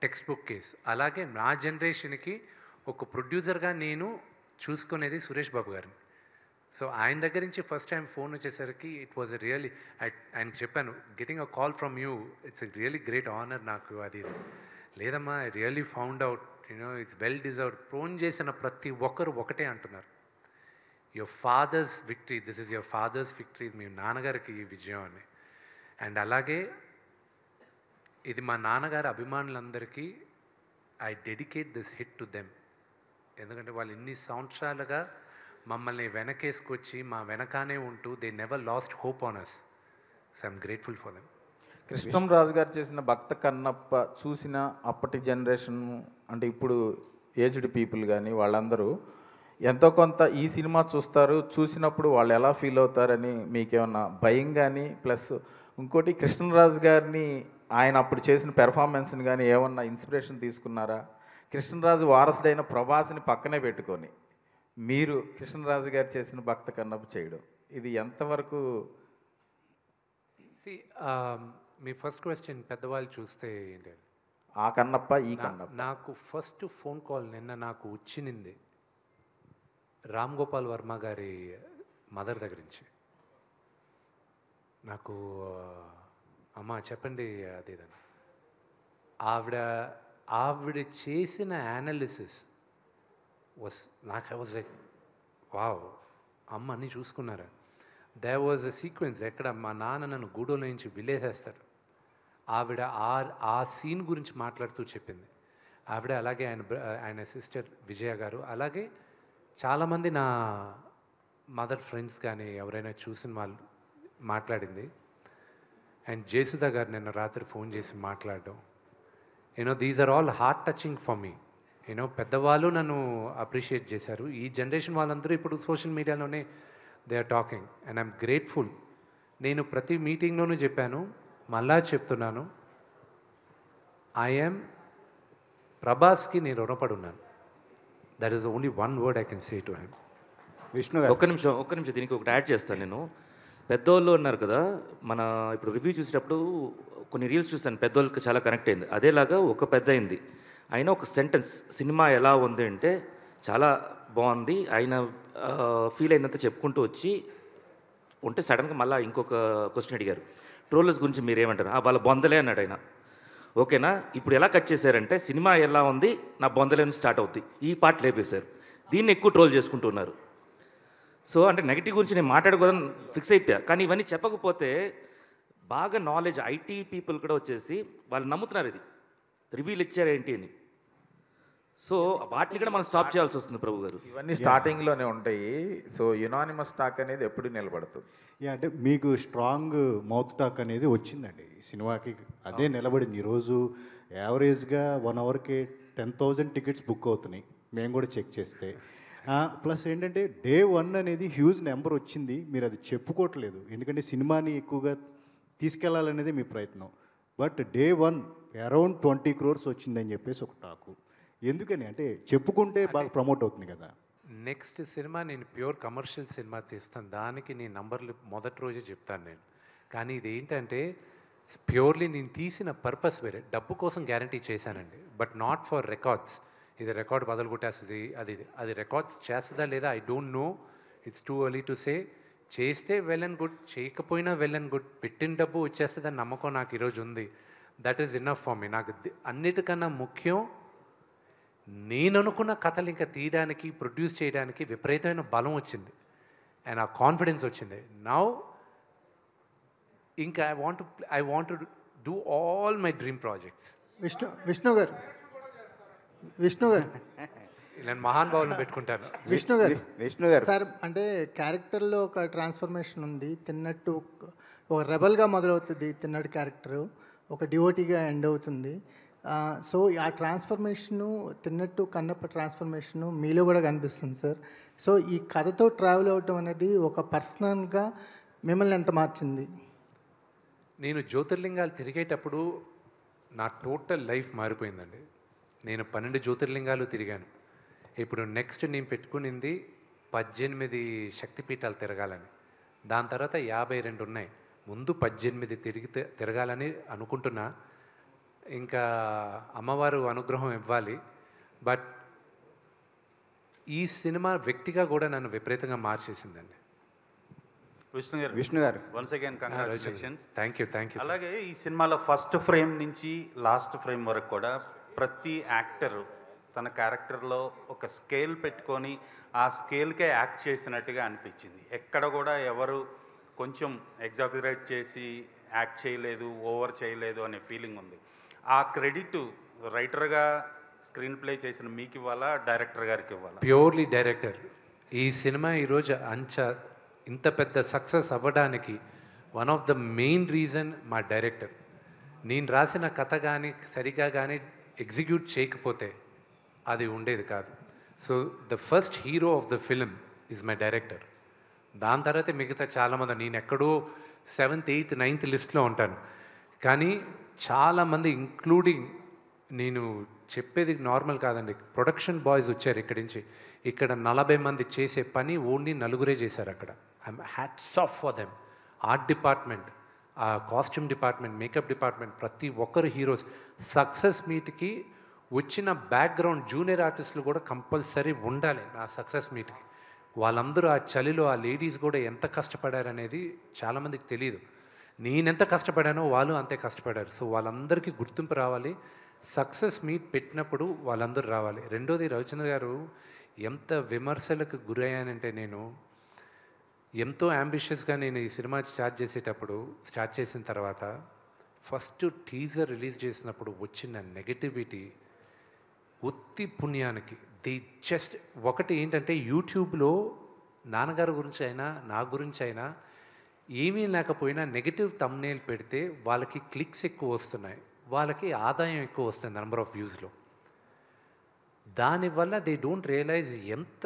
టెక్స్ట్ బుక్ కేస్. అలాగే నా జనరేషన్కి ఒక ప్రొడ్యూసర్గా నేను చూసుకునేది సురేష్ బాబు గారిని. సో ఆయన దగ్గర నుంచి ఫస్ట్ టైం ఫోన్ వచ్చేసరికి ఇట్ వాజ్ రియలీ ఆయనకి చెప్పాను, getting a call from you it's a really great honour నాకు. అది లేదమ్మా, I really found out it's well deserved. Phone చేసిన ప్రతి ఒక్కరు ఒకటే అంటున్నారు, your father's victory, this is your father's victory, మీ నాన్నగారికి ఈ విజయం అని. అండ్ అలాగే ఇది మా నాన్నగారి అభిమానులందరికీ I dedicate this hit to them. ఎందుకంటే వాళ్ళు ఇన్ని సంవత్సరాలుగా మమ్మల్ని వెనకేసుకొచ్చి మా వెనకానే ఉంటూ they never lost hope on us. So I'm grateful for them. Krishnamraju గారు చేసిన భక్త కన్నప్ప చూసిన అప్పటి జనరేషన్ అంటే ఇప్పుడు ఏజ్డ్ పీపుల్ కానీ వాళ్ళందరూ ఎంతో కొంత ఈ సినిమా చూస్తారు, చూసినప్పుడు వాళ్ళు ఎలా ఫీల్ అవుతారని మీకేమన్నా భయం కానీ, ప్లస్ ఇంకోటి కృష్ణరాజు గారిని ఆయన అప్పుడు చేసిన పెర్ఫార్మెన్స్ని కానీ ఏమన్నా ఇన్స్పిరేషన్ తీసుకున్నారా? కృష్ణరాజు వారసుడైన ప్రభాస్ని పక్కనే పెట్టుకొని మీరు కృష్ణరాజు గారు చేసిన భక్త కన్నప్ప చేయడం ఇది ఎంతవరకు? మీ ఫస్ట్ క్వశ్చన్ పెద్దవాళ్ళు చూస్తే ఏంటి, ఆ కన్నప్ప ఈ కన్నప్ప. నాకు ఫస్ట్ ఫోన్ కాల్ నిన్న నాకు వచ్చింది రామ్ గోపాల్ వర్మ గారి మదర్ దగ్గర నుంచి. నాకు అమ్మ చెప్పండి అది ఇదని. ఆవిడ చేసిన యానాలిసిస్ నాకు ఐ వాజ్ లైక్ వావ్, అమ్మ అన్నీ చూసుకున్నారా. దేర్ వాజ్ అ సీక్వెన్స్ ఎక్కడ మా నాన్న నన్ను గూడోలో నుంచి విలేసేస్తాడు. ఆవిడ ఆ సీన్ గురించి మాట్లాడుతూ చెప్పింది ఆవిడ. అలాగే ఆయన సిస్టర్ విజయ గారు, అలాగే చాలామంది నా మదర్ ఫ్రెండ్స్ కానీ ఎవరైనా చూసిన వాళ్ళు మాట్లాడింది. అండ్ జయసుధా గారు నిన్న రాత్రి ఫోన్ చేసి మాట్లాడడం, these are all heart touching for me. పెద్దవాళ్ళు నన్ను అప్రిషియేట్ చేశారు. ఈ జనరేషన్ వాళ్ళందరూ ఇప్పుడు సోషల్ మీడియాలోనే they are talking and I'm grateful. నేను ప్రతి మీటింగ్లోనూ చెప్పాను, మళ్ళా చెప్తున్నాను, ఐఎమ్ ప్రభాస్కి నేను రుణపడున్నాను. That is only one word I can say to him. Vishnu గారు ఒక్క నిమిషం దీనికి ఒకటి యాడ్ చేస్తాను. నేను పెద్దోళ్ళు ఉన్నారు కదా, మన ఇప్పుడు రివ్యూ చూసేటప్పుడు కొన్ని రీల్స్ చూస్తాను, పెద్దోళ్ళకి చాలా కనెక్ట్ అయింది. అదేలాగా ఒక పెద్ద అయింది ఆయన ఒక సెంటెన్స్, సినిమా ఎలా ఉంది అంటే చాలా బాగుంది, ఆయన ఫీల్ అయినంత చెప్పుకుంటూ వచ్చి ఉంటే సడన్గా మళ్ళీ ఇంకొక క్వశ్చన్ అడిగారు, ట్రోలర్స్ గురించి మీరు ఏమంటారు? వాళ్ళ బొందలే అన్నాడు ఆయన. ఓకేనా, ఇప్పుడు ఎలా కట్ చేశారంటే సినిమా ఎలా ఉంది నా బొందలే నుంచి స్టార్ట్ అవుతుంది, ఈ పార్ట్ లేపేశారు, దీన్ని ఎక్కువ ట్రోల్ చేసుకుంటూ ఉన్నారు. సో అంటే నెగిటివ్ గురించి నేను మాట్లాడుకోదని ఫిక్స్ అయిపోయా. కానీ ఇవన్నీ చెప్పకపోతే బాగా నాలెడ్జ్ ఐటీ పీపుల్ కూడా వచ్చేసి వాళ్ళు నమ్ముతున్నారు ఇది రివ్యూలు ఇచ్చారేంటి అని. సో వాటిని కూడా మనం స్టాప్ చేయాల్సి వస్తుంది ప్రభు గారు. ఇవన్నీ స్టార్టింగ్లోనే ఉంటాయి. సో యునానిమస్ టాక్ అనేది ఎప్పుడు నిలబడుతుంది. అంటే మీకు స్ట్రాంగ్ మౌత్ టాక్ అనేది వచ్చిందండి ఈ సినిమాకి, అదే నిలబడింది. ఈరోజు యావరేజ్గా 1 అవర్కి 10,000 టికెట్స్ బుక్ అవుతున్నాయి మేము కూడా చెక్ చేస్తే. ప్లస్ ఏంటంటే డే 1 అనేది హ్యూజ్ నెంబర్ వచ్చింది, మీరు అది చెప్పుకోవట్లేదు ఎందుకంటే సినిమాని ఎక్కువగా తీసుకెళ్లాలనేది మీ ప్రయత్నం. బట్ డే 1 అరౌండ్ 20 crores వచ్చిందని చెప్పేసి ఒక టాకు. ఎందుకని అంటే చెప్పుకుంటే బాగా ప్రమోట్ అవుతుంది కదా. నెక్స్ట్ సినిమా నేను ప్యూర్ కమర్షియల్ సినిమా తీస్తాను, దానికి నేను నంబర్లు మొదటి రోజే చెప్తాను నేను. కానీ ఇది ఏంటంటే ప్యూర్లీ నేను తీసిన పర్పస్ వేరే, డబ్బు కోసం గ్యారంటీ చేశానండి, బట్ నాట్ ఫర్ రికార్డ్స్. ఇది రికార్డ్ బదులు కొట్టేస్తుంది, అది రికార్డ్స్ చేస్తుందా లేదా I don't know, it's too early to say. చేస్తే వెల్ అండ్ గుడ్, చేయకపోయినా వెల్ అండ్ గుడ్, పెట్టిన డబ్బు వచ్చేస్తుందని నమ్మకం నాకు ఈరోజు ఉంది. That is enough for me. నాకు అన్నిటికన్నా ముఖ్యం నేను అనుకున్న కథలు ఇంకా తీయడానికి ప్రొడ్యూస్ చేయడానికి విపరీతమైన బలం వచ్చింది అండ్ ఆ కాన్ఫిడెన్స్ వచ్చింది. నౌ ఇంకా I want to do all my dream projects. Vishnu గారు నేను మహానుభావులను పెట్టుకుంటాను. విష్ణు గారు సార్, అంటే క్యారెక్టర్లో ఒక ట్రాన్స్ఫర్మేషన్ ఉంది. తిన్నట్టు ఒక రెబల్గా మొదలవుతుంది తిన్నట్టు క్యారెక్టరు, ఒక డివోటీగా ఎండ్ అవుతుంది. సో ఆ ట్రాన్స్ఫర్మేషను తిన్నట్టు కన్నప్ప ట్రాన్స్ఫర్మేషను మీలో కూడా కనిపిస్తుంది సార్. సో ఈ కథతో ట్రావెల్ అవ్వటం అనేది ఒక పర్సనల్గా మిమ్మల్ని ఎంత మార్చింది? నేను జ్యోతిర్లింగాలు తిరిగేటప్పుడు నా టోటల్ లైఫ్ మారిపోయిందండి. నేను 12 జ్యోతిర్లింగాలు తిరిగాను. ఇప్పుడు నెక్స్ట్ నేను పెట్టుకునింది 18 శక్తిపీఠాలు తిరగాలని. దాని తర్వాత 52 ఉన్నాయి. ముందు 18 తిరగాలని అనుకుంటున్నా. ఇంకా అమ్మవారు అనుగ్రహం ఇవ్వాలి. బట్ ఈ సినిమా వ్యక్తిగా కూడా నన్ను విపరీతంగా మార్చేసిందండి. విష్ణు గారు once again congratulations. Thank you. అలాగే ఈ సినిమాలో ఫస్ట్ ఫ్రేమ్ నుంచి లాస్ట్ ఫ్రేమ్ వరకు కూడా ప్రతి యాక్టర్ తన క్యారెక్టర్లో ఒక స్కేల్ పెట్టుకొని ఆ స్కేల్కే యాక్ట్ చేసినట్టుగా అనిపించింది. ఎక్కడ కూడా ఎవరు కొంచెం ఎగ్జాగరేట్ చేసి యాక్ట్ చేయలేదు, ఓవర్ చేయలేదు అనే ఫీలింగ్ ఉంది. ఆ క్రెడిట్ రైటర్గా స్క్రీన్ ప్లే చేసిన మీకు ఇవ్వాలా, డైరెక్టర్ గారికి ఇవ్వాలా? Purely director. ఈ సినిమా ఈరోజు ఇంత పెద్ద సక్సెస్ అవ్వడానికి one of the main reason మా డైరెక్టర్. నేను రాసిన కథ కానీ సరిగా కానీ ఎగ్జిక్యూట్ చేయకపోతే అది ఉండేది కాదు. So the first hero of the film is my director. దాని తర్వాత మిగతా చాలామంది, నేను ఎక్కడో 7th, 8th, 9th లిస్ట్లో ఉంటాను. కానీ చాలామంది ఇంక్లూడింగ్, నేను చెప్పేది నార్మల్ కాదండి, ప్రొడక్షన్ బాయ్స్ వచ్చారు ఇక్కడి నుంచి. ఇక్కడ 40 మంది చేసే పని ఓన్లీ 4 చేశారు అక్కడ. I'm hats off for them. Art department, ఆ కాస్ట్యూమ్ డిపార్ట్మెంట్, మేకప్ డిపార్ట్మెంట్, ప్రతి ఒక్కరు హీరోస్. సక్సెస్ మీట్కి వచ్చిన బ్యాక్గ్రౌండ్ జూనియర్ ఆర్టిస్టులు కూడా కంపల్సరీ ఉండాలి నా సక్సెస్ మీట్కి. వాళ్ళందరూ ఆ చలిలో ఆ లేడీస్ కూడా ఎంత కష్టపడారనేది చాలామందికి తెలియదు. నేనెంత కష్టపడానో వాళ్ళు అంతే కష్టపడారు. సో వాళ్ళందరికీ గుర్తింపు రావాలి. సక్సెస్ మీట్ పెట్టినప్పుడు వాళ్ళందరూ రావాలి. రెండోది, రవిచంద్ర గారు ఎంత విమర్శలకు గురయ్యానంటే, నేను ఎంతో అంబిషియస్గా నేను ఈ సినిమా స్టార్ట్ చేసిన తర్వాత ఫస్ట్ టీజర్ రిలీజ్ చేసినప్పుడు వచ్చిన నెగటివిటీ ఉత్తి పుణ్యానికి. ఒకటి ఏంటంటే, యూట్యూబ్లో నాన్నగారి గురించి అయినా నా గురించి అయినా ఏమీ లేకపోయినా నెగటివ్ థంబ్నెయిల్ పెడితే వాళ్ళకి క్లిక్స్ ఎక్కువ వస్తున్నాయి, వాళ్ళకి ఆదాయం ఎక్కువ వస్తుంది నెంబర్ ఆఫ్ వ్యూస్లో. దానివల్ల దే డోంట్ రియలైజ్ ఎంత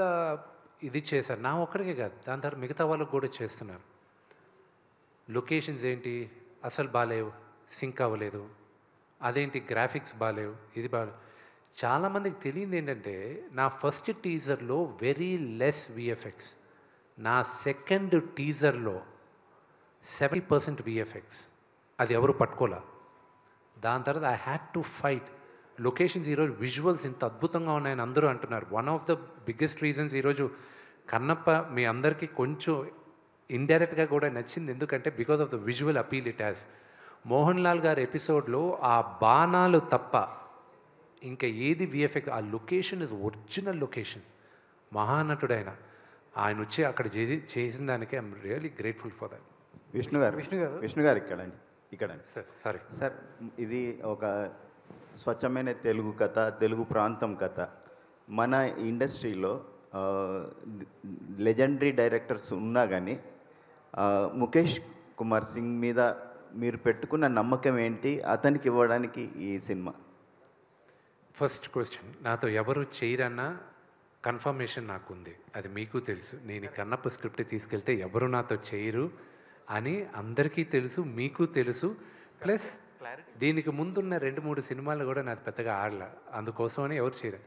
ఇది చేశారు. నా ఒక్కడికే కాదు, దాని తర్వాత మిగతా వాళ్ళకి కూడా చేస్తున్నారు. లొకేషన్స్ ఏంటి అసలు బాగాలేవు, సింక్ అవ్వలేదు, అదేంటి గ్రాఫిక్స్ బాగాలేవు, ఇది బాగాలేవు. చాలామందికి తెలియదు ఏంటంటే, నా ఫస్ట్ టీజర్లో వెరీ లెస్ విఎఫ్ఎక్స్, నా సెకండ్ టీజర్లో 70% విఎఫ్ఎక్స్. అది ఎవరు పట్టుకోలే. దాని తర్వాత I had to fight. Locations ఈరోజు విజువల్స్ ఇంత అద్భుతంగా ఉన్నాయని అందరూ అంటున్నారు. One of the biggest reasons ఈరోజు కన్నప్ప మీ అందరికీ కొంచెం ఇండైరెక్ట్గా కూడా నచ్చింది. ఎందుకంటే because of the visual appeal it has. Mohan Lal గారి ఎపిసోడ్లో ఆ బాణాలు తప్ప ఇంకా ఏది విఎఫ్ఎక్స్, ఆ లొకేషన్ ఇస్ ఒరిజినల్ లొకేషన్స్. మహానటుడైన ఆయన వచ్చి అక్కడ చేసిన దానికి I'm really grateful for that. Vishnu గారు ఇక్కడండి సారీ సార్, ఇది ఒక స్వచ్ఛమైన తెలుగు కథ, తెలుగు ప్రాంతం కథ. మన ఇండస్ట్రీలో లెజెండరీ డైరెక్టర్స్ ఉన్నా కానీ ముఖేష్ కుమార్ సింగ్ మీద మీరు పెట్టుకున్న నమ్మకం ఏంటి, అతనికి ఇవ్వడానికి ఈ సినిమా? ఫస్ట్ క్వశ్చన్, నాతో ఎవరు చేయరన్నా కన్ఫర్మేషన్ నాకు ఉంది, అది మీకు తెలుసు. నేను కన్నప్ప స్క్రిప్ట్ తీసుకెళ్తే ఎవరు నాతో చేయరు అని అందరికీ తెలుసు, మీకు తెలుసు. ప్లస్ దీనికి ముందున్న 2-3 సినిమాలు కూడా నాకు పెద్దగా ఆడలే, అందుకోసమని ఎవరు చేయరు.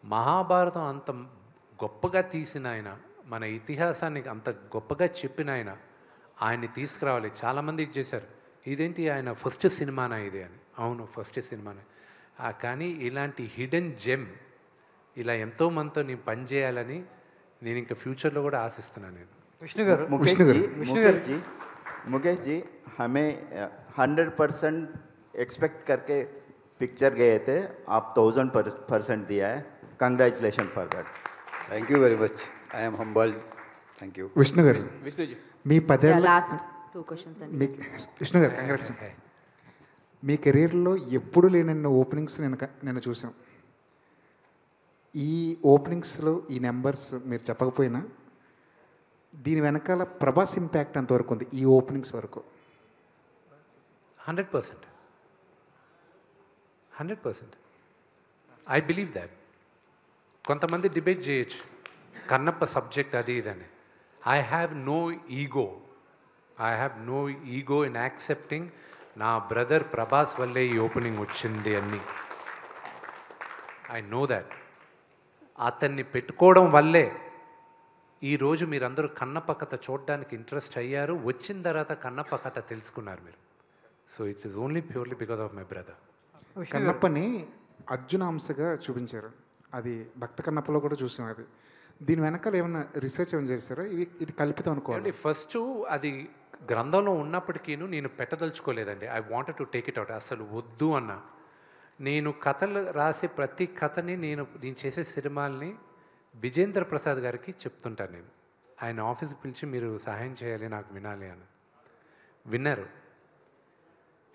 మహాభారతం అంత గొప్పగా తీసిన ఆయన, మన ఇతిహాసాన్ని అంత గొప్పగా చెప్పిన ఆయన్ని తీసుకురావాలి. చాలామంది ఇది చేశారు, ఇదేంటి ఆయన ఫస్ట్ సినిమానా ఇది అని. అవును, ఫస్ట్ సినిమానే. కానీ ఇలాంటి హిడెన్ జెమ్ ఇలా ఎంతోమందితో నేను పనిచేయాలని నేను ఇంకా ఫ్యూచర్లో కూడా ఆశిస్తున్నాను. నేను मुकेश जी हमें 100% एक्सपेक्ट करके पिक्चर गए थे, आप 1000% दिया है. Congratulation for that. Thank you very much. I am humbled. Thank you. Vishnu గారు, మీ 10 ఏళ్ళ లాస్ట్ 2 క్వశ్చన్స్ అండి. విష్ణు గారు కంగ్రాట్స్. మీ కెరీర్లో ఎప్పుడు లేనన్న ఓపెనింగ్స్ నేను చూసాం. ఈ ఓపెనింగ్స్లో ఈ నెంబర్స్ మీరు చెప్పకపోయినా దీని వెనకాల ప్రభాస్ ఇంపాక్ట్ అంతవరకు ఉంది ఈ ఓపెనింగ్స్ వరకు? 100%. I believe that. కొంతమంది డిబేట్ చేయొచ్చు కన్నప్ప సబ్జెక్ట్ అది ఇదని. I have no ego in accepting నా బ్రదర్ ప్రభాస్ వల్లే ఈ ఓపెనింగ్ వచ్చింది అని. I know that. అతన్ని పెట్టుకోవడం వల్లే ఈరోజు మీరందరూ కన్నప్ప కథ చూడడానికి ఇంట్రెస్ట్ అయ్యారు. వచ్చిన తర్వాత కన్నప్ప కథ తెలుసుకున్నారు మీరు. So it's is only purely because of my brother. కన్నప్పని అర్జున అంశగా చూపించారు, అది భక్త కన్నప్పలో కూడా చూసాం. అది దీని వెనకాల ఏమన్నా రీసెర్చ్ ఏమైనా చేస్తారా? ఇది కల్పితం అనుకోవాలి. ఫస్ట్ అది గ్రంథంలో ఉన్నప్పటికీ నేను పెట్టదలుచుకోలేదండి. I wanted to take it out. అసలు వద్దు అన్న. నేను కథలు రాసే ప్రతి కథని నేను చేసే సినిమాల్ని విజేంద్ర ప్రసాద్ గారికి చెప్తుంటాను నేను. ఆయన ఆఫీస్కి పిలిచి మీరు సహాయం చేయాలి, నాకు వినాలి అని. విన్నారు.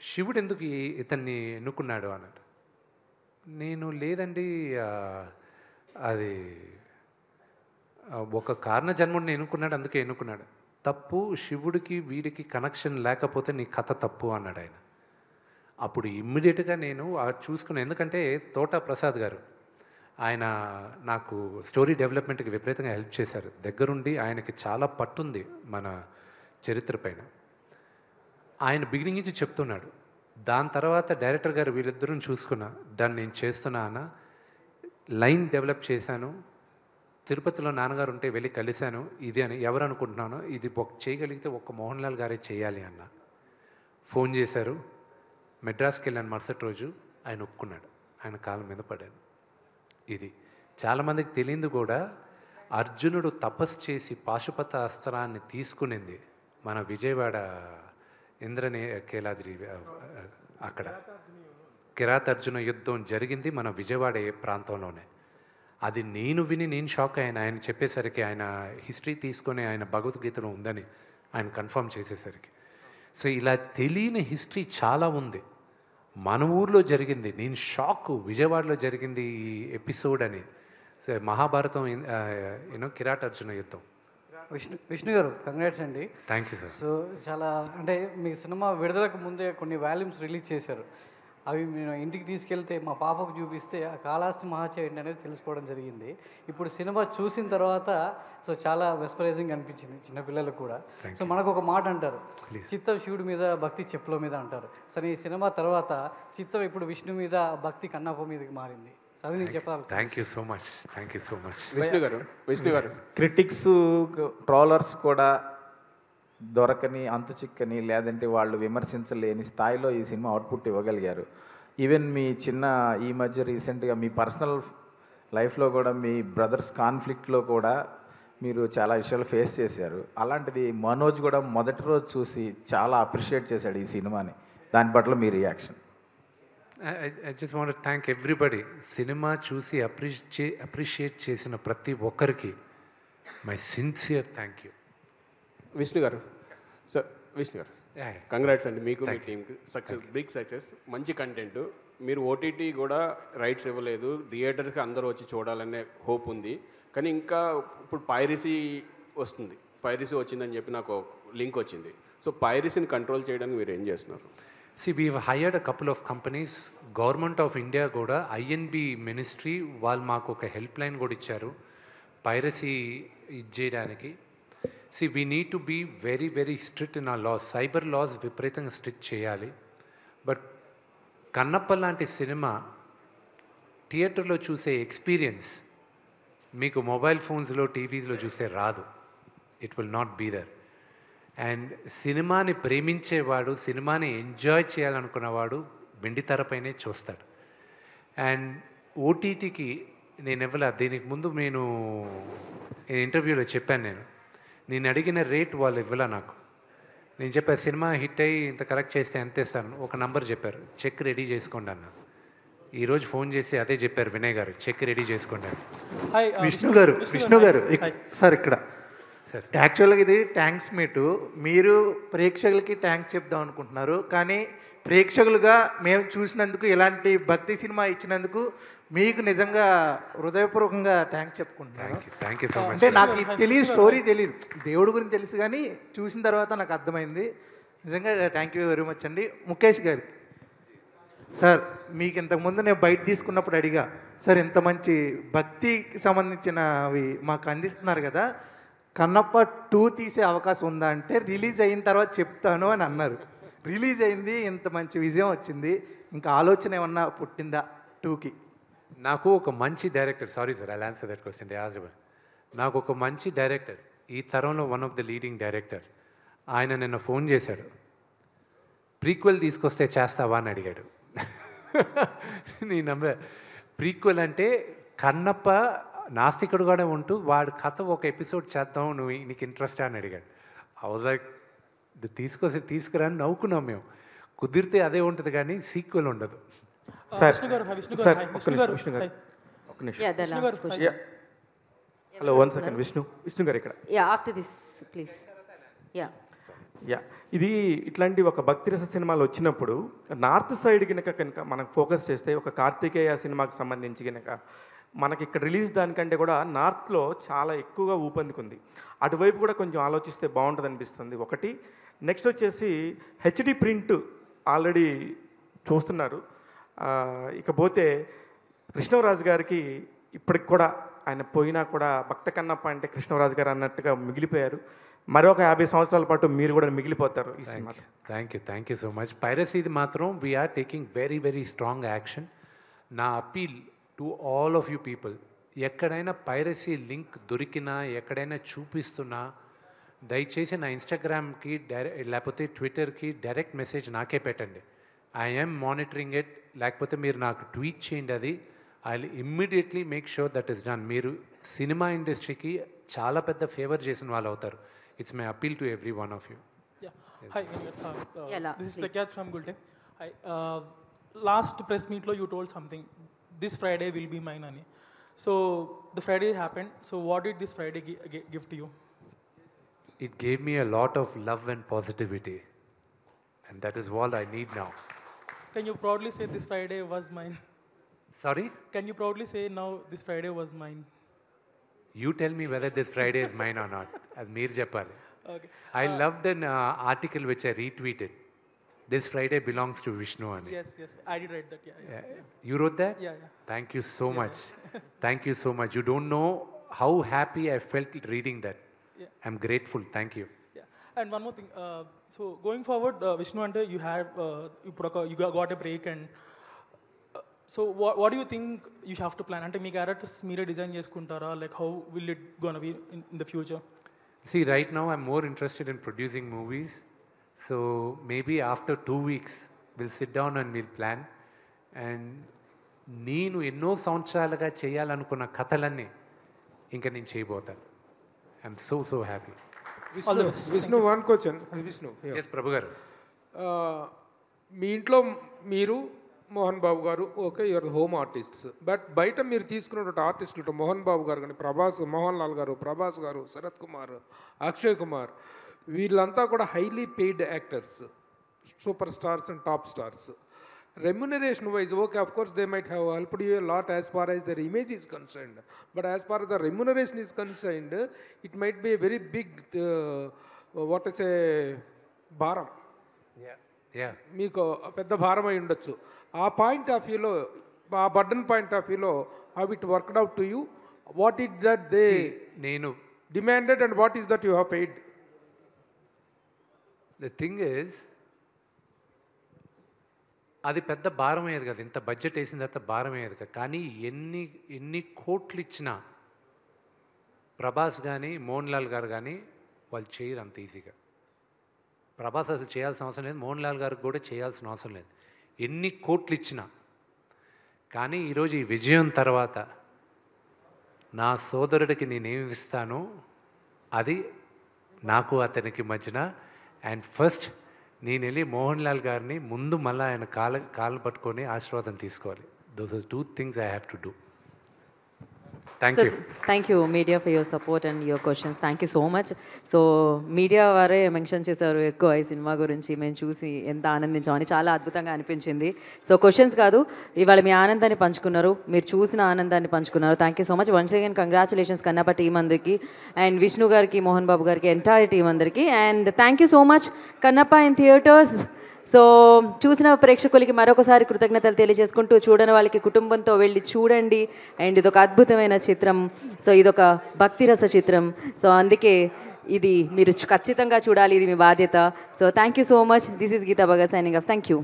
శివుడు ఎందుకు ఇతన్ని ఎన్నుకున్నాడు అన్నాడు. నేను లేదండి, అది ఒక కారణ జన్ముడిని ఎన్నుకున్నాడు, అందుకే ఎన్నుకున్నాడు. తప్పు, శివుడికి వీడికి కనెక్షన్ లేకపోతే నీ కథ తప్పు అన్నాడు ఆయన. అప్పుడు ఇమ్మీడియట్గా నేను చూసుకున్నాను. ఎందుకంటే తోట ప్రసాద్ గారు ఆయన నాకు స్టోరీ డెవలప్మెంట్కి విపరీతంగా హెల్ప్ చేశారు. దగ్గరుండి ఆయనకి చాలా పట్టుంది మన చరిత్ర పైన. ఆయన బిగినింగ్ నుంచి చెప్తున్నాడు. దాని తర్వాత డైరెక్టర్ గారు వీళ్ళిద్దరూ చూసుకున్నా, దాన్ని నేను చేస్తున్నా అన్న. లైన్ డెవలప్ చేశాను. తిరుపతిలో నాన్నగారు ఉంటే వెళ్ళి కలిశాను. ఇది అని ఎవరు అనుకుంటున్నాను, ఇది చేయగలిగితే ఒక్క మోహన్ లాల్ గారే చేయాలి అన్న. ఫోన్ చేశారు. మెడ్రాస్కి వెళ్ళాను మరుసటి రోజు. ఆయన ఒప్పుకున్నాడు. ఆయన కాళ్ళ మీద పడాను. ఇది చాలామందికి తెలియదు కూడా, అర్జునుడు తపస్సు చేసి పాశుపత అస్త్రాన్ని తీసుకునింది మన విజయవాడ కేలాద్రి అక్కడ కిరాతార్జున యుద్ధం జరిగింది మన విజయవాడ ప్రాంతంలోనే. అది నేను విని నేను షాక్ అయ్యాను. ఆయన చెప్పేసరికి, ఆయన హిస్టరీ తీసుకొని ఆయన భగవద్గీతలో ఉందని ఆయన కన్ఫర్మ్ చేసేసరికి. సో ఇలా తెలియని హిస్టరీ చాలా ఉంది. మన ఊర్లో జరిగింది. నేను షాక్, విజయవాడలో జరిగింది ఈ ఎపిసోడ్ అని. సో మహాభారతం కిరాటార్జున యుద్ధం. విష్ణు గారు కంగ్రాట్స్ అండి. Thank you sir. సో చాలా అంటే మీ సినిమా విడుదలకు ముందే కొన్ని వాల్యూమ్స్ రిలీజ్ చేశారు. అవి నేను ఇంటికి తీసుకెళ్తే మా పాపకు చూపిస్తే ఆ కాళహస్తి మహాచే ఏంటి అనేది తెలుసుకోవడం జరిగింది. ఇప్పుడు సినిమా చూసిన తర్వాత సో చాలా మెస్పరైజింగ్ అనిపించింది చిన్నపిల్లలకు కూడా. సో మనకు ఒక మాట అంటారు, చిత్తం శివుడి మీద, భక్తి చెప్పుల మీద అంటారు. సరే ఈ సినిమా తర్వాత చిత్తం ఇప్పుడు విష్ణు మీద, భక్తి కన్నప్ప మీదకి మారింది. అది నేను చెప్పాలి. Thank you so much. Thank you so much. Vishnu గారు క్రిటిక్స్, ట్రోలర్స్ కూడా దొరకని, అంతు చిక్కని, లేదంటే వాళ్ళు విమర్శించలేని స్థాయిలో ఈ సినిమా అవుట్పుట్ ఇవ్వగలిగారు. ఈవెన్ మీ ఈ మధ్య రీసెంట్గా మీ పర్సనల్ లైఫ్లో కూడా మీ బ్రదర్స్ కాన్ఫ్లిక్ట్లో కూడా మీరు చాలా విషయాలు ఫేస్ చేశారు. అలాంటిది మనోజ్ కూడా మొదటి రోజు చూసి చాలా అప్రిషియేట్ చేశాడు ఈ సినిమాని. దాని పట్ల మీ reaction? I just want to thank everybody. సినిమా చూసి అప్రిషియేట్ చేసిన ప్రతి ఒక్కరికి my sincere thank you. Vishnu గారు, సార్ విష్ణు గారు కంగ్రాట్స్ అండి మీకు, మీ టీంకి. సక్సెస్, బిగ్ సక్సెస్, మంచి కంటెంట్. మీరు ఓటీటీ కూడా రైట్స్ ఇవ్వలేదు, థియేటర్కి అందరూ వచ్చి చూడాలనే హోప్ ఉంది. కానీ ఇంకా ఇప్పుడు పైరసీ వస్తుంది, పైరసీ వచ్చిందని చెప్పి నాకు లింక్ వచ్చింది. సో పైరసీని కంట్రోల్ చేయడానికి మీరు ఏం చేస్తున్నారు? See, we've hired a couple of companies. Government of India కూడా ఐఎన్బి మినిస్ట్రీ వాళ్ళు మాకు ఒక హెల్ప్ లైన్ కూడా ఇచ్చారు పైరసీ ఇది చేయడానికి. See, we need to be very, very strict in our laws. Cyber laws విపరీతంగా స్ట్రిక్ట్ చేయాలి. బట్ కన్నప్ప లాంటి సినిమా థియేటర్లో చూసే ఎక్స్పీరియన్స్ మీకు మొబైల్ ఫోన్స్లో, టీవీస్లో చూస్తే రాదు. It will not be there. అండ్ సినిమాని ప్రేమించేవాడు, సినిమాని ఎంజాయ్ చేయాలనుకున్నవాడు వెండితెరపైనే చూస్తాడు. అండ్ ఓటీటీకి నేను ఇవ్వలే. దీనికి ముందు నేను ఇంటర్వ్యూలో చెప్పాను, నేను అడిగిన రేట్ వాళ్ళు ఇవ్వలే నాకు. నేను చెప్పాను సినిమా హిట్ అయ్యి ఇంత కరెక్ట్ చేస్తే ఎంత ఇస్తాను, ఒక నంబర్ చెప్పారు, చెక్ రెడీ చేసుకోండి అన్న. ఈరోజు ఫోన్ చేసి అదే చెప్పారు వినయ్ గారు, చెక్ రెడీ చేసుకోండి అని. విష్ణు గారు సార్ ఇక్కడ యాక్చువల్గా ఇది ట్యాంక్స్ మీటు. మీరు ప్రేక్షకులకి ట్యాంక్స్ చెప్దాం అనుకుంటున్నారు, కానీ ప్రేక్షకులుగా మేము చూసినందుకు, ఇలాంటి భక్తి సినిమా ఇచ్చినందుకు మీకు నిజంగా హృదయపూర్వకంగా ట్యాంక్స్ చెప్పుకుంటున్నాను. Thank you so much. అంటే నాకు తెలియదు, స్టోరీ తెలియదు, దేవుడి గురించి తెలుసు, కానీ చూసిన తర్వాత నాకు అర్థమైంది. నిజంగా థ్యాంక్ యూ వెరీ మచ్ అండి. ముఖేష్ గారు సార్, మీకు ఇంతకుముందు నేను బయట తీసుకున్నప్పుడు అడిగా, సార్ ఇంత మంచి భక్తికి సంబంధించినవి మాకు అందిస్తున్నారు కదా, కన్నప్ప 2 తీసే అవకాశం ఉందా అంటే రిలీజ్ అయిన తర్వాత చెప్తాను అని అన్నారు. రిలీజ్ అయింది, ఇంత మంచి విజయం వచ్చింది, ఇంకా ఆలోచన ఏమన్నా పుట్టిందా 2కి? నాకు ఒక మంచి director, sorry sir I answer that question they asked. నాకు ఒక మంచి డైరెక్టర్, ఈ తరంలో one of the leading director, ఆయన నిన్న ఫోన్ చేశాడు, ప్రీక్వెల్ తీసుకొస్తే చేస్తావా అని అడిగాడు. నీ నంబర్ ప్రీక్వెల్ అంటే కన్నప్ప నాస్తికుడుగానే ఉంటూ వాడి కథ ఒక ఎపిసోడ్ చేద్దాం, నీకు ఇంట్రెస్ట్ అని అడిగాడు. లైక్ తీసుకురాని నవ్వుకున్నాం మేము. కుదిరితే అదే ఉంటుంది కానీ సీక్వెల్ ఉండదు. Hello, 1 second. విష్ణు గారు ఇక్కడ. After this please. ఇది ఇట్లాంటి ఒక భక్తిరస సినిమాలు వచ్చినప్పుడు నార్త్ సైడ్ కనుక మనం ఫోకస్ చేస్తే, ఒక కార్తికేయ సినిమాకి సంబంధించి కనుక మనకి ఇక్కడ రిలీజ్ దానికంటే కూడా నార్త్లో చాలా ఎక్కువగా ఊపందుకుంది. అటువైపు కూడా కొంచెం ఆలోచిస్తే బాగుంటుంది అనిపిస్తుంది ఒకటి. నెక్స్ట్ వచ్చేసి హెచ్డి ప్రింట్ ఆల్రెడీ చూస్తున్నారు. ఇకపోతే కృష్ణరాజు గారికి ఇప్పటికి కూడా ఆయన పోయినా కూడా భక్త కన్నప్ప అంటే కృష్ణరాజు గారు అన్నట్టుగా మిగిలిపోయారు. మరొక 50 సంవత్సరాల పాటు మీరు కూడా మిగిలిపోతారు ఈ సినిమా. Thank you so much. పైరసీది మాత్రం we're taking very very strong action. నా appeal to all of you people, ఎక్కడైనా పైరసీ లింక్ దొరికినా, ఎక్కడైనా చూపిస్తున్నా, దయచేసి నా ఇన్స్టాగ్రామ్కి లేకపోతే ట్విట్టర్కి డైరెక్ట్ మెసేజ్ నాకే పెట్టండి. I'm monitoring it. లేకపోతే మీరు నాకు ట్వీట్ చేయండి. అది I will immediately make sure that is done. మీరు సినిమా ఇండస్ట్రీకి చాలా పెద్ద ఫేవర్ చేసిన వాళ్ళు అవుతారు. It's my appeal to every one of you. Yeah. Hi, this is Prakyat from Gulte. Hi. Last press meet lo you told something. This Friday will be mine ani. So the Friday happened. So what did this Friday give to you? It gave me a lot of love and positivity, and that is all I need now. Can you proudly say this Friday was mine? Sorry? Can you proudly say now this Friday was mine? You tell me whether this Friday is mine or not. As Meer Japal. Okay. I loved an article which I retweeted. This Friday belongs to Vishnu Ani. Yes, I did write that. Yeah. You wrote that? Yeah. Thank you so much. Thank you so much. You don't know how happy I felt reading that. Yeah. I'm grateful. Thank you. Yeah. And one more thing. So going forward, Vishnu Ante, you had you got a break and. So what do you think you have to plan? Ante mee characters meere design cheskuntara, like how will it gonna be in the future? See, right now I'm more interested in producing movies. So maybe after 2 weeks we'll sit down and we'll plan. And నేను ఎన్నో సంవత్సరాలుగా చేయాలనుకున్న కథలన్నీ ఇంకా నేను చేయబోతాను. I'm so happy. Vishnu, one question. Vishnu, yes Prabhu గారు. మీ ఇంట్లో మీరు మోహన్ బాబు గారు okay, your home artists. But బయట మీరు తీసుకున్నటువంటి ఆర్టిస్టులు మోహన్ బాబు గారు కానీ, మోహన్ లాల్ గారు, ప్రభాస్ గారు, శరత్ కుమార్, అక్షయ్ కుమార్, వీళ్ళంతా కూడా highly paid actors, super stars and top stars. Remuneration wise, okay, of course they might have helped you a lot as far as their image is concerned. But as far as the remuneration is concerned, it might be a very big, what I say, భారం. మీకు పెద్ద భారం అయి ఉండొచ్చు. ఆ point of వ్యూలో, ఆ burden point of వ్యూలో, how it worked out to you, what it that they నేను demanded and what is that you have paid? The thing is, అది పెద్ద భారం అయ్యేది కదా, ఇంత బడ్జెట్ వేసిన తర్వాత భారం అయ్యేది కదా. కానీ ఎన్ని కోట్లు ఇచ్చినా ప్రభాస్ కానీ మోహన్ లాల్ గారు కానీ వాళ్ళు చేయరు అంత ఈజీగా. ప్రభాస్ అసలు చేయాల్సిన అవసరం లేదు, మోహన్ లాల్ గారికి కూడా చేయాల్సిన అవసరం లేదు, ఎన్ని కోట్లు ఇచ్చినా. కానీ ఈరోజు ఈ విజయం తర్వాత నా సోదరుడికి నేనేమి ఇస్తానో అది నాకు అతనికి మధ్యన. అండ్ ఫస్ట్ నేను వెళ్ళి మోహన్ లాల్ గారిని ముందు మళ్ళీ ఆయన కాళ్ళు పట్టుకొని ఆశీర్వాదం తీసుకోవాలి. Those are 2 things I have to do. Thank you. Thank you media for your support and your questions. Thank you so much. So media వారే మెన్షన్ చేశారు ఎక్కువ ఈ సినిమా గురించి. మేము చూసి ఎంత ఆనందించామని, చాలా అద్భుతంగా అనిపించింది. సో క్వశ్చన్స్ కాదు, ఇవాళ మీ ఆనందాన్ని పంచుకున్నారు, మీరు చూసిన ఆనందాన్ని పంచుకున్నారు. Thank you so much. Once again congratulations Kannappa team అందరికీ, అండ్ విష్ణు గారికి, మోహన్ బాబు గారికి, ఎంటైర్ టీం అందరికీ. And thank you so much Kannappa in theatres. So చూసిన ప్రేక్షకులకి మరొకసారి కృతజ్ఞతలు తెలియజేసుకుంటూ, చూడని వాళ్ళకి కుటుంబంతో వెళ్ళి చూడండి. అండ్ ఇదొక అద్భుతమైన చిత్రం. సో ఇదొక భక్తిరస చిత్రం. సో అందుకే ఇది మీరు ఖచ్చితంగా చూడాలి, ఇది మీ బాధ్యత. So thank you so much. This is Geetha Bhagat signing off. Thank you.